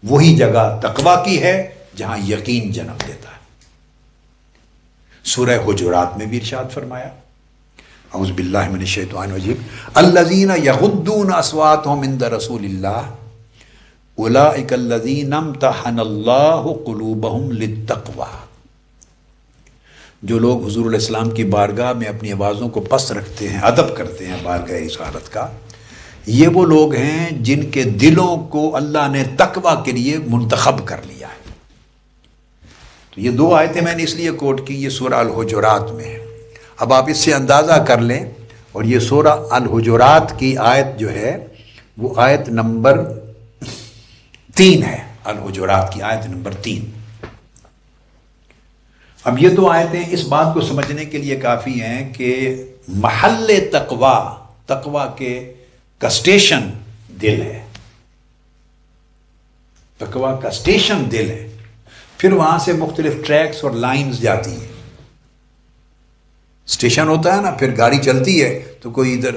S1: وہی جگہ تقوی کی ہے جہاں یقین جنم دیتا ہے. سورہ حجرات میں بھی ارشاد فرمایا اعوذ باللہ من الشیطان الرجیم الذین یغضون اصواتهم عند رسول اللہ اولئک الذین امتحن اللہ قلوبہم للتقوی. جو لوگ حضور علیہ السلام کی بارگاہ میں اپنی آوازوں کو پست رکھتے ہیں، ادب کرتے ہیں بارگاہ رسالت کا، یہ وہ لوگ ہیں جن کے دلوں کو اللہ نے تقوی کے لیے منتخب کر لیا ہے. تو یہ دو آیتیں میں نے اس لیے کوٹ کی، یہ سورہ الحجرات میں ہے. اب آپ اس سے اندازہ کر لیں، اور یہ سورہ الحجرات کی آیت جو ہے وہ آیت نمبر 3 ہے، الحجرات کی آیت نمبر 3. اب یہ دو آیتیں اس بات کو سمجھنے کے لیے کافی ہیں کہ محل تقوی کے کا اسٹیشن دل ہے. تقوی کا اسٹیشن دل ہے. پھر وہاں سے مختلف ٹریکس اور لائنز جاتی ہیں. اسٹیشن ہوتا ہے نا، پھر گاڑی چلتی ہے تو کوئی ادھر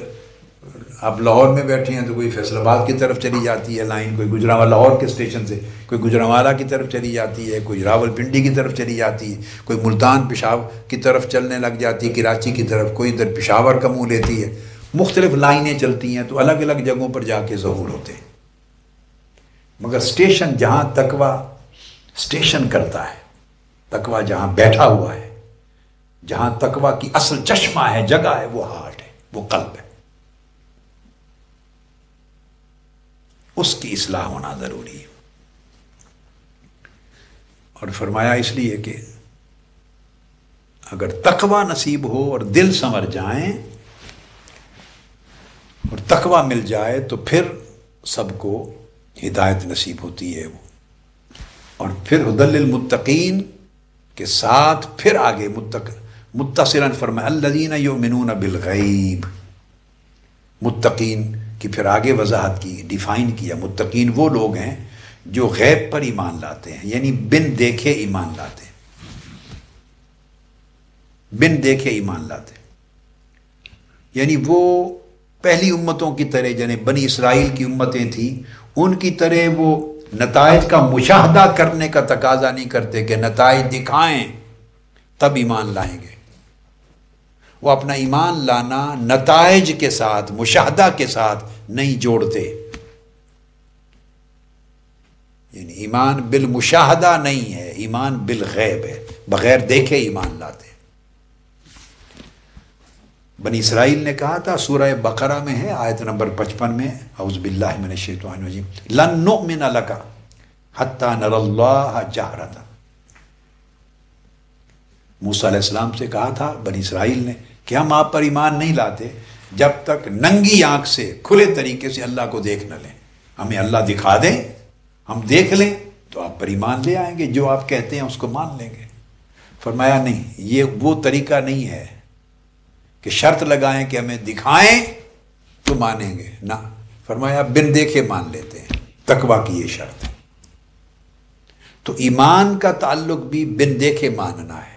S1: آپ لاہور میں بیٹھے ہیں تو کوئی فیصل آباد کی طرف چلی جاتی ہے لائن، کوئی گجرانوالہ لاہور کے اسٹیشن سے کوئی گجرانوالہ کی طرف چلی جاتی ہے، کوئی راول پنڈی کی طرف چلی جاتی ہے، کوئی ملتان پشاور کی طرف چلنے لگ جاتی ہے، کراچی کی طرف، کوئی ادھر پشاور کا منہ لیتی ہے، مختلف لائنیں چلتی ہیں، تو الگ الگ جگہوں پر جا کے ظہور ہوتے ہیں۔ مگر اسٹیشن جہاں تقویٰ اسٹیشن کرتا ہے، تقویٰ جہاں بیٹھا ہوا ہے، جہاں تقویٰ کی اصل چشمہ ہے، جگہ ہے، وہ ہارٹ ہے، وہ قلب ہے، اس کی اصلاح ہونا ضروری ہے۔ اور فرمایا اس لیے کہ اگر تقویٰ نصیب ہو اور دل سنور جائیں اور تقویٰ مل جائے تو پھر سب کو ہدایت نصیب ہوتی ہے وہ، اور پھر ہدی للمتقین کے ساتھ پھر آگے متصلاً فرمایا الذین یؤمنون بالغیب، متقین کی پھر آگے وضاحت کی، ڈیفائن کیا، متقین وہ لوگ ہیں جو غیب پر ایمان لاتے ہیں، یعنی بن دیکھے ایمان لاتے ہیں، بن دیکھے ایمان لاتے ہیں، یعنی وہ پہلی امتوں کی طرح جنہیں بنی اسرائیل کی امتیں تھیں ان کی طرح وہ نتائج کا مشاہدہ کرنے کا تقاضا نہیں کرتے کہ نتائج دکھائیں تب ایمان لائیں گے، وہ اپنا ایمان لانا نتائج کے ساتھ، مشاہدہ کے ساتھ نہیں جوڑتے، یعنی ایمان بالمشاہدہ نہیں ہے، ایمان بالغیب ہے، بغیر دیکھے ایمان لاتے۔ بنی اسرائیل نے کہا تھا، سورہ بقرہ میں ہے آیت نمبر 55 میں، اعوذ باللہ من الشیطان الرجیم، لن نؤمن لک حتی نری اللہ جہرۃ۔ موسیٰ علیہ السلام سے کہا تھا بنی اسرائیل نے کہ ہم آپ پر ایمان نہیں لاتے جب تک ننگی آنکھ سے کھلے طریقے سے اللہ کو دیکھ نہ لیں، ہمیں اللہ دکھا دیں، ہم دیکھ لیں تو آپ پر ایمان لے آئیں گے، جو آپ کہتے ہیں اس کو مان لیں گے۔ فرمایا نہیں، یہ وہ طریقہ نہیں ہے کہ شرط لگائیں کہ ہمیں دکھائیں تو مانیں گے، نہ، فرمایا بن دیکھے مان لیتے ہیں، تقویٰ کی یہ شرط ہے۔ تو ایمان کا تعلق بھی بن دیکھے ماننا ہے،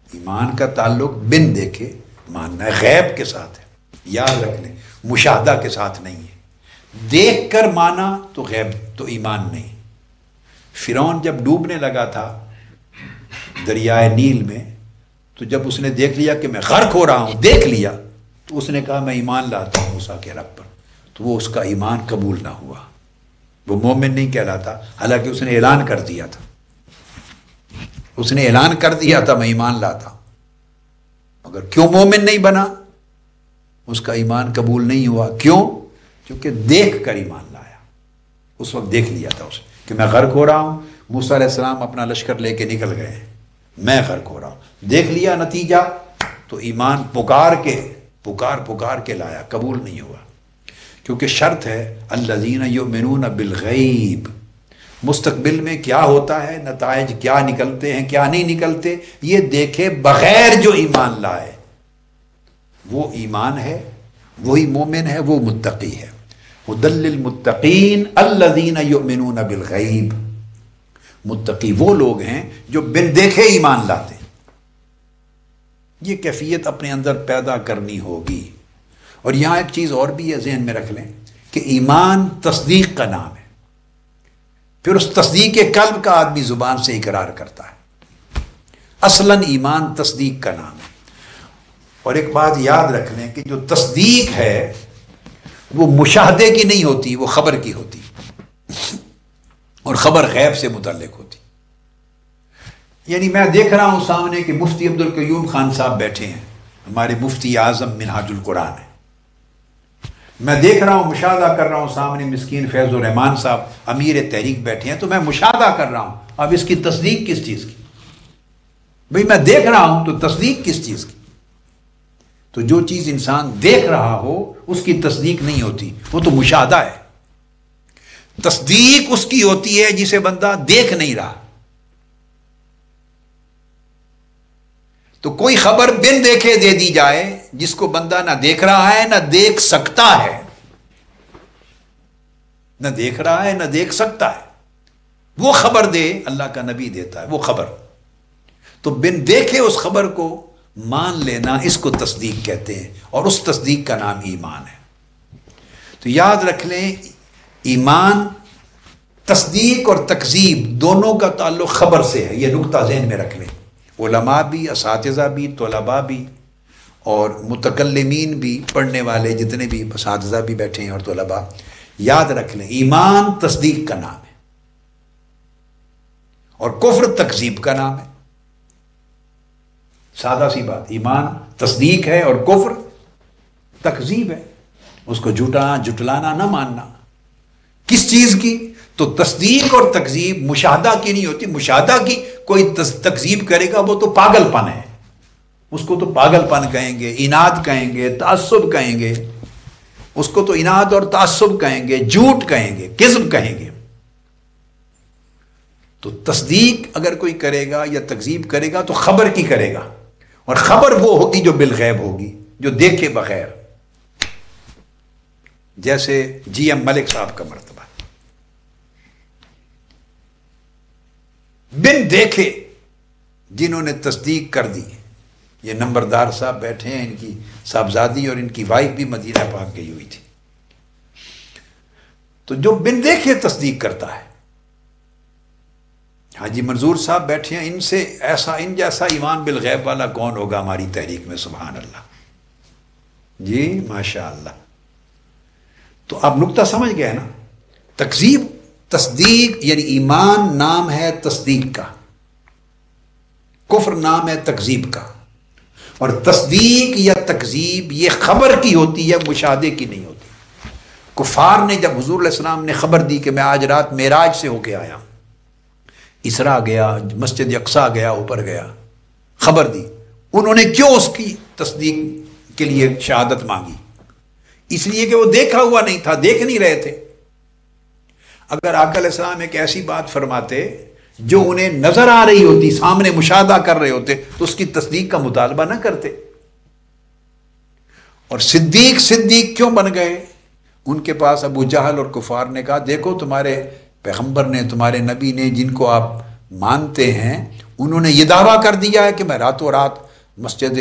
S1: ایمان کا تعلق بن دیکھے ماننا ہے، غیب کے ساتھ ہے، یاد رکھ لیں، مشاہدہ کے ساتھ نہیں ہے۔ دیکھ کر مانا تو غیب، تو ایمان نہیں۔ فرعون جب ڈوبنے لگا تھا دریائے نیل میں، تو جب اس نے دیکھ لیا کہ میں غرق ہو رہا ہوں، دیکھ لیا، تو اس نے کہا میں ایمان لاتا ہوں موسیٰ کے رب پر، تو وہ اس کا ایمان قبول نہ ہوا، وہ مومن نہیں کہلاتا، حالانکہ اس نے اعلان کر دیا تھا، اس نے اعلان کر دیا تھا میں ایمان لاتا ہوں، مگر کیوں مومن نہیں بنا؟ اس کا ایمان قبول نہیں ہوا، کیوں؟ کیونکہ دیکھ کر ایمان لایا، اس وقت دیکھ لیا تھا اس کہ میں غرق ہو رہا ہوں، موسیٰ علیہ السلام اپنا لشکر لے کے نکل گئے ہیں، میں غرق ہو رہا ہوں، دیکھ لیا نتیجہ، تو ایمان پکار کے لایا، قبول نہیں ہوا، کیونکہ شرط ہے الذین یؤمنون بالغیب، مستقبل میں کیا ہوتا ہے، نتائج کیا نکلتے ہیں کیا نہیں نکلتے، یہ دیکھے بغیر جو ایمان لائے وہ ایمان ہے، وہی مومن ہے، وہ متقی ہے۔ ھدی للمتقین الذین یؤمنون بالغیب، متقی وہ لوگ ہیں جو بن دیکھے ایمان لاتے ہیں۔ یہ کیفیت اپنے اندر پیدا کرنی ہوگی۔ اور یہاں ایک چیز اور بھی ہے، ذہن میں رکھ لیں کہ ایمان تصدیق کا نام ہے، پھر اس تصدیق قلب کا آدمی زبان سے اقرار کرتا ہے، اصلاً ایمان تصدیق کا نام ہے۔ اور ایک بات یاد رکھ لیں کہ جو تصدیق ہے وہ مشاہدے کی نہیں ہوتی، وہ خبر کی ہوتی، اور خبر غیب سے متعلق ہوتی۔ یعنی میں دیکھ رہا ہوں سامنے کہ مفتی عبدالقیوم خان صاحب بیٹھے ہیں، ہمارے مفتی اعظم منہاج القرآن ہیں، میں دیکھ رہا ہوں، مشاہدہ کر رہا ہوں، سامنے مسکین فیض الرحمان صاحب امیر تحریک بیٹھے ہیں، تو میں مشاہدہ کر رہا ہوں، اب اس کی تصدیق کس چیز کی؟ بھئی میں دیکھ رہا ہوں تو تصدیق کس چیز کی؟ تو جو چیز انسان دیکھ رہا ہو اس کی تصدیق نہیں ہوتی، وہ تو مشاہدہ ہے۔ تصدیق اس کی ہوتی ہے جسے بندہ دیکھ نہیں رہا۔ تو کوئی خبر بن دیکھے دے دی جائے جس کو بندہ نہ دیکھ رہا ہے نہ دیکھ سکتا ہے، نہ دیکھ رہا ہے نہ دیکھ سکتا ہے، وہ خبر دے اللہ کا نبی دیتا ہے وہ خبر۔ تو بن دیکھے اس خبر کو مان لینا، اس کو تصدیق کہتے ہیں، اور اس تصدیق کا نام ایمان ہے۔ تو یاد رکھ لیں، ایمان، تصدیق اور تکذیب دونوں کا تعلق خبر سے ہے، یہ نقطہ ذہن میں رکھ لیں۔ علماء بھی، اساتذہ بھی، طلباء بھی اور متکلمین بھی، پڑھنے والے جتنے بھی اساتذہ بھی بیٹھے ہیں اور طلباء، یاد رکھ لیں ایمان تصدیق کا نام ہے اور کفر تکذیب کا نام ہے۔ سادہ سی بات، ایمان تصدیق ہے اور کفر تکذیب ہے، اس کو جھٹلانا نہ ماننا۔ کس چیز کی؟ تو تصدیق اور تکذیب مشاہدہ کی نہیں ہوتی، مشاہدہ کی کوئی تکذیب کرے گا وہ تو پاگل پن ہے، اس کو تو پاگل پن کہیں گے، اناد کہیں گے، تعصب کہیں گے، اس کو تو اناد اور تعصب کہیں گے، جھوٹ کہیں گے، کذب کہیں گے۔ تو تصدیق اگر کوئی کرے گا یا تکذیب کرے گا تو خبر کی کرے گا، اور خبر وہ ہوگی جو بالغیب ہوگی، جو دیکھے بغیر، جیسے جی ایم ملک صاحب کا مرتبہ، بن دیکھے جنہوں نے تصدیق کر دی۔ یہ نمبردار صاحب بیٹھے ہیں، ان کی صاحبزادی اور ان کی وائف بھی مدینہ پاک گئی ہوئی تھی۔ تو جو بن دیکھے تصدیق کرتا ہے، حاجی منظور صاحب بیٹھے ہیں، ان جیسا ایمان بالغیب والا کون ہوگا ہماری تحریک میں؟ سبحان اللہ، جی ماشاء اللہ۔ تو آپ نقطہ سمجھ گئے نا، تکذیب، تصدیق، یعنی ایمان نام ہے تصدیق کا، کفر نام ہے تکذیب کا، اور تصدیق یا تکذیب یہ خبر کی ہوتی ہے، مشاہدے کی نہیں ہوتی۔ کفار نے جب حضور علیہ السلام نے خبر دی کہ میں آج رات معراج سے ہو کے آیا، اسرا گیا، مسجد اقصیٰ گیا، اوپر گیا، خبر دی، انہوں نے کیوں اس کی تصدیق کے لیے شہادت مانگی؟ اس لیے کہ وہ دیکھا ہوا نہیں تھا، دیکھ نہیں رہے تھے۔ اگر آقا علیہ السلام ایک ایسی بات فرماتے جو انہیں نظر آ رہی ہوتی، سامنے مشاہدہ کر رہے ہوتے، تو اس کی تصدیق کا مطالبہ نہ کرتے۔ اور صدیق کیوں بن گئے؟ ان کے پاس ابو جہل اور کفار نے کہا، دیکھو تمہارے پیغمبر نے، تمہارے نبی نے، جن کو آپ مانتے ہیں، انہوں نے یہ دعویٰ کر دیا ہے کہ میں راتوں رات مسجد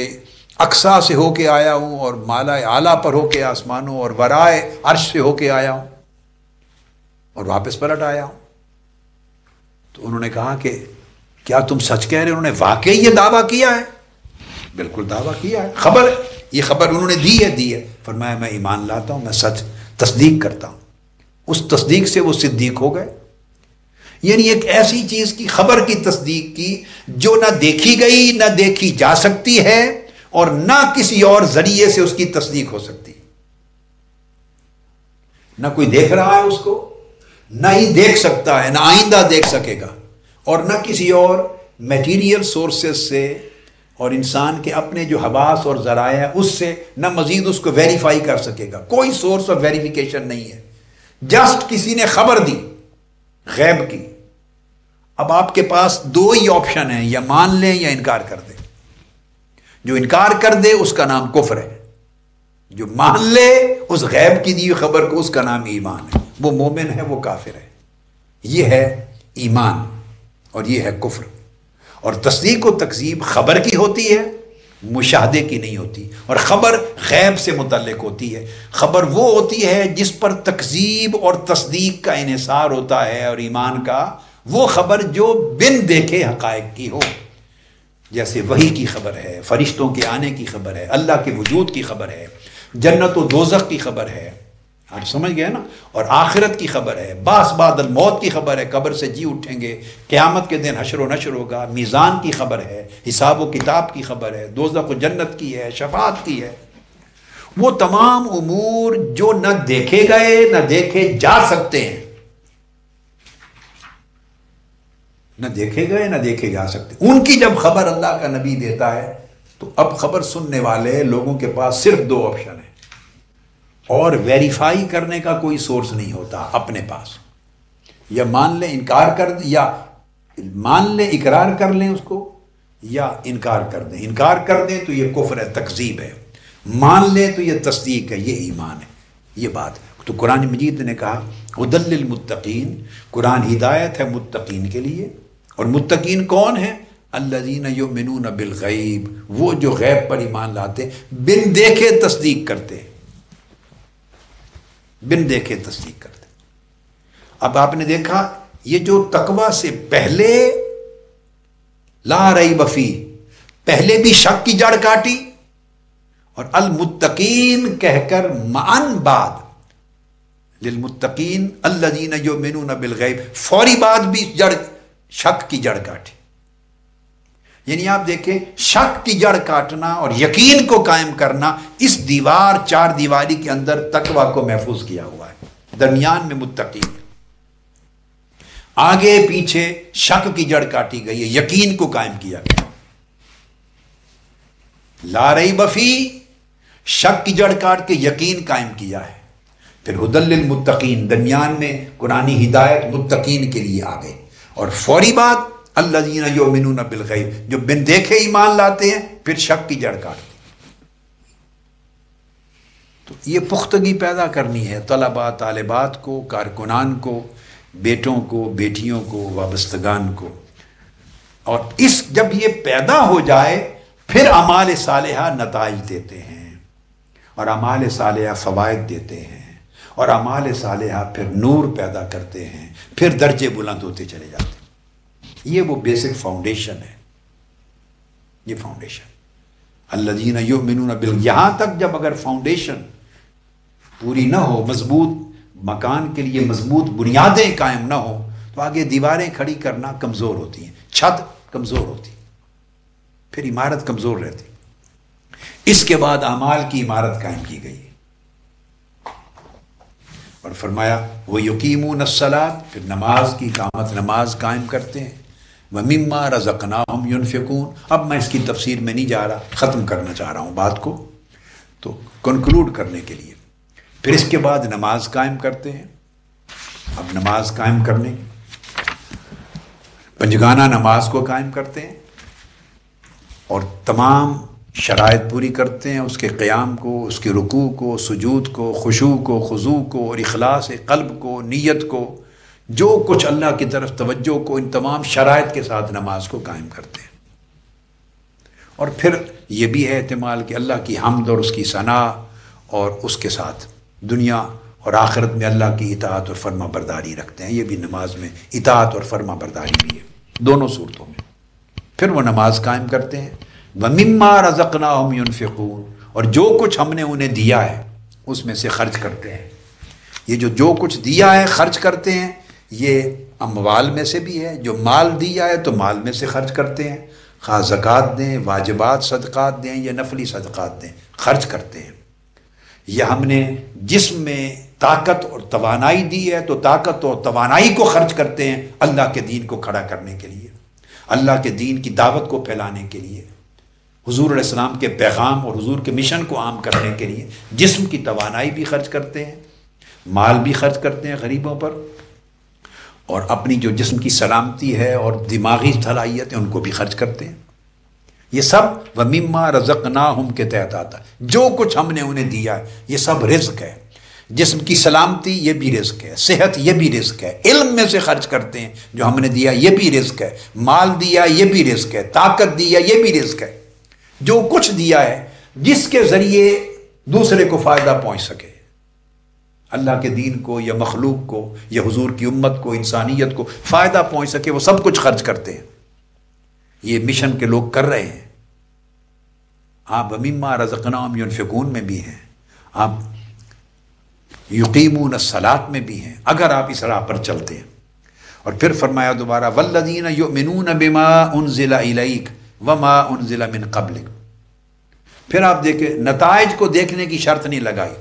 S1: اقصیٰ سے ہو کے آیا ہوں، اور مالا اعلیٰ پر ہو کے آسمانوں اور ورائے عرش سے ہو کے آیا ہوں، اور واپس پلٹ آیا ہوں۔ تو انہوں نے کہا کہ کیا تم سچ کہہ رہے؟ انہوں نے واقعی یہ دعویٰ کیا ہے؟ بالکل دعویٰ کیا ہے، یہ خبر انہوں نے دی ہے۔ فرمایا میں ایمان لاتا ہوں، میں سچ تصدیق کرتا ہوں۔ اس تصدیق سے وہ صدیق ہو گئے۔ یعنی ایک ایسی چیز کی خبر کی تصدیق کی جو نہ دیکھی گئی، نہ دیکھی جا سکتی ہے، اور نہ کسی اور ذریعے سے اس کی تصدیق ہو سکتی، نہ کوئی دیکھ رہا ہے اس کو، نہ ہی دیکھ سکتا ہے، نہ آئندہ دیکھ سکے گا، اور نہ کسی اور میٹیریل سورسز سے اور انسان کے اپنے جو حواس اور ذرائع ہیں اس سے نہ مزید اس کو ویریفائی کر سکے گا۔ کوئی سورس آف ویریفیکیشن نہیں ہے، جسٹ کسی نے خبر دی غیب کی۔ اب آپ کے پاس دو ہی آپشن ہیں، یا مان لیں یا انکار کر دیں۔ جو انکار کر دے اس کا نام کفر ہے، جو مان لے اس غیب کی دی ہوئی خبر کو اس کا نام ایمان ہے، وہ مومن ہے، وہ کافر ہے۔ یہ ہے ایمان اور یہ ہے کفر۔ اور تصدیق و تکذیب خبر کی ہوتی ہے، مشاہدے کی نہیں ہوتی، اور خبر غیب سے متعلق ہوتی ہے۔ خبر وہ ہوتی ہے جس پر تکذیب اور تصدیق کا انحصار ہوتا ہے، اور ایمان کا وہ خبر جو بن دیکھے حقائق کی ہو، جیسے وحی کی خبر ہے، فرشتوں کے آنے کی خبر ہے، اللہ کے وجود کی خبر ہے، جنت و دوزخ کی خبر ہے، آپ سمجھ گئے نا، اور آخرت کی خبر ہے، بعث بعد الموت کی خبر ہے، قبر سے جی اٹھیں گے، قیامت کے دن حشر و نشر ہوگا، میزان کی خبر ہے، حساب و کتاب کی خبر ہے، دوزخ و جنت کی ہے، شفاعت کی ہے۔ وہ تمام امور جو نہ دیکھے گئے نہ دیکھے جا سکتے ہیں، نہ دیکھے گئے نہ دیکھے جا سکتے، ان کی جب خبر اللہ کا نبی دیتا ہے تو اب خبر سننے والے لوگوں کے پاس صرف دو آپشن ہیں، اور ویریفائی کرنے کا کوئی سورس نہیں ہوتا اپنے پاس۔ یا مان لیں، انکار کر دیں، یا مان لیں اقرار کر لیں اس کو، یا انکار کر دیں۔ انکار کر دیں تو یہ کفر ہے، تکذیب ہے، مان لیں تو یہ تصدیق ہے، یہ ایمان ہے۔ یہ بات تو قرآن مجید نے کہا ہدی للمتقین، قرآن ہدایت ہے متقین کے لیے۔ اور متقین کون ہیں؟ الذین یؤمنون بالغیب، وہ جو غیب پر ایمان لاتے بن دیکھے تصدیق کرتے، بن دیکھے تصدیق کرتے۔ اب آپ نے دیکھا یہ جو تقوی سے پہلے لا ریب فیہ، پہلے بھی شک کی جڑ کاٹی، اور المتقین کہہ کر معن بعد للمتقین الذین یؤمنون بالغیب، فوری بعد بھی شک کی جڑ کاٹی۔ یعنی آپ دیکھیں شک کی جڑ کاٹنا اور یقین کو قائم کرنا، اس دیوار چار دیواری کے اندر تقوی کو محفوظ کیا ہوا ہے، درمیان میں متقین، آگے پیچھے شک کی جڑ کاٹی گئی ہے، یقین کو قائم کیا گیا۔ لا ریب فیہ، شک کی جڑ کاٹ کے یقین قائم کیا ہے۔ پھر ھدی للمتقین، درمیان میں قرآنی ہدایت متقین کے لیے آ گئی، اور فوری بات الذین یؤمنون بالغیب، جو بن دیکھے ایمان لاتے ہیں، پھر شک کی جڑ کاٹتے۔ تو یہ پختگی پیدا کرنی ہے طلباء طالبات کو، کارکنان کو، بیٹوں کو، بیٹیوں کو، وابستگان کو، اور جب یہ پیدا ہو جائے پھر اعمال صالحہ نتائج دیتے ہیں، اور اعمال صالحہ فوائد دیتے ہیں، اور اعمال صالحہ پھر نور پیدا کرتے ہیں، پھر درجے بلند ہوتے چلے جاتے ہیں۔ یہ وہ بیسک فاؤنڈیشن ہے، یہ فاؤنڈیشن الذین یؤمنون یہاں تک جب اگر فاؤنڈیشن پوری نہ ہو، مضبوط مکان کے لیے مضبوط بنیادیں قائم نہ ہو، تو آگے دیواریں کھڑی کرنا کمزور ہوتی ہیں، چھت کمزور ہوتی، پھر عمارت کمزور رہتی۔ اس کے بعد اعمال کی عمارت قائم کی گئی، اور فرمایا وہ یقیمون الصلاۃ، پھر نماز کی اقامت، نماز قائم کرتے ہیں، وَمِمَّا رَزَقْنَاهُمْ يُنْفِقُونَ۔ اب میں اس کی تفسیر میں نہیں جا رہا، ختم کرنا چاہ رہا ہوں بات کو، تو کنکلوڈ کرنے کے لیے پھر اس کے بعد نماز قائم کرتے ہیں۔ اب نماز قائم کرنے، پنجگانہ نماز کو قائم کرتے ہیں، اور تمام شرائط پوری کرتے ہیں، اس کے قیام کو، اس کے رکوع کو، سجود کو، خشوع کو، خضوع کو، اور اخلاص قلب کو، نیت کو، جو کچھ اللہ کی طرف توجہ کو، ان تمام شرائط کے ساتھ نماز کو قائم کرتے ہیں۔ اور پھر یہ بھی ہے احتمال کہ اللہ کی حمد اور اس کی ثنا، اور اس کے ساتھ دنیا اور آخرت میں اللہ کی اطاعت اور فرما برداری رکھتے ہیں۔ یہ بھی نماز میں اطاعت اور فرما برداری بھی ہے، دونوں صورتوں میں۔ پھر وہ نماز قائم کرتے ہیں، وَمِمَّا رَزَقْنَاهُمْ يُنْفِقُونَ، اور جو کچھ ہم نے انہیں دیا ہے اس میں سے خرچ کرتے ہیں۔ یہ جو کچھ دیا ہے خرچ کرتے ہیں، یہ اموال میں سے بھی ہے، جو مال دیا ہے تو مال میں سے خرچ کرتے ہیں، خواہ زکوٰۃ دیں، واجبات صدقات دیں یا نفلی صدقات دیں، خرچ کرتے ہیں۔ یا ہم نے جسم میں طاقت اور توانائی دی ہے تو طاقت اور توانائی کو خرچ کرتے ہیں اللہ کے دین کو کھڑا کرنے کے لیے، اللہ کے دین کی دعوت کو پھیلانے کے لیے، حضور علیہ السلام کے پیغام اور حضور کے مشن کو عام کرنے کے لیے جسم کی توانائی بھی خرچ کرتے ہیں، مال بھی خرچ کرتے ہیں غریبوں پر، اور اپنی جو جسم کی سلامتی ہے اور دماغی صلاحیت ہے ان کو بھی خرچ کرتے ہیں۔ یہ سب وَمِمَّا رَزَقْنَاهُمْ کے تحت آتا ہے، جو کچھ ہم نے انہیں دیا ہے یہ سب رزق ہے۔ جسم کی سلامتی یہ بھی رزق ہے، صحت یہ بھی رزق ہے، علم میں سے خرچ کرتے ہیں جو ہم نے دیا یہ بھی رزق ہے، مال دیا یہ بھی رزق ہے، طاقت دیا یہ بھی رزق ہے، جو کچھ دیا ہے جس کے ذریعے دوسرے کو فائدہ پہنچ سکے، اللہ کے دین کو یا مخلوق کو یا حضور کی امت کو، انسانیت کو فائدہ پہنچ سکے، وہ سب کچھ خرچ کرتے ہیں۔ یہ مشن کے لوگ کر رہے ہیں۔ آپ وَمِمَّا رَزَقْنَاهُمْ يُنْفِقُونَ میں بھی ہیں، آپ یقیمون الصلاۃ میں بھی ہیں، اگر آپ اس راہ پر چلتے ہیں۔ اور پھر فرمایا دوبارہ وَالَّذِينَ يُؤْمِنُونَ بِمَا أُنزِلَ إِلَيْكَ وَمَا أُنزِلَ مِن قَبْلِكَ۔ پھر آپ دیکھیں نتائج کو دیکھنے کی شرط نہیں لگائی،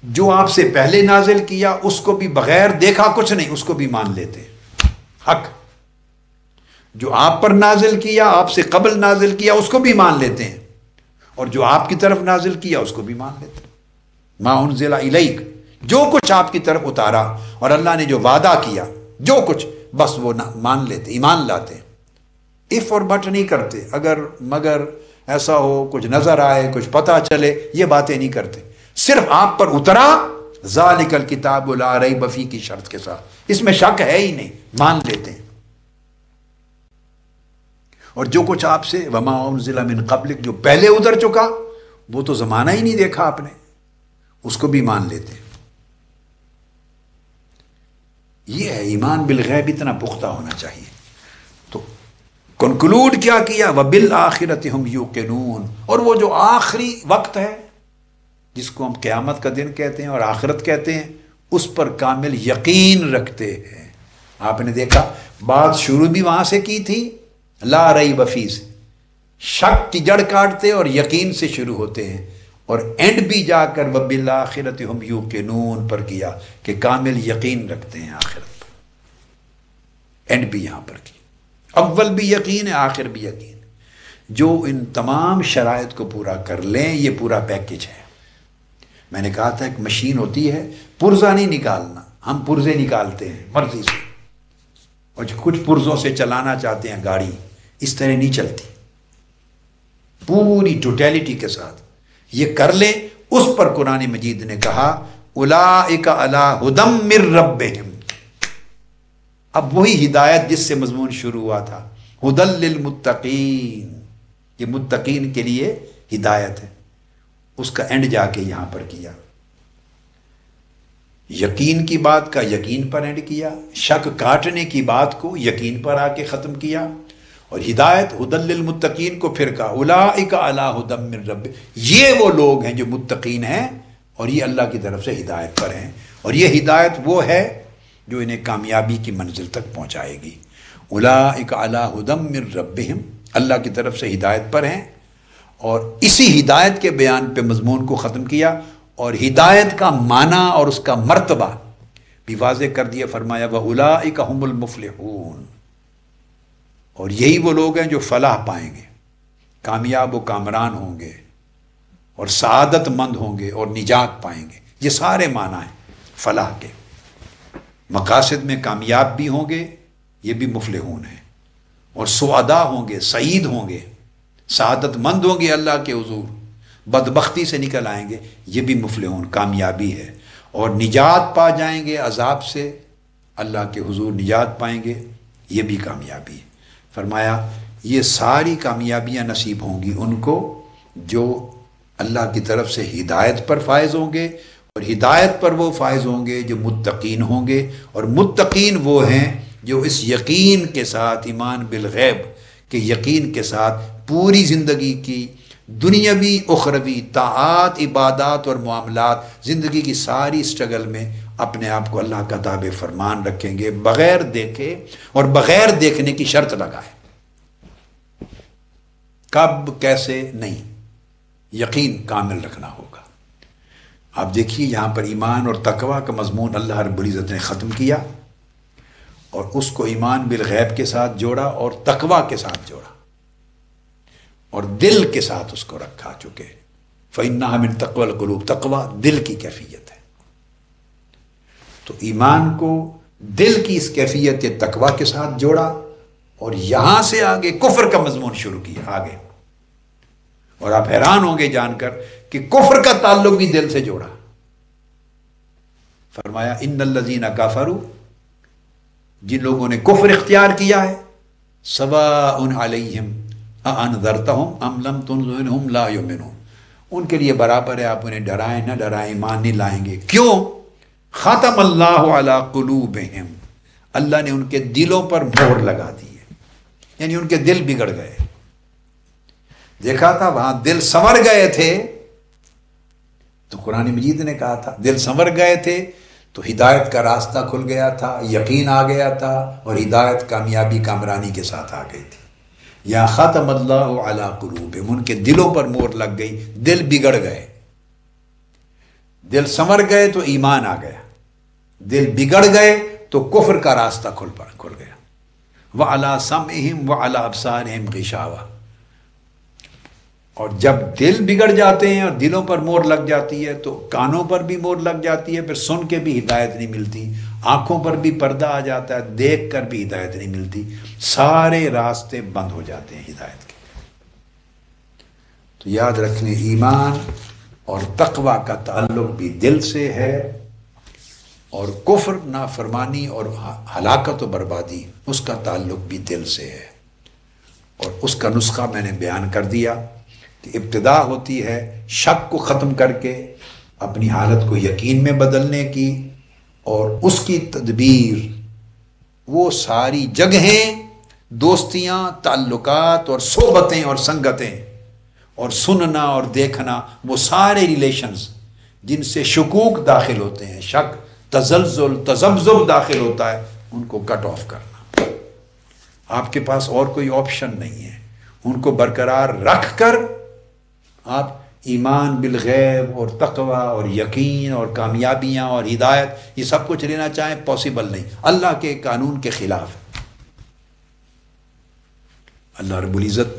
S1: جو آپ سے پہلے نازل کیا اس کو بھی بغیر دیکھا کچھ نہیں، اس کو بھی مان لیتے حق، جو آپ پر نازل کیا، آپ سے قبل نازل کیا اس کو بھی مان لیتے ہیں، اور جو آپ کی طرف نازل کیا اس کو بھی مان لیتے ہیں۔ ما انزل الیک، جو کچھ آپ کی طرف اتارا اور اللہ نے جو وعدہ کیا جو کچھ، بس وہ مان لیتے، ایمان لاتے، اف اور بٹ نہیں کرتے، اگر مگر ایسا ہو، کچھ نظر آئے، کچھ پتہ چلے، یہ باتیں نہیں کرتے، صرف آپ پر اترا ذالک الکتاب لا ریب فیہ کی شرط کے ساتھ، اس میں شک ہے ہی نہیں، مان لیتے ہیں۔ اور جو کچھ آپ سے وما انزل من قبلک جو پہلے اتر چکا وہ تو زمانہ ہی نہیں دیکھا آپ نے، اس کو بھی مان لیتے ہیں۔ یہ ہے ایمان بالغیب، اتنا پختہ ہونا چاہیے۔ تو کنکلوڈ کیا کیا، وبالآخرۃ ہم یوقنون، اور وہ جو آخری وقت ہے جس کو ہم قیامت کا دن کہتے ہیں اور آخرت کہتے ہیں، اس پر کامل یقین رکھتے ہیں۔ آپ نے دیکھا بات شروع بھی وہاں سے کی تھی، لا ریب فیہ سے، شک کی جڑ کاٹتے اور یقین سے شروع ہوتے ہیں، اور اینڈ بھی جا کر وبالآخرۃ ہم یوقنون پر کیا کہ کامل یقین رکھتے ہیں آخرت پر۔ اینڈ بھی یہاں پر کیا، اول بھی یقین ہے، آخر بھی یقین۔ جو ان تمام شرائط کو پورا کر لیں، یہ پورا پیکج ہے۔ میں نے کہا تھا ایک مشین ہوتی ہے، پرزہ نہیں نکالنا، ہم پرزے نکالتے ہیں مرضی سے، اور کچھ پرزوں سے چلانا چاہتے ہیں گاڑی، اس طرح نہیں چلتی، پوری ٹوٹیلٹی کے ساتھ یہ کر لیں۔ اس پر قرآن مجید نے کہا اولئک علی ھدی من ربہم، اب وہی ہدایت جس سے مضمون شروع ہوا تھا، ھدی للمتقین، یہ متقین کے لیے ہدایت ہے، اس کا اینڈ جا کے یہاں پر کیا۔ یقین کی بات کا یقین پر اینڈ کیا، شک کاٹنے کی بات کو یقین پر آ کے ختم کیا، اور ہدایت ھدی للمتقین کو پھر کہا اولئک علی ھدی من رب، یہ وہ لوگ ہیں جو متقین ہیں اور یہ اللہ کی طرف سے ہدایت پر ہیں، اور یہ ہدایت وہ ہے جو انہیں کامیابی کی منزل تک پہنچائے گی۔ اولئک علی ھدی من ربہم، اللہ کی طرف سے ہدایت پر ہیں، اور اسی ہدایت کے بیان پہ مضمون کو ختم کیا، اور ہدایت کا معنی اور اس کا مرتبہ بھی واضح کر دیا، فرمایا وَأُولَئِكَ هُمُ الْمُفْلِحُونَ، اور یہی وہ لوگ ہیں جو فلاح پائیں گے، کامیاب و کامران ہوں گے، اور سعادت مند ہوں گے، اور نجات پائیں گے۔ یہ سارے معنی ہیں فلاح کے، مقاصد میں کامیاب بھی ہوں گے، یہ بھی مفلحون ہیں، اور سعداء ہوں گے، سعید ہوں گے، سعادت مند ہوں گے اللہ کے حضور، بدبختی سے نکل آئیں گے، یہ بھی مفلحون کامیابی ہے، اور نجات پا جائیں گے عذاب سے، اللہ کے حضور نجات پائیں گے، یہ بھی کامیابی ہے۔ فرمایا یہ ساری کامیابیاں نصیب ہوں گی ان کو جو اللہ کی طرف سے ہدایت پر فائز ہوں گے، اور ہدایت پر وہ فائز ہوں گے جو متقین ہوں گے، اور متقین وہ ہیں جو اس یقین کے ساتھ، ایمان بالغیب کے یقین کے ساتھ پوری زندگی کی دنیاوی اخروی طاعات، عبادات اور معاملات، زندگی کی ساری سٹرگل میں اپنے آپ کو اللہ کا تابع فرمان رکھیں گے، بغیر دیکھے اور بغیر دیکھنے کی شرط لگائے، کب کیسے نہیں، یقین کامل رکھنا ہوگا۔ آپ دیکھیے یہاں پر ایمان اور تقوی کا مضمون اللہ رب العزت نے ختم کیا، اور اس کو ایمان بالغیب کے ساتھ جوڑا اور تقوی کے ساتھ جوڑا، اور دل کے ساتھ اس کو رکھا، چکے فَإِنَّهَا مِن تَقْوَى الْقُلُوبِ، تقوی دل کی کیفیت ہے۔ تو ایمان کو دل کی اس کیفیت تقوی کے ساتھ جوڑا، اور یہاں سے آگے کفر کا مضمون شروع کیا آگے، اور آپ حیران ہوں گے جان کر کہ کفر کا تعلق بھی دل سے جوڑا۔ فرمایا ان الذین کفروا، جن لوگوں نے کفر اختیار کیا ہے، سواء علیہم اانذرتہم ام لم تنذرہم لا یؤمنون، ان کے لیے برابر ہے آپ انہیں ڈرائیں نہ ڈرائیں، ایمان نہیں لائیں گے۔ کیوں؟ ختم اللہ علی قلوبہم، اللہ نے ان کے دلوں پر مہر لگا دی ہے، یعنی ان کے دل بگڑ گئے۔ دیکھا تھا وہاں دل سنور گئے تھے، تو قرآن مجید نے کہا تھا دل سنور گئے تھے تو ہدایت کا راستہ کھل گیا تھا، یقین آ گیا تھا، اور ہدایت کامیابی کامرانی کے ساتھ آ گئی تھی۔ یا ختم اللہ علی قلوبہم، ان کے دلوں پر مہر لگ گئی، دل بگڑ گئے، دل سنور گئے تو ایمان آ گیا، دل بگڑ گئے تو کفر کا راستہ کھل گیا۔ وَعَلَىٰ سَمْعِهِمْ وَعَلَىٰ أَبْصَارِهِمْ غِشَاوَةٌ، اور جب دل بگڑ جاتے ہیں اور دلوں پر مہر لگ جاتی ہے تو کانوں پر بھی مہر لگ جاتی ہے، پھر سن کے بھی ہدایت نہیں ملتی، آنکھوں پر بھی پردہ آ جاتا ہے، دیکھ کر بھی ہدایت نہیں ملتی، سارے راستے بند ہو جاتے ہیں ہدایت کے۔ تو یاد رکھنے ایمان اور تقوی کا تعلق بھی دل سے ہے، اور کفر، نافرمانی اور ہلاکت و بربادی، اس کا تعلق بھی دل سے ہے۔ اور اس کا نسخہ میں نے بیان کر دیا کہ ابتدا ہوتی ہے شک کو ختم کر کے اپنی حالت کو یقین میں بدلنے کی، اور اس کی تدبیر وہ ساری جگہیں، دوستیاں، تعلقات اور صحبتیں اور سنگتیں اور سننا اور دیکھنا، وہ سارے ریلیشنز جن سے شکوک داخل ہوتے ہیں، شک، تزلزل، تذبذب داخل ہوتا ہے، ان کو کٹ آف کرنا۔ آپ کے پاس اور کوئی آپشن نہیں ہے، ان کو برقرار رکھ کر آپ ایمان بالغیب اور تقوی اور یقین اور کامیابیاں اور ہدایت یہ سب کچھ لینا چاہیں، پاسبل نہیں، اللہ کے قانون کے خلاف۔ اللہ رب العزت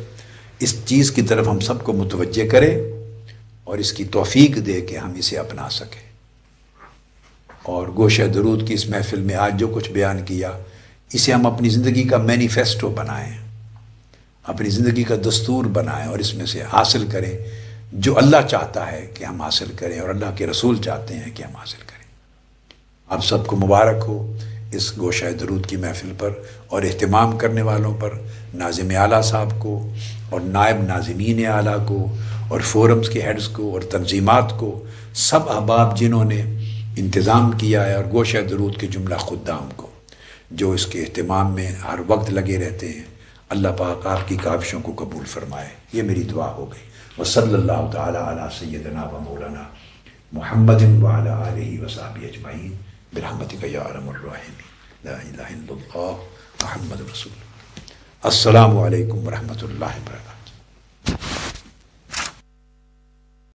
S1: اس چیز کی طرف ہم سب کو متوجہ کرے اور اس کی توفیق دے کہ ہم اسے اپنا سکیں، اور گوشہ درود کی اس محفل میں آج جو کچھ بیان کیا، اسے ہم اپنی زندگی کا مینیفیسٹو بنائیں، اپنی زندگی کا دستور بنائیں، اور اس میں سے حاصل کریں جو اللہ چاہتا ہے کہ ہم حاصل کریں اور اللہ کے رسول چاہتے ہیں کہ ہم حاصل کریں۔ آپ سب کو مبارک ہو اس گوشہ درود کی محفل پر، اور اہتمام کرنے والوں پر، ناظم اعلیٰ صاحب کو اور نائب ناظمین اعلیٰ کو اور فورمز کے ہیڈز کو اور تنظیمات کو، سب احباب جنہوں نے انتظام کیا ہے، اور گوشہ درود کے جملہ خدام کو جو اس کے اہتمام میں ہر وقت لگے رہتے ہیں۔ اللہ پاک آپ کی کاوشوں کو قبول فرمائے، یہ میری دعا ہو گئی۔ وصلی اللہ تعالی علی سیدنا و مولانا محمد وعلی آلہ وصحبہ اجمعین برحمتک یا ارحم الراحمین، لا الہ الا اللہ محمد رسول اللہ۔ السلام علیکم ورحمۃ اللہ وبرکاتہ۔